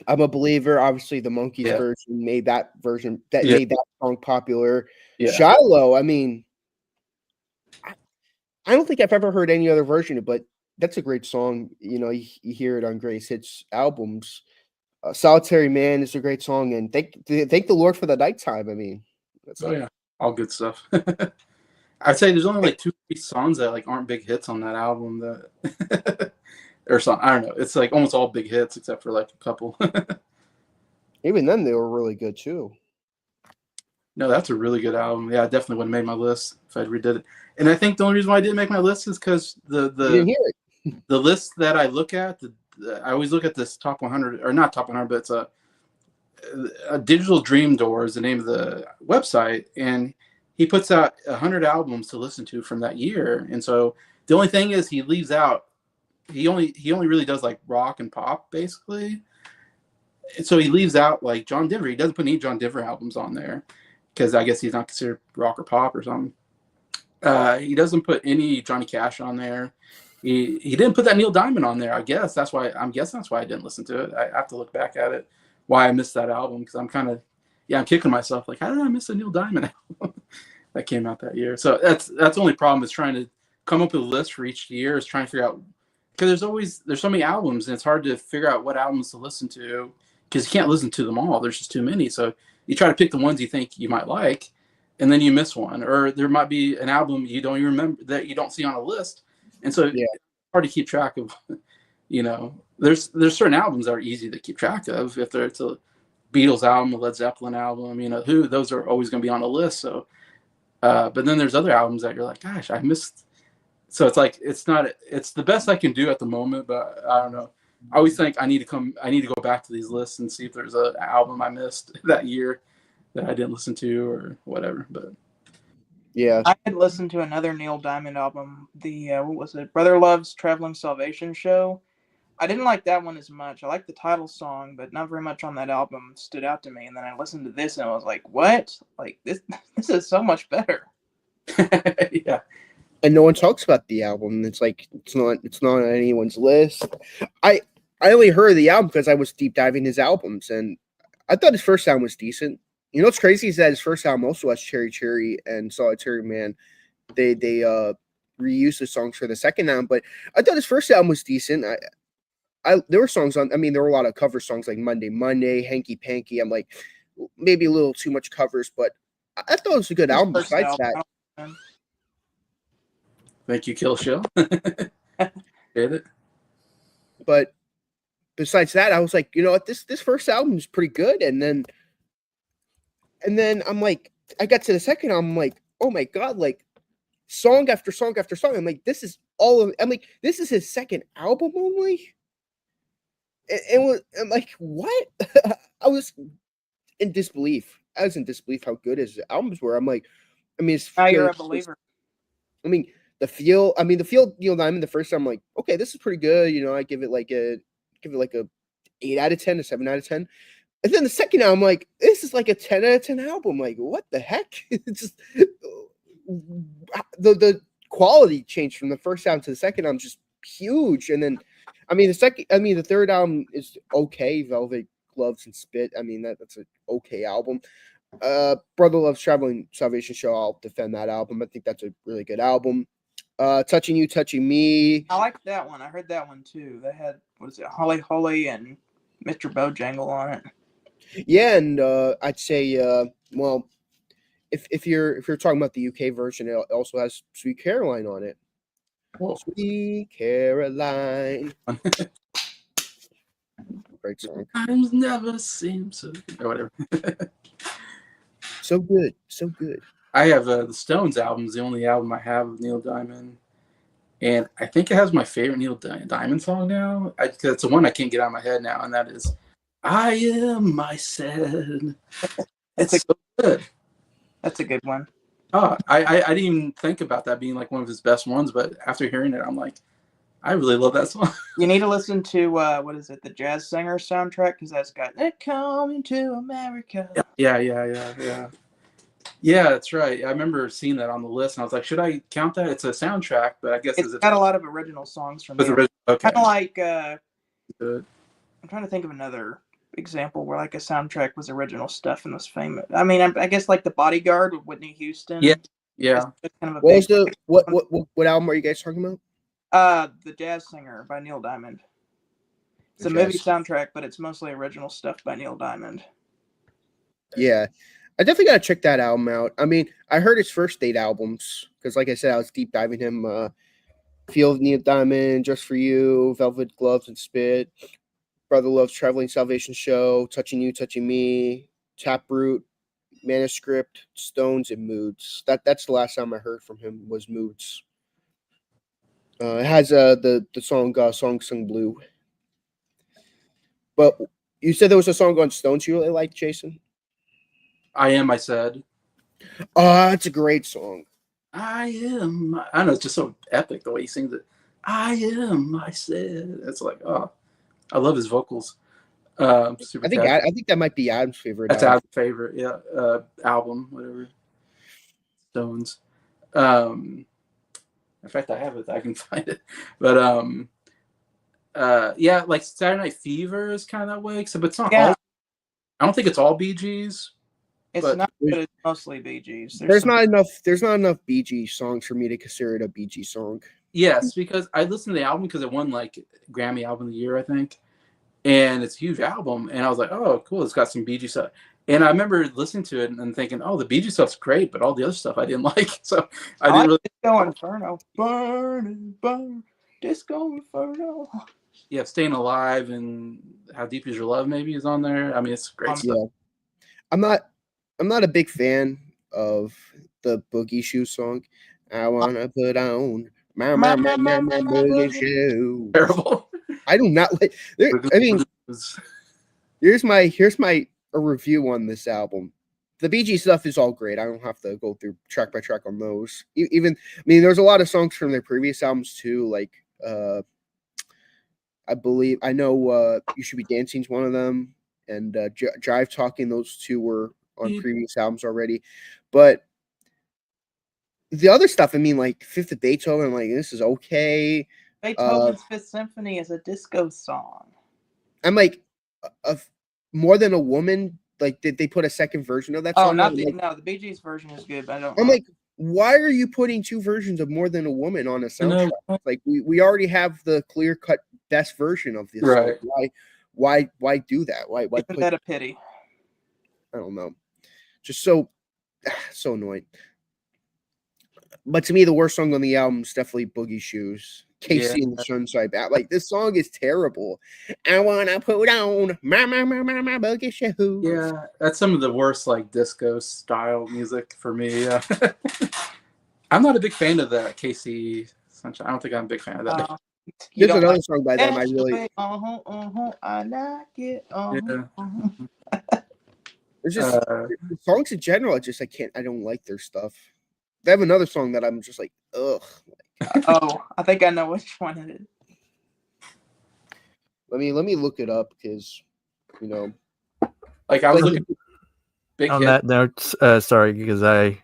S4: "I'm a Believer," obviously the Monkees version made that made that song popular.
S1: Yeah.
S4: "Shallow," I mean, I don't think I've ever heard any other version, but that's a great song. You hear it on greatest hits albums. "Solitary Man" is a great song, and thank the Lord for the Nighttime. I mean,
S1: yeah, all good stuff. I'd say there's only like 2-3 songs that like aren't big hits on that album that or something. I don't know. It's like almost all big hits except for like a couple.
S4: Even then, they were really good too.
S1: No, that's a really good album. Yeah, I definitely would have made my list if I redid it. And I think the only reason why I didn't make my list is because
S4: You didn't hear it.
S1: the list that I look at, I always look at this top 100 or not top 100, but it's a Digital Dream Door is the name of the website, and he puts out 100 albums to listen to from that year. And so the only thing is he leaves out. He only really does like rock and pop basically. And so he leaves out like John Denver. He doesn't put any John Denver albums on there because I guess he's not considered rock or pop or something. He doesn't put any Johnny Cash on there. He didn't put that Neil Diamond on there. I guess that's why I didn't listen to it. I have to look back at it why I missed that album because I'm kicking myself like how did I miss a Neil Diamond album that came out that year? So that's the only problem is trying to come up with a list for each year is trying to figure out because there's so many albums and it's hard to figure out what albums to listen to because you can't listen to them all. There's just too many. So you try to pick the ones you think you might like, and then you miss one, or there might be an album you don't even remember that you don't see on a list, and so it's hard to keep track of. There's certain albums that are easy to keep track of if it's a Beatles album, a Led Zeppelin album, those are always going to be on a list. So, but then there's other albums that you're like, gosh, I missed. So it's like it's the best I can do at the moment, but I don't know. I always think I need to go back to these lists and see if there's an album I missed that year that I didn't listen to or whatever. But
S4: yeah,
S5: I had listened to another Neil Diamond album, the what was it? Brother Love's Traveling Salvation Show. I didn't like that one as much. I liked the title song, but not very much on that album stood out to me. And then I listened to this and I was like, what? Like this is so much better.
S1: Yeah.
S4: And no one talks about the album. It's like it's not on anyone's list. I only heard the album because I was deep diving his albums, and I thought his first album was decent. What's crazy is that his first album also has "Cherry Cherry" and "Solitary Man." They reused the songs for the second album, but I thought his first album was decent. There were songs on. I mean, there were a lot of cover songs like "Monday Monday," "Hanky Panky." I'm like, maybe a little too much covers, but I thought it was a good album. Besides that.
S1: Thank you, Kill Shell. Get it?
S4: But besides that, I was like, what, this first album is pretty good, and then I'm like, I got to the second album, I'm like, oh my god, like song after song after song. I'm like, this is this is his second album only. I'm like, what? I was in disbelief. I was in disbelief how good his albums were. I'm like,
S5: Now you're a believer.
S4: The feel Neil Diamond the first time, I'm like, okay, this is pretty good. I give it like a 8 out of 10, a 7 out of 10. And then the second album, I'm like, this is like a 10 out of 10 album. Like, what the heck? It's just the quality change from the first album to the second album just huge. And then the third album is okay. Velvet Gloves and Spit. That's an okay album. Brother Love's Traveling Salvation Show, I'll defend that album. I think that's a really good album. Touching You, Touching Me.
S5: I like that one. I heard that one too. They had, what is it, Holly Holly and Mr. Bojangle on it.
S4: Yeah, and I'd say, well, if you're talking about the UK version, it also has Sweet Caroline on it.
S1: Whoa.
S4: Sweet Caroline. Great song.
S1: Times never seem so good. Or whatever.
S4: So good. So good.
S1: I have the Stones album is the only album I have of Neil Diamond. And I think it has my favorite Neil Diamond song now. Because it's the one I can't get out of my head now, and that is I Am Myself. It's so good.
S5: That's a good one.
S1: Oh, I didn't even think about that being like one of his best ones, but after hearing it, I'm like, I really love that song.
S5: You need to listen to what is it, the Jazz Singer soundtrack, because that's got "They're Coming to America."
S1: Yeah. Yeah, that's right. I remember seeing that on the list, and I was like, should I count that? It's a soundtrack, but I guess
S5: It's got a lot of original songs from
S1: it's
S5: Neil.
S1: original. Okay.
S5: Kind of like
S1: Good.
S5: I'm trying to think of another example where like a soundtrack was original stuff and was famous. I mean, I guess like The Bodyguard with Whitney Houston.
S1: Yeah.
S5: It's kind of a
S4: What was
S5: big,
S4: the what album are you guys talking about?
S5: The Jazz Singer by Neil Diamond. It's
S4: The
S5: a movie
S4: Jazz-
S5: soundtrack, but it's mostly original stuff by Neil Diamond.
S4: Yeah. I definitely gotta check that album out. I mean, I heard his first 8 albums because, like I said, I was deep diving him. Field of Neil Diamond, Just for You, Velvet Gloves and Spit, Brother Love's Traveling Salvation Show, Touching You, Touching Me, Taproot, Manuscript, Stones, and Moods. That's the last time I heard from him was Moods. It has the song Song Sung Blue. But you said there was a song on Stones you really liked, Jason?
S1: I Am, I Said.
S4: Oh, that's a great song.
S1: I am. I don't know. It's just so epic the way he sings it. I am. I said. It's like, oh, I love his vocals. Super.
S4: I think that might be Adam's favorite.
S1: That's
S4: album.
S1: Adam's favorite. Yeah. Album, whatever. Stones. In fact, I have it. I can find it. But yeah, like Saturday Night Fever is kind of that way. So, but it's not all. I don't think it's all Bee Gees.
S5: It's
S1: But
S5: not, but it's mostly Bee Gees.
S4: There's not enough Bee Gees songs for me to consider it a Bee Gees song.
S1: Yes, because I listened to the album because it won like Grammy Album of the Year, I think, and it's a huge album. And I was like, oh, cool, it's got some Bee Gees stuff. And I remember listening to it and thinking, oh, the Bee Gees stuff's great, but all the other stuff I didn't like. So I didn't really.
S5: Disco Inferno, burn, Disco Inferno.
S1: Yeah, Staying Alive and How Deep Is Your Love maybe is on there. I mean, it's great stuff.
S4: Yeah, I'm not a big fan of the Boogie Shoes song. I wanna put on my boogie shoes.
S1: Terrible.
S4: I do not like. I mean, here's my a review on this album. The Bee Gees stuff is all great. I don't have to go through track by track on those. Even I mean, there's a lot of songs from their previous albums too. Like I know You Should Be Dancing's one of them, and Jive Talking. Those two were on previous albums already, but the other stuff, I mean, like Fifth of Beethoven, like this is okay.
S5: Beethoven's Fifth Symphony is a disco song.
S4: I'm like, More Than a Woman. Like, did they put a second version of that song?
S5: No, the Bee Gees version is good, but I don't.
S4: I'm like, why are you putting 2 versions of More Than a Woman on a soundtrack? Like, we already have the clear cut best version of this.
S1: Right?
S4: Song. Why do that? Why
S5: Isn't that a pity?
S4: I don't know. Just so annoying. But to me, the worst song on the album is definitely Boogie Shoes. Casey and the Sunshine Band. Like, this song is terrible. I wanna put on my boogie shoes.
S1: Yeah, that's some of the worst like disco style music for me. I'm not a big fan of that Casey Sunshine. I don't think I'm a big fan of that.
S4: There's another song by them I really.
S5: I like it.
S4: There's just songs in general. I don't like their stuff. They have another song that I'm just like, ugh.
S5: I think I know which one it is.
S4: Let me look it up because, you know,
S1: like I was looking. Big
S3: on
S1: hit.
S3: that note, sorry, because I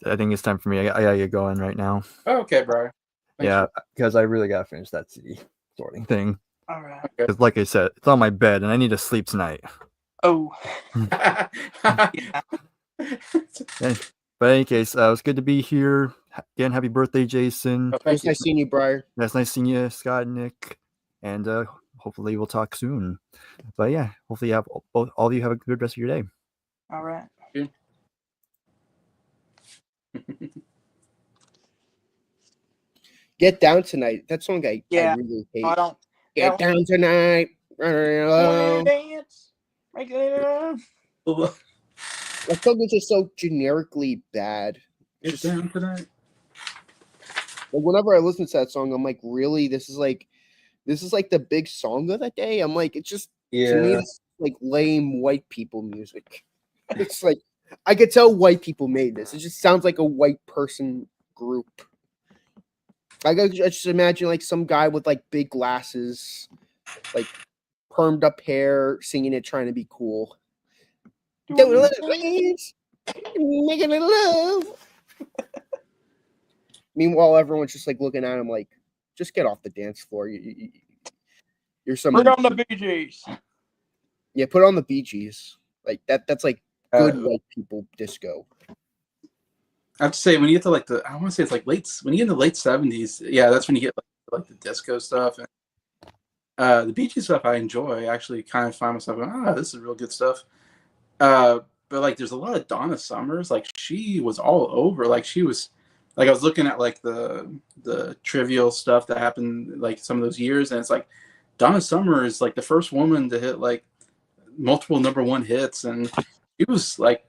S3: think it's time for me. I gotta get going right now.
S1: Oh, okay, bro.
S3: Yeah, because I really gotta finish that CD sorting thing.
S5: All right.
S3: Because, like I said, it's on my bed and I need to sleep tonight.
S5: Oh.
S3: But in any case, it was good to be here. Again, happy birthday, Jason.
S1: Oh, thank
S4: it's nice seeing you, Briar.
S3: That's nice seeing you, Scott and Nick. And hopefully we'll talk soon. But yeah, hopefully you have all of you have a good rest of your day.
S5: All right.
S4: Get Down Tonight. That song I
S5: Yeah.
S4: really hate.
S5: I don't.
S4: Get Down Tonight.
S5: Dance. Make it.
S4: That song is just so generically bad.
S1: Get
S4: Just
S1: down tonight.
S4: like, whenever I listen to that song, I'm like, really? This is like the big song of the day. I'm like, it's just to me, it's like lame white people music. It's like I could tell white people made this. It just sounds like a white person group. I just imagine like some guy with like big glasses, like permed up hair, singing it, trying to be cool. Don't let it dance, making it love. Meanwhile, everyone's just like looking at him like, just get off the dance floor. You're some.
S5: Bring on the Bee Gees.
S4: Yeah, put on the Bee Gees. Like that's like good white people disco.
S1: I have to say, when you get to like I want to say it's like when you get in the late 70s, yeah, that's when you get like the disco stuff. And the Bee Gees stuff I enjoy. I actually kind of find myself going, this is real good stuff. But like there's a lot of Donna Summers. Like she was all over. Like she was, like I was looking at like the trivial stuff that happened like some of those years, and it's like Donna Summer is like the first woman to hit like multiple #1 hits, and she was like,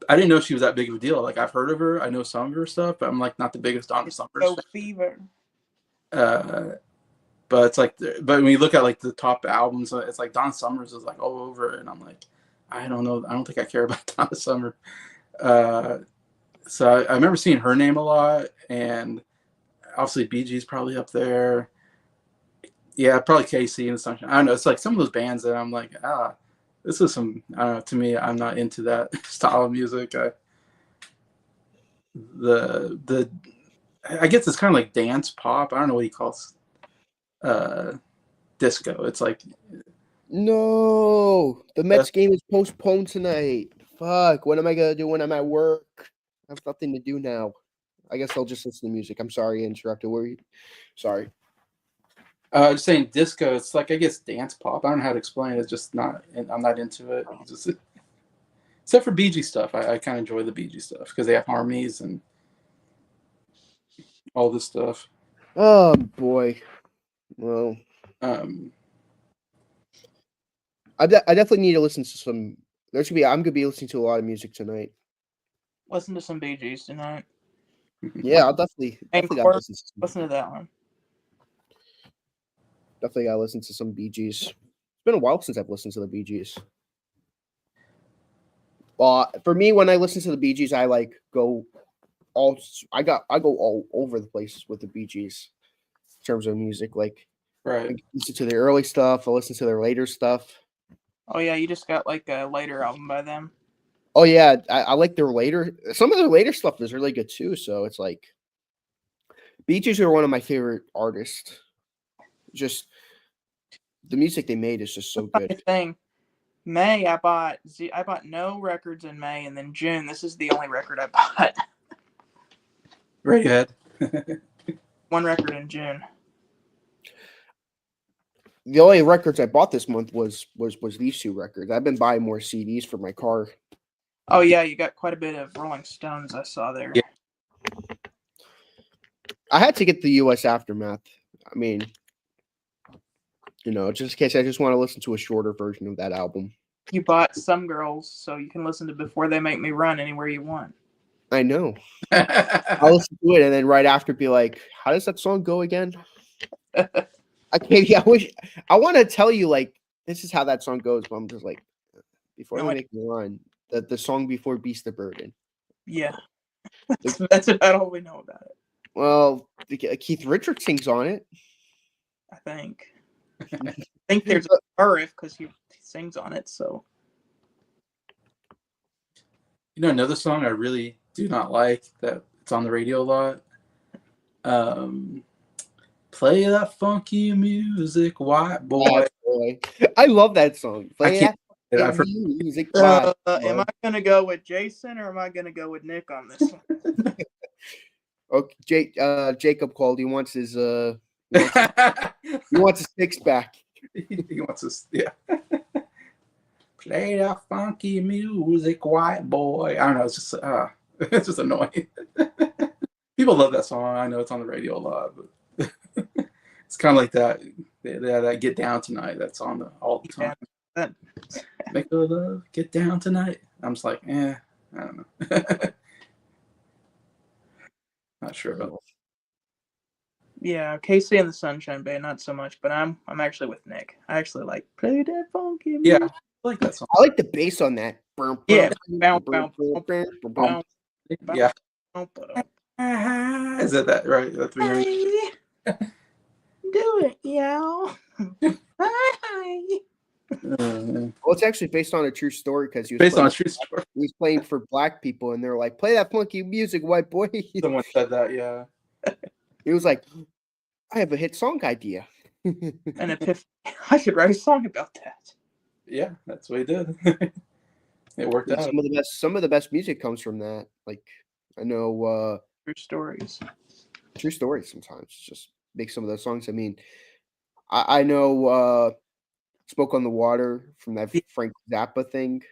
S1: I didn't know she was that big of a deal. Like I've heard of her, I know some of her stuff, but I'm like not the biggest Donna Summers
S5: No
S1: fan.
S5: fever.
S1: But it's like, but when you look at like the top albums, it's like Donna Summers is like all over it, and I'm like, I don't know, I don't think I care about Donna Summer. So I remember seeing her name a lot, and obviously Bee Gees probably up there. Yeah, probably KC and Sunshine. I don't know. It's like some of those bands that I'm like, this is some. I don't know. To me, I'm not into that style of music. I guess it's kind of like dance pop. I don't know what he calls disco. It's like,
S4: No, the Mets game is postponed tonight. Fuck. What am I gonna do when I'm at work? I have nothing to do now. I guess I'll just listen to music. I'm sorry, I interrupted. Sorry.
S1: just saying disco. It's like, I guess dance pop. I don't know how to explain it. It's just not. I'm not into it. Just, except for Bee Gees stuff. I kind of enjoy the Bee Gees stuff because they have harmonies and all this stuff.
S4: Oh boy. Well, I definitely need to listen to some. I'm gonna be listening to a lot of music tonight.
S5: Listen to some Bee Gees tonight.
S4: Yeah, I'll definitely gotta
S5: listen to that one.
S4: Definitely gotta listen to some Bee Gees. It's been a while since I've listened to the Bee Gees. Well, for me, when I listen to the Bee Gees, I like go all. I go all over the place with the Bee Gees in terms of music. Like,
S1: right.
S4: I listen to their early stuff. I listen to their later stuff.
S5: Oh yeah, you just got like a later album by them.
S4: Oh yeah, I like their later. Some of their later stuff is really good too. So it's like, Bee Gees are one of my favorite artists. Just the music they made is just so good.
S5: Thing. May I bought no records in May, and then June this is the only record I bought.
S1: Very good.
S5: One record in June.
S4: The only records I bought this month was these two records. I've been buying more CDs for my car.
S5: Oh yeah, you got quite a bit of Rolling Stones I saw there.
S1: Yeah.
S4: I had to get the US Aftermath. I mean, just in case I just want to listen to a shorter version of that album.
S5: You bought Some Girls, so you can listen to Before They Make Me Run anywhere you want.
S4: I know. I'll listen to it and then right after be like, how does that song go again? I want to tell you like this is how that song goes, but I'm just like, Before They Make Me Run, the song before Beast of Burden.
S5: Yeah. That's about all we know about it.
S4: Well, Keith Richards sings on it.
S5: I think there's a riff because he sings on it. So,
S1: another song I really do not like that it's on the radio a lot. Play that funky music, white boy.
S4: I love that song. Play that
S1: I've heard
S4: music.
S5: Am I gonna go with Jason or am I gonna go with Nick on this one?
S4: Okay, Jacob called. He wants his he wants his six back.
S1: He wants his Play that funky music, white boy. I don't know. It's just it's just annoying. People love that song. I know it's on the radio a lot, but it's kind of like that. That "Get Down Tonight." That's on all the time.
S5: Yeah,
S1: Make the love, get down tonight. I'm just like, I don't know. Not sure about.
S5: yeah, Casey and the Sunshine Band, not so much, but I'm actually with Nick. I actually like play that funky music.
S1: Yeah, I like that song.
S4: I like the bass on that.
S5: Yeah.
S1: Yeah. Is that right? That's what we heard.
S5: Do it, yo.
S4: Well, it's actually based on a true story because he was
S1: Based on
S4: playing,
S1: a true story.
S4: he was playing for black people, and they're like, "Play that funky music, white boy."
S1: Someone said that, yeah.
S4: He was like, "I have a hit song idea."
S5: An epiphany. I should write a song about that.
S1: Yeah, that's what he did. It worked
S4: And
S1: out.
S4: some of the best music comes from that. Like, I know
S5: True stories.
S4: true stories sometimes just make some of those songs. I mean, I know Smoke on the Water from that Frank Zappa thing.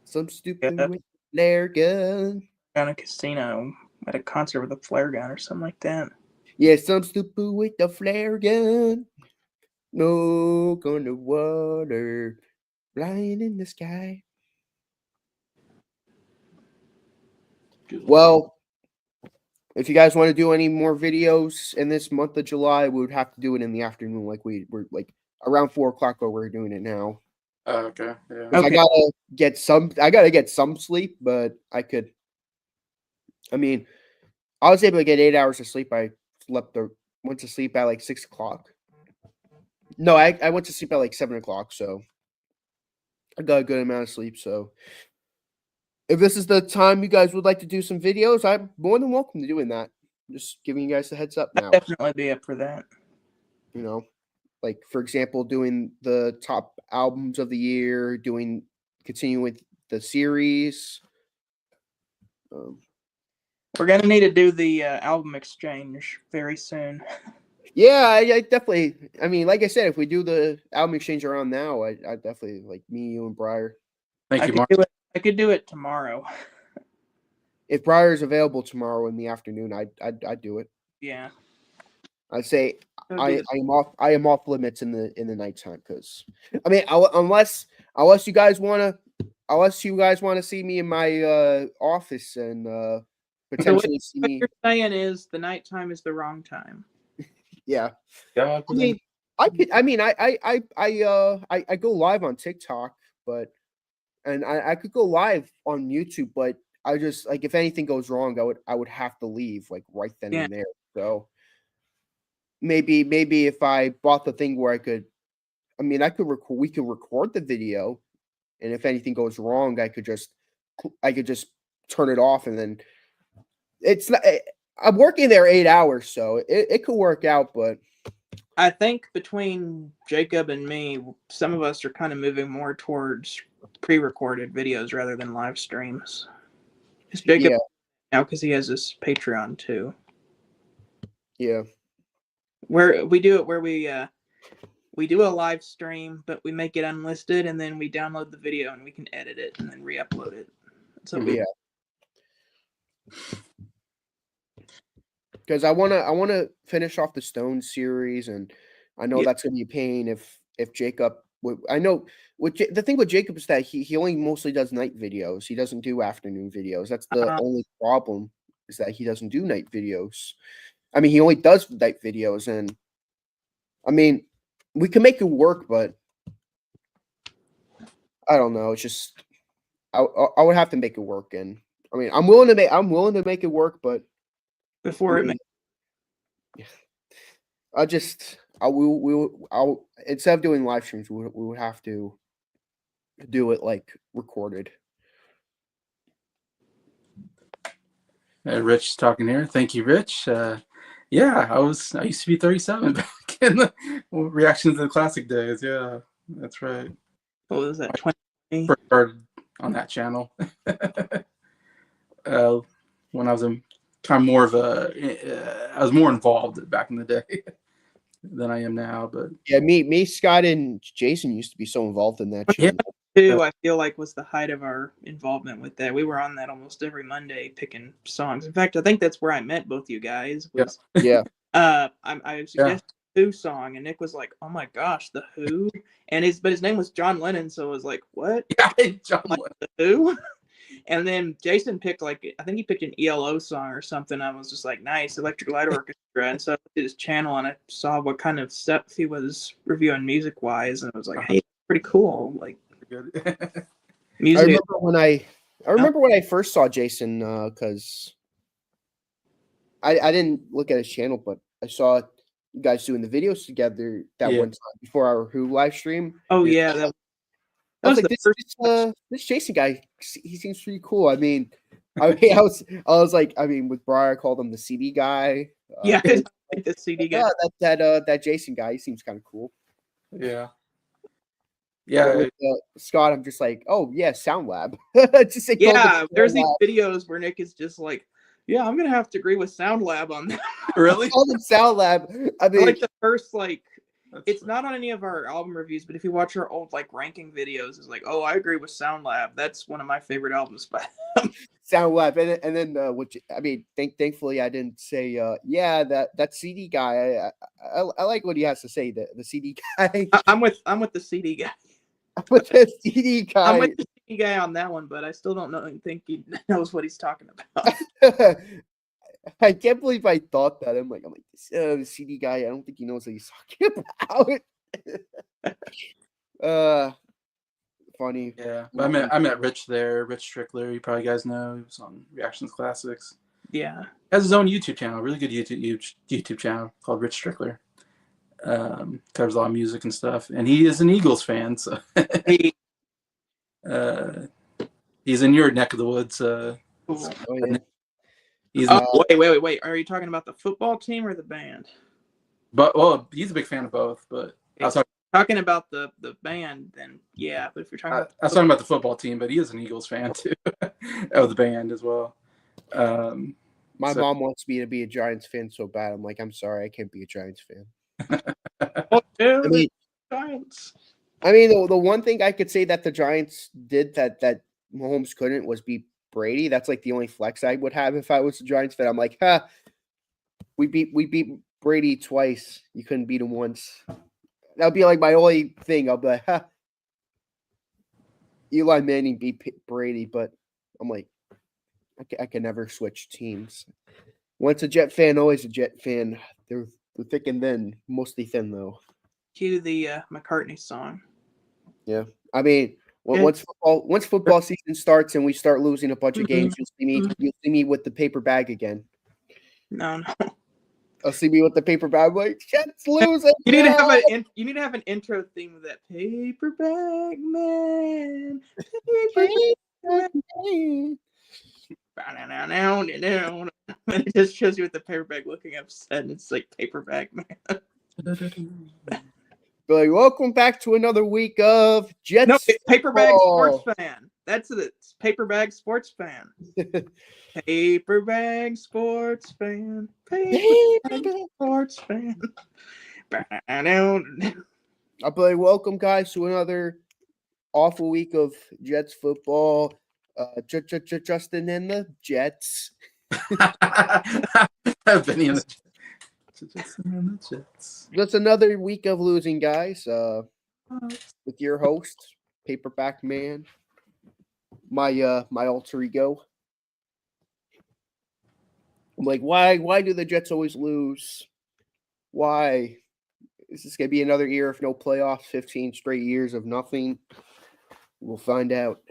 S4: Some stupid with flare gun.
S5: Down a casino at a concert with a flare gun or something like that.
S4: Yeah, some stupid with the flare gun. No on the water. Flying in the sky. Well, if you guys want to do any more videos in this month of July, we would have to do it in the afternoon, like we're like around 4 o'clock where we're doing it now.
S1: Okay. Yeah.
S5: Okay.
S4: I gotta get some sleep, but I could. I mean, I was able to get 8 hours of sleep. I went to sleep at like 6 o'clock. No, I went to sleep at like 7 o'clock, so I got a good amount of sleep. So if this is the time you guys would like to do some videos, I'm more than welcome to doing that. Just giving you guys the heads up now.
S5: I'd definitely be up for that.
S4: You know, like for example, doing the top albums of the year, continuing with the series.
S5: We're gonna need to do the album exchange very soon.
S4: Yeah, I definitely. I mean, like I said, if we do the album exchange around now, I definitely like me, you, and Briar.
S1: Thank you, Mark.
S5: I could do it tomorrow.
S4: If Briar is available tomorrow in the afternoon, I'd do it.
S5: Yeah.
S4: I'd say I am off limits in the nighttime because I mean unless you guys want to see me in my office and potentially see me.
S5: What you're saying is the nighttime is the wrong time.
S4: Yeah.
S1: Yeah.
S4: I mean, I go live on TikTok, and I could go live on YouTube, but I just like if anything goes wrong, I would have to leave like right then and there. So maybe if I bought the thing where I could we could record the video, and if anything goes wrong, I could just turn it off, and then it's not. I'm working there 8 hours, so it could work out, but
S5: I think between Jacob and me, some of us are kind of moving more towards pre-recorded videos rather than live streams. Because Jacob now, because he has this Patreon too.
S4: Yeah.
S5: Where we do it, where we do a live stream, but we make it unlisted, and then we download the video and we can edit it and then re-upload it. So
S4: because I wanna finish off the Stone series, and I know that's gonna be a pain if Jacob. I know the thing with Jacob is that he only mostly does night videos. He doesn't do afternoon videos. That's the only problem, is that he doesn't do night videos. I mean, he only does night videos, and I mean, we can make it work, but I don't know. It's just I would have to make it work, and I mean, I'm willing to make it work, but
S5: before
S4: I'll instead of doing live streams, we would have to do it like recorded.
S1: Rich talking here. Thank you, Rich. Yeah, I used to be 37 back in the reaction to the classic days. Yeah, that's right.
S5: What was that? 20?
S1: First started on that channel when I was I was more involved back in the day than I am now. But
S4: yeah, me, Scott, and Jason used to be so involved in that channel.
S5: Two, I feel like was the height of our involvement with that. We were on that almost every Monday picking songs. In fact, I think that's where I met both you guys. Was
S4: Yeah.
S5: I suggested the Who song, and Nick was like, "Oh my gosh, the Who!" And his name was John Lennon, so I was like, "What?
S1: Yeah, John
S5: Like, the Who?" And then Jason picked I think he picked an ELO song or something. I was just like, "Nice, Electric Light Orchestra." And so I looked at his channel and I saw what kind of stuff he was reviewing music wise, and I was like, "Hey, pretty cool!" Like
S1: good.
S5: music.
S4: I remember when I first saw Jason because I didn't look at his channel, but I saw you guys doing the videos together that one time before our Who live stream.
S5: Oh yeah, that
S4: I was
S5: was
S4: like,
S5: the first.
S4: this Jason guy, he seems pretty cool. I was like, with Briar, I called him the CD guy.
S5: Yeah, like the CD guy.
S4: That Jason guy, he seems kind of cool.
S1: Yeah.
S4: But
S1: Yeah.
S4: with Scott, I'm just like, oh yeah, Sound Lab. Just like,
S5: Yeah, there's these videos where Nick is just like, yeah, I'm gonna have to agree with Sound Lab on that.
S1: Really?
S4: Call them Sound Lab. I mean,
S5: Like the first it's not on any of our album reviews, but if you watch our old ranking videos, it's like, oh, I agree with Sound Lab. That's one of my favorite albums by them.
S4: Sound Lab, and then thankfully I didn't say yeah, that CD guy. I like what he has to say. The CD guy.
S5: I'm with the CD guy.
S4: With the CD guy.
S5: I'm with the CD guy on that one, but I still don't think he knows what he's talking about.
S4: I can't believe I thought that. I'm like the CD guy. I don't think he knows what he's talking about. Funny.
S1: Yeah, but I met Rich there. Rich Strickler, you probably guys know. He was on Reactions Classics.
S5: Yeah,
S1: He has his own YouTube channel, really good YouTube channel called Rich Strickler. Covers a lot of music and stuff, and he is an Eagles fan. So he's in your neck of the woods.
S4: Oh, yeah.
S5: Wait. Are you talking about the football team or the band?
S1: But he's a big fan of both. But I was
S5: talking about the band, then yeah. But if you're talking,
S1: I was talking about the football team, but he is an Eagles fan too, of the band as well.
S4: My mom wants me to be a Giants fan so bad. I'm like, I'm sorry, I can't be a Giants fan.
S5: Giants.
S4: I mean, the one thing I could say that the Giants did that Mahomes couldn't was beat Brady. That's like the only flex I would have if I was a Giants fan. I'm like, we beat Brady twice. You couldn't beat him once. That'll be like my only thing. I'll be like, Eli Manning beat Brady, but I'm like, I can never switch teams. Once a Jet fan, always a Jet fan. They're thick and thin, mostly thin though.
S5: Cue the McCartney song.
S4: Yeah, I mean, once football season starts and we start losing a bunch of games, you'll see me with the paper bag again.
S5: No.
S4: I'll see me with the paper bag. I'm like, Jets losing.
S5: You need to have an intro theme of that paper bag man. And it just shows you with the paper bag looking upset, and it's like paper bag man.
S4: Be like, welcome back to another week of Jets.
S5: No, paper bag sports fan. That's it. It's paper bag sports fan. Paper bag sports fan. Paper bag sports fan.
S4: I'll be like, welcome guys to another awful week of Jets football. Justin and the Jets.
S1: Benny and the Jets.
S4: That's another week of losing, guys. With your host, Paperback Man, my alter ego. I'm like, why do the Jets always lose? Why? Is this gonna be another year of no playoffs? 15 straight years of nothing. We'll find out.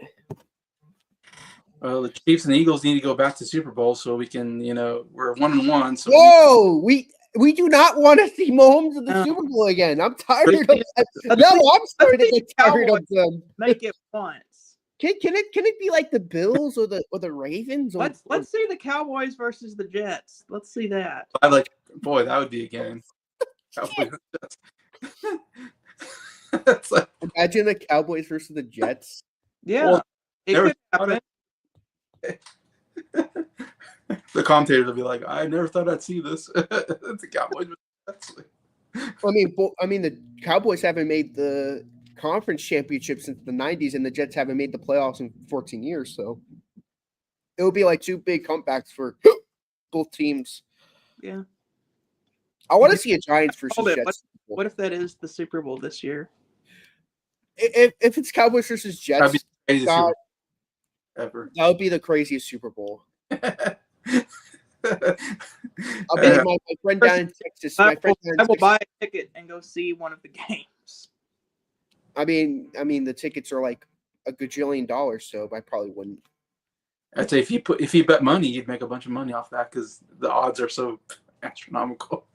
S1: Well, the Chiefs and the Eagles need to go back to Super Bowl so we can, we're 1-1. So
S4: whoa, we do not want to see Mahomes in the Super Bowl again. I'm tired of that. No, I'm starting to get tired of them.
S5: Make it once.
S4: Can it be like the Bills or the Ravens?
S5: Let's see the Cowboys versus the Jets. Let's see that.
S1: That would be a game. It's like,
S4: imagine the Cowboys versus the Jets.
S5: Yeah, well, it could happen.
S1: The commentator will be like, I never thought I'd see this. The Cowboys.
S4: I mean, the Cowboys haven't made the conference championship since the 90s, and the Jets haven't made the playoffs in 14 years. So it would be like two big comebacks for both teams.
S5: Yeah.
S4: I want to see a Giants versus
S5: Hold it.
S4: Jets.
S5: What if that is the Super Bowl this year?
S4: If it's Cowboys versus
S1: That'd be
S4: Jets,
S1: the craziest
S4: God,
S1: Super Bowl ever.
S4: that would be the craziest Super Bowl. I'll
S1: Uh,
S4: be my friend down in Texas. My friend down in
S5: I will
S4: Texas.
S5: buy a ticket and go see one of the games.
S4: I mean, the tickets are like a gajillion dollars, so I probably wouldn't.
S1: I'd say if you bet money, you'd make a bunch of money off that because the odds are so astronomical.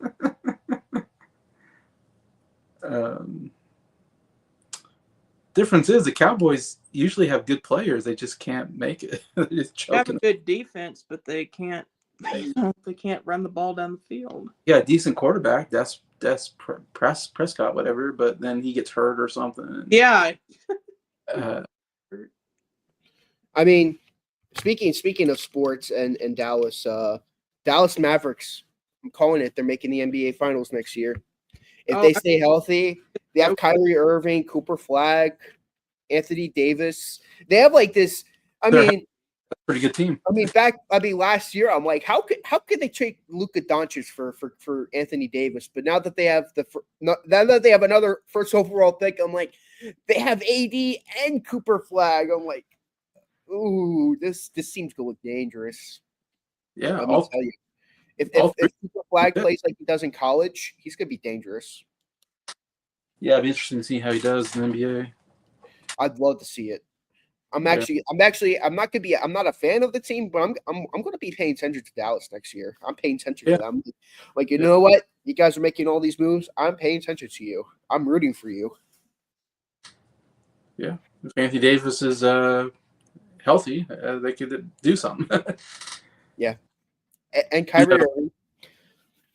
S1: Difference is the Cowboys usually have good players. They just can't make it. They're just
S5: They have a
S1: choking.
S5: good defense, but they can't. They can't run the ball down the field.
S1: Yeah, decent quarterback. That's Prescott, whatever. But then he gets hurt or something.
S5: Yeah.
S4: I mean, speaking of sports and Dallas, Dallas Mavericks. I'm calling it. They're making the NBA Finals next year. If they stay healthy, they have Kyrie Irving, Cooper Flag, Anthony Davis. They have like this. I mean,
S1: pretty good team.
S4: Last year, I'm like, how could they trade Luka Doncic for Anthony Davis? But now that they have another first overall pick, I'm like, they have AD and Cooper Flag. I'm like, ooh, this seems to look dangerous.
S1: Yeah,
S4: Let me tell you. If Cooper Flag plays like he does in college, he's gonna be dangerous.
S1: Yeah, it'd be interesting to see how he does in the NBA.
S4: I'd love to see it. I'm not a fan of the team, but I'm going to be paying attention to Dallas next year. I'm paying attention to them. Like, you know what? You guys are making all these moves. I'm paying attention to you. I'm rooting for you.
S1: Yeah, if Anthony Davis is healthy, they could do something.
S4: Yeah, and Kyrie Irving.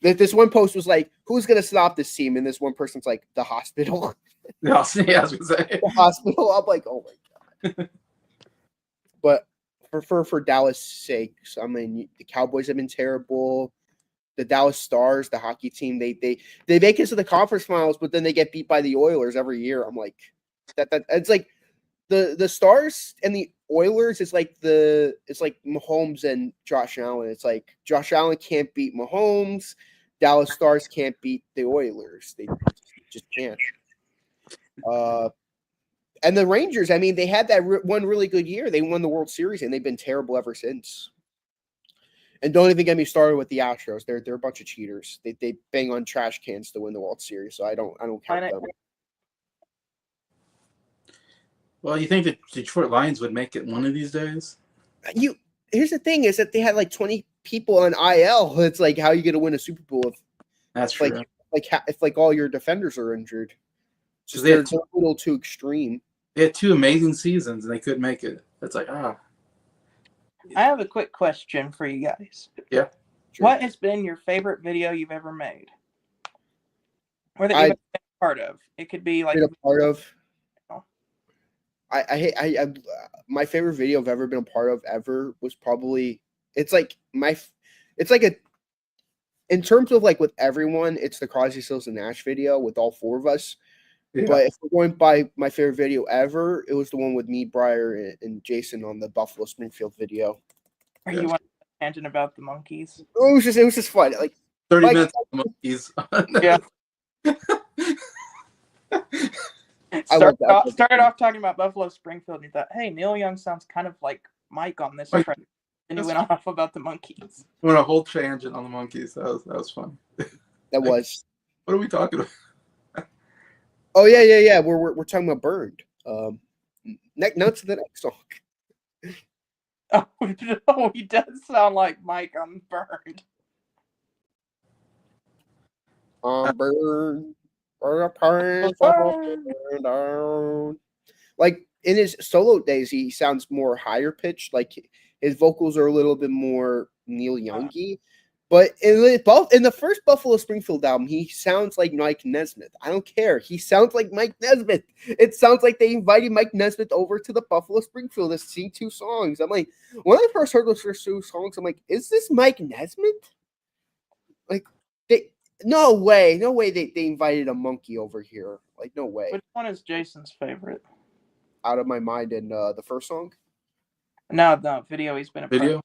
S4: This one post was like, "Who's going to stop this team?" And this one person's like, "The hospital."
S1: Yeah, I was gonna say
S4: the hospital. I'm like, "Oh my god." But for Dallas' sakes, I mean, the Cowboys have been terrible. The Dallas Stars, the hockey team, they make it to the conference finals, but then they get beat by the Oilers every year. I'm like, that it's like the Stars and the Oilers is like it's like Mahomes and Josh Allen. It's like Josh Allen can't beat Mahomes. Dallas Stars can't beat the Oilers. They just can't. And the Rangers, I mean, they had that one really good year. They won the World Series, and they've been terrible ever since. And don't even get me started with the Astros. They're a bunch of cheaters. They bang on trash cans to win the World Series, so I don't count them.
S1: Well, you think the Detroit Lions would make it one of these days?
S4: Here's the thing: is that they had like 20 people on IL. It's like, how are you going to win a Super Bowl if
S1: that's true?
S4: If all your defenders are injured? Just
S1: they're
S4: a little too extreme.
S1: They had 2 amazing seasons and they couldn't make it. It's like, I
S5: have a quick question for you guys.
S1: Yeah.
S5: Sure. What has been your favorite video you've ever made? Or that you've been a part of? It could be like
S4: a part of. My favorite video I've ever been a part of ever was probably in terms of like with everyone, it's the Crosby, Stills and Nash video with all 4 of us. Yeah. But if we're going by my favorite video ever, it was the one with me, Breyer, and Jason on the Buffalo Springfield video.
S5: Are you on a tangent about the monkeys?
S4: It was just fun. Like
S1: 30 minutes of the monkeys.
S5: Yeah. Started off talking about Buffalo Springfield, and you thought, hey, Neil Young sounds kind of like Mike on this. And you went off about the monkeys.
S1: Went a whole tangent on the monkeys. That was fun.
S4: That was.
S1: What are we talking about?
S4: Oh yeah. We're talking about Burned. Now to the next song.
S5: Oh no, he does sound like Mike on Burned.
S4: Burned. Like in his solo days, he sounds more higher pitched. Like his vocals are a little bit more Neil Young-y. But in the first Buffalo Springfield album, he sounds like Mike Nesmith. I don't care. He sounds like Mike Nesmith. It sounds like they invited Mike Nesmith over to the Buffalo Springfield to sing 2 songs. I'm like, when I first heard those first 2 songs, I'm like, is this Mike Nesmith? Like, No way. No way they invited a monkey over here. Like, no way.
S5: Which one is Jason's favorite?
S4: Out of My Mind and the first song.
S5: No, the video he's been a part
S1: Video.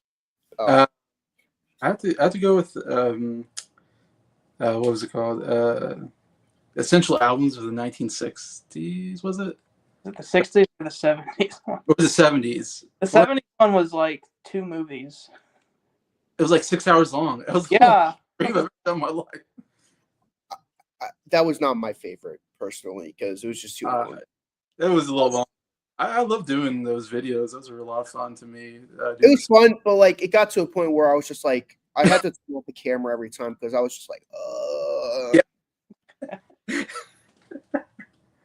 S4: Oh.
S1: I have to go with what was it called? Essential Albums of the 1960s. Was it?
S5: Is it the 60s or the 70s one?
S1: Or was it 70s?
S5: The 70s one was like 2 movies.
S1: It was like 6 hours long. It was the
S5: Yeah.
S1: longest stream I've ever done in my life.
S4: That was not my favorite personally because it was just too long.
S1: It was a little long. I love doing those videos. Those were a lot of fun to me.
S4: It was fun, but like it got to a point where I was just like, I had to turn off the camera every time because I was just like,
S1: Yeah.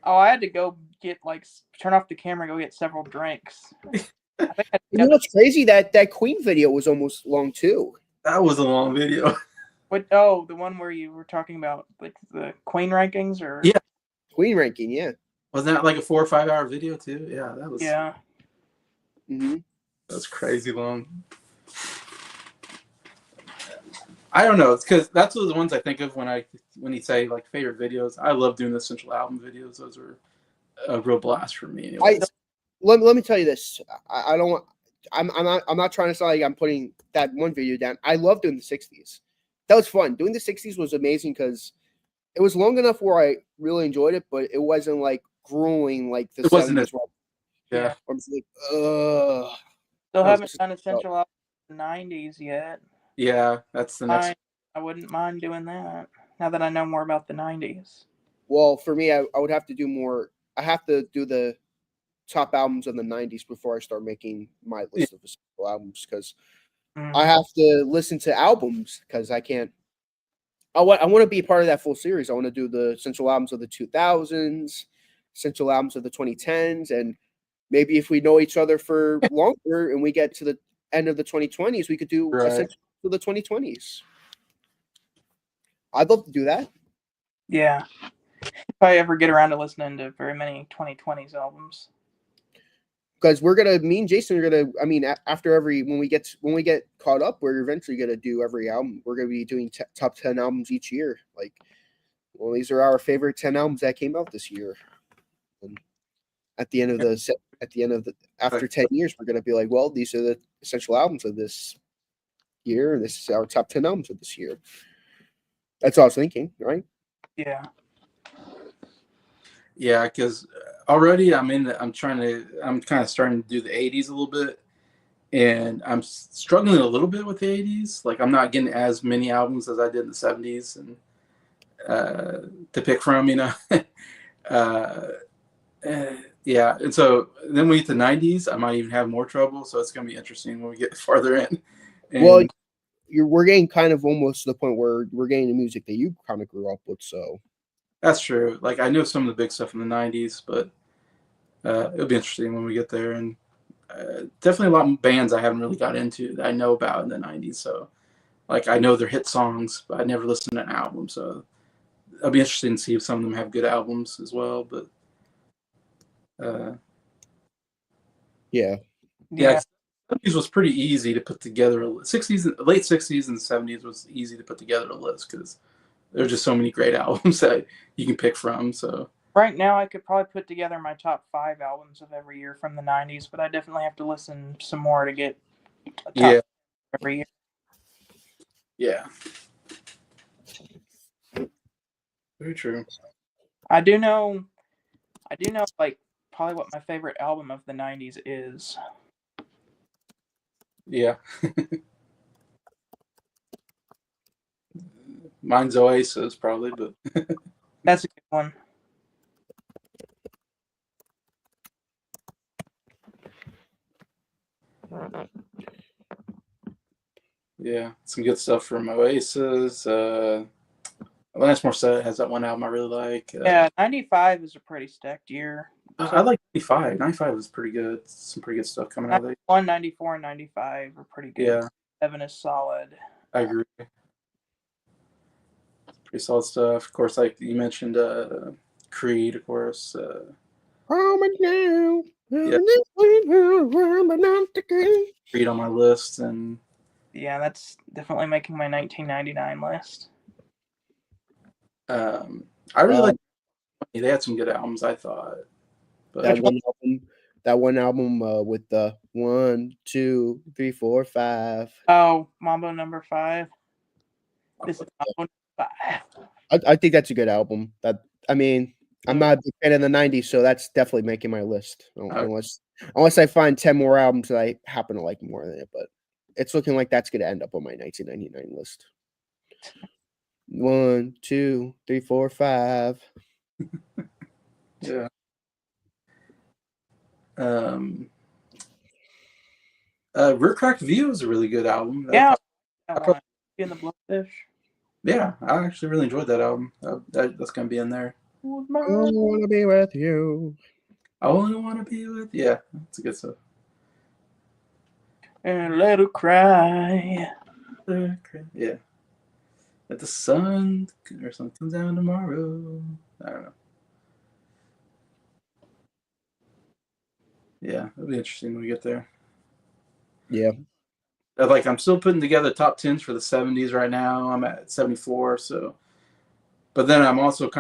S5: Oh, I had to go get turn off the camera and go get several drinks. I think
S4: You know what's crazy? That Queen video was almost long too.
S1: That was a long video.
S5: the one where you were talking about like the Queen rankings or
S1: Yeah.
S4: Queen ranking, yeah.
S1: Wasn't that like a 4 or 5 hour video too? Yeah, that was.
S5: Yeah.
S4: Mm-hmm.
S1: That's crazy long. I don't know. It's because that's the ones I think of when you say like favorite videos. I love doing the Essential Album videos. Those are a real blast for me. Anyway.
S4: Let me tell you this. I don't want. I'm not trying to sound like I'm putting that one video down. I love doing the 60s. That was fun. Doing the 60s was amazing because it was long enough where I really enjoyed it, but it wasn't like grueling like the 70s.
S1: Yeah.
S4: I'm just like, ugh.
S5: Still haven't done Essential Albums in the 90s yet.
S1: Yeah, that's the next.
S5: I wouldn't mind doing that now that I know more about the 90s.
S4: Well, for me, I would have to do more. I have to do the top albums of the 90s before I start making my list of essential albums because I have to listen to albums because I can't. I want to be a part of that full series. I want to do the essential albums of the 2000s, essential albums of the 2010s, and maybe if we know each other for longer and we get to the end of the 2020s, we could do essential for the 2020s. I'd love to do that.
S5: Yeah. If I ever get around to listening to very many 2020s albums.
S4: Because me and Jason are gonna. I mean, after when we get caught up, we're eventually gonna do every album. We're gonna be doing top 10 albums each year. Like, well, these are our favorite 10 albums that came out this year. And at the end of after 10 years, we're gonna be like, well, these are the essential albums of this year, and this is our top 10 albums of this year. That's what I was thinking, right?
S5: Yeah.
S1: Yeah, because already I'm kind of starting to do the 80s a little bit, and I'm struggling a little bit with the 80s. Like I'm not getting as many albums as I did in the 70s and to pick from, yeah, and so then we get to 90s, I might even have more trouble. So it's going to be interesting when we get farther in. And
S4: well, we're getting kind of almost to the point where we're getting the music that you kind of grew up with, so.
S1: That's true. Like I know some of the big stuff in the 90s, but it'll be interesting when we get there. And definitely a lot of bands I haven't really got into that I know about in the 90s. So like I know their hit songs, but I never listened to an album. So it'll be interesting to see if some of them have good albums as well. But
S4: yeah.
S1: 70s was pretty easy to put together. Late 60s and 70s was easy to put together a list because there's just so many great albums that you can pick from. So
S5: right now, I could probably put together my top 5 albums of every year from the 90s, but I definitely have to listen some more to get a top every year.
S1: Yeah. Very true.
S5: I do know like probably what my favorite album of the 90s is.
S1: Yeah. Mine's Oasis, probably, but
S5: that's a good one.
S1: Yeah, some good stuff from Oasis. Alanis Morissette has that one album I really like.
S5: Yeah, 95 is a pretty stacked year.
S1: I like 95. 95 was pretty good. Some pretty good stuff coming out of there.
S5: 94, and 95 are pretty good.
S1: Yeah.
S5: 7 is solid.
S1: I agree. Pretty solid stuff. Of course, like you mentioned, Creed, of course. Creed on my list, and
S5: yeah, that's definitely making my 1999 list.
S1: I really like. They had some good albums, I thought. But
S4: that one album with the 1, 2, 3, 4, 5.
S5: Oh, Mambo number 5. This is Mambo number 5.
S4: I think that's a good album. I'm not a big fan of the '90s, so that's definitely making my list. Unless I find 10 more albums that I happen to like more than it, but it's looking like that's going to end up on my 1999 list. 1, 2, 3, 4, 5.
S1: Yeah. Rear Cracked View is a really good album.
S5: Yeah, that one. In the Blowfish.
S1: Yeah, I actually really enjoyed that album. That's gonna be in there.
S4: I want to be with you.
S1: I only want to be with. Yeah, that's a good stuff.
S5: And let her cry.
S1: Yeah. That the sun or something comes down tomorrow. I don't know. Yeah, it'll be interesting when we get there.
S4: Yeah.
S1: Like I'm still putting together top 10s for the 70s right now. I'm at 74, so. But then I'm also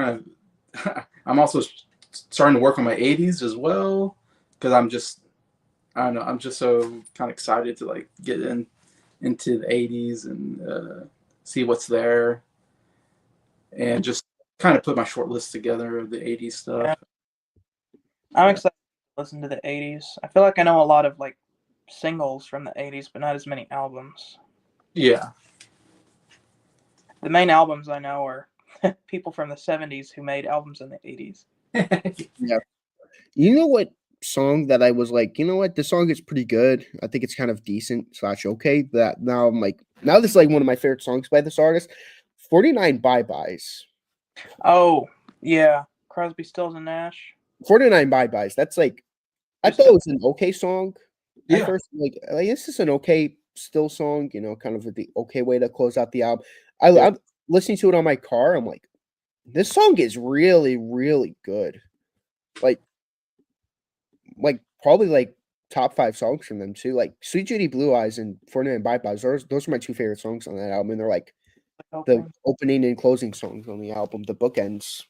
S1: I'm also starting to work on my 80s as well because I don't know, I'm just so kind of excited to like get into the 80s and see what's there, and just kind of put my short list together of the 80s stuff.
S5: Yeah. I'm excited to listen to the 80s. I feel like I know a lot of like singles from the 80s, but not as many albums.
S1: Yeah.
S5: The main albums I know are people from the 70s who made albums in the 80s.
S4: Yeah. You know what song that I was like, you know what, this song is pretty good. I think it's kind of decent / okay. That now I'm like, now this is like one of my favorite songs by this artist. 49 Bye-Byes.
S5: Oh, yeah. Crosby, Stills, and Nash.
S4: 49 Bye-Byes. That's like, I thought it was an okay song.
S1: Yeah.
S4: At first, like this is an okay still song, kind of the okay way to close out the album. I'm listening to it on my car. I'm like, this song is really, really good. Like probably like top 5 songs from them too. Like Sweet Judy Blue Eyes and 49 Bye-Byes. Those are my 2 favorite songs on that album. And they're like the opening and closing songs on the album, the bookends.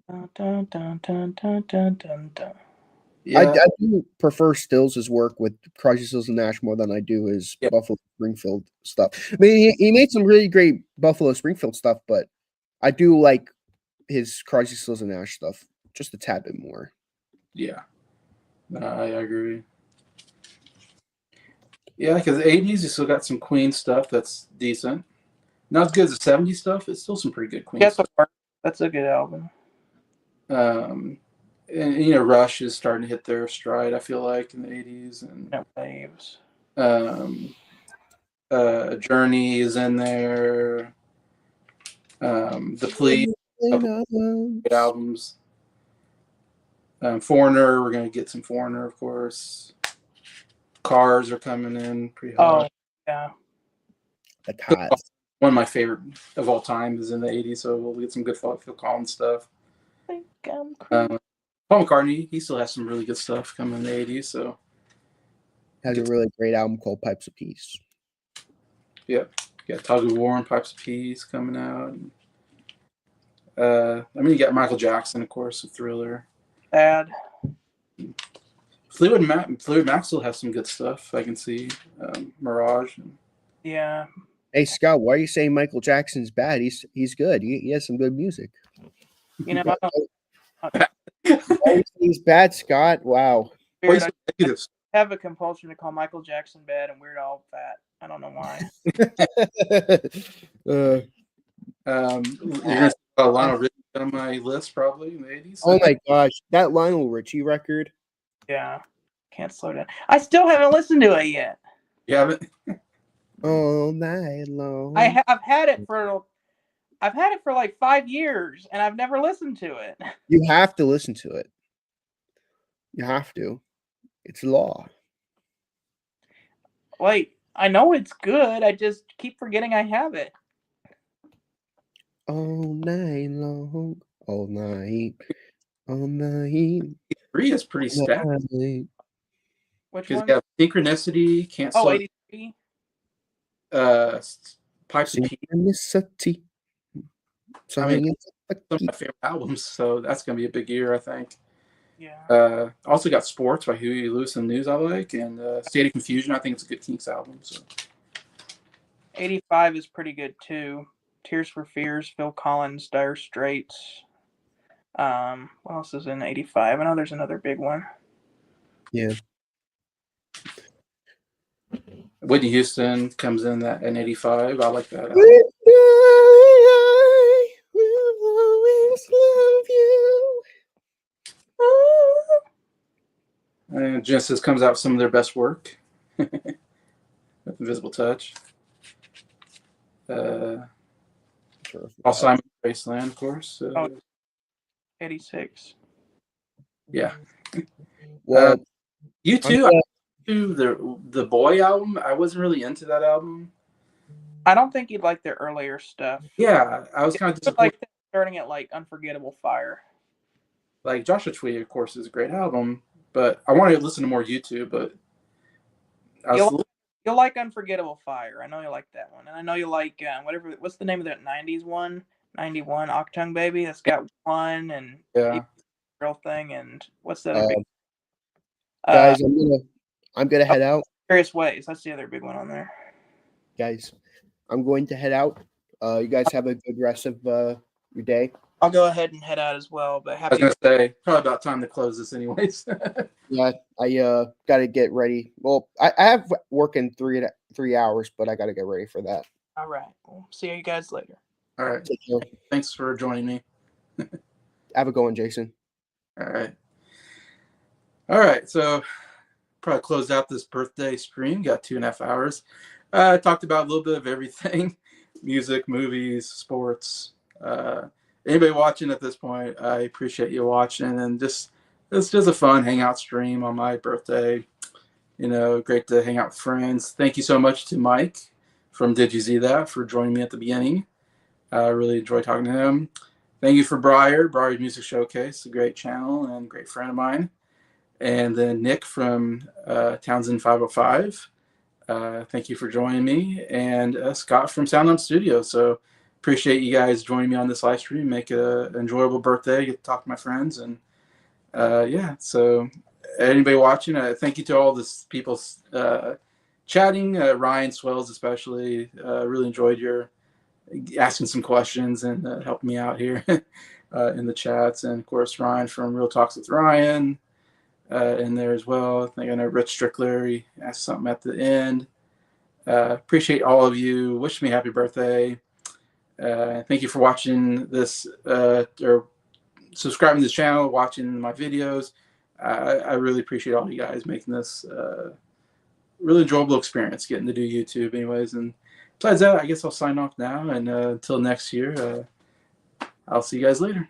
S5: Dun, dun, dun, dun, dun, dun, dun, dun.
S1: Yeah.
S4: I do prefer Stills' work with Crosby, Stills, and Nash more than I do his Buffalo Springfield stuff. I mean, he made some really great Buffalo Springfield stuff, but I do like his Crosby, Stills, and Nash stuff just a tad bit more.
S1: Yeah. I agree. Yeah, because the 80s, you still got some Queen stuff that's decent. Not as good as the 70s stuff. It's still some pretty good Queen stuff.
S5: That's a good album.
S1: And Rush is starting to hit their stride, I feel like, in the 80s. And
S5: waves.
S1: Journey is in there. The Police, good albums. Foreigner, we're going to get some Foreigner, of course. Cars are coming in pretty hot.
S5: Oh, yeah.
S4: The Cars.
S1: One of my favorite of all time is in the 80s, so we'll get some good Phil Collins stuff. Paul McCartney, he still has some really good stuff coming in the 80s, so.
S4: Has a really great album called Pipes of Peace.
S1: Yeah. Got Tug of War and Pipes of Peace coming out. You got Michael Jackson, of course, with Thriller.
S5: Bad.
S1: Fleetwood Mac still has some good stuff, I can see. Mirage.
S5: Yeah.
S4: Hey, Scott, why are you saying Michael Jackson's bad? He's good. He has some good music. He's bad, Scott. Wow.
S5: Weird, I have a compulsion to call Michael Jackson bad and Weird Al fat. I don't know why.
S1: You're gonna see Lionel Richie on my list probably in the 80s.
S4: Oh my gosh, that Lionel Richie record.
S5: Yeah, can't slow down. I still haven't listened to it yet.
S1: You haven't?
S4: All night long.
S5: I've had it for like 5 years and I've never listened to it.
S4: You have to listen to it. You have to. It's law.
S5: Wait, I know it's good. I just keep forgetting I have it.
S4: All night long. All night. All night.
S1: 3 is pretty stacked.
S5: Which
S1: Because
S5: one?
S1: you have Synchronicity, Can't Slow.
S5: 83.
S1: Pipes of Peace.
S4: Synchronicity. So
S1: I mean,
S4: hang in
S1: some of my favorite albums, so that's gonna be a big year, I think.
S5: Yeah.
S1: Also got Sports by Huey Lewis and News I like, and State of Confusion. I think it's a good Kinks album. So
S5: 85 is pretty good too. Tears for Fears, Phil Collins, Dire Straits. What else is in 85? I know there's another big one.
S4: Yeah.
S1: Whitney Houston comes in that in 85. I like that album.
S4: I will always love you.
S1: And Genesis comes out with some of their best work. With Invisible Touch. Paul Simon, Wasteland, of course.
S5: Oh. 86.
S1: Yeah.
S4: Well,
S1: You
S4: I'm
S1: too.
S4: gonna-
S1: The Boy album. I wasn't really into that album.
S5: I don't think you'd like their earlier stuff.
S1: Yeah, I was kind of
S5: But
S1: disappointed.
S5: like starting at like Unforgettable Fire.
S1: Like Joshua Tree, of course, is a great album, but I wanted to listen to more YouTube. But I was,
S5: You'll like Unforgettable Fire. I know you like that one, and I know you like what's the name of that '90s one? 91 Octung Baby. That's got one and
S1: yeah.
S5: Real Thing, and what's the other big?
S4: guys, I'm gonna head out.
S5: Various Ways. That's the other big one on there.
S4: Guys, I'm going to head out. You guys have a good rest of your day.
S5: I'll go ahead and head out as well. But
S1: I was
S5: happy.
S1: gonna say probably about time to close this, anyways.
S4: Yeah, I gotta get ready. Well, I have work in 3 hours, but I gotta get ready for that.
S5: All right. We'll see you guys later.
S1: All right.
S4: Take care.
S1: Thanks for joining me.
S4: Have a good one, Jason.
S1: All right. All right. So probably closed out this birthday stream. Got 2.5 hours. Talked about a little bit of everything: music, movies, sports. Anybody watching at this point, I appreciate you watching, and it's just a fun hangout stream on my birthday. You know, great to hang out with friends. Thank you so much to Mike from Did You See That for joining me at the beginning. I really enjoyed talking to him. Thank you for Briar's Music Showcase, a great channel and great friend of mine. And then Nick from Townsend 505. Thank you for joining me. And Scott from Sound On Studio. So appreciate you guys joining me on this live stream. Make it an enjoyable birthday. Get to talk to my friends. And yeah, so anybody watching, thank you to all this people chatting. Ryan Swells especially. Really enjoyed your asking some questions and helping me out here in the chats. And of course, Ryan from Real Talks with Ryan in there as well. I think I know Rich Strickler, he asked something at the end. Appreciate all of you. Wish me happy birthday. Thank you for watching this or subscribing to the channel, watching my videos. I really appreciate all you guys making this really enjoyable experience, getting to do YouTube anyways. And besides that, I guess I'll sign off now. And until next year, I'll see you guys later.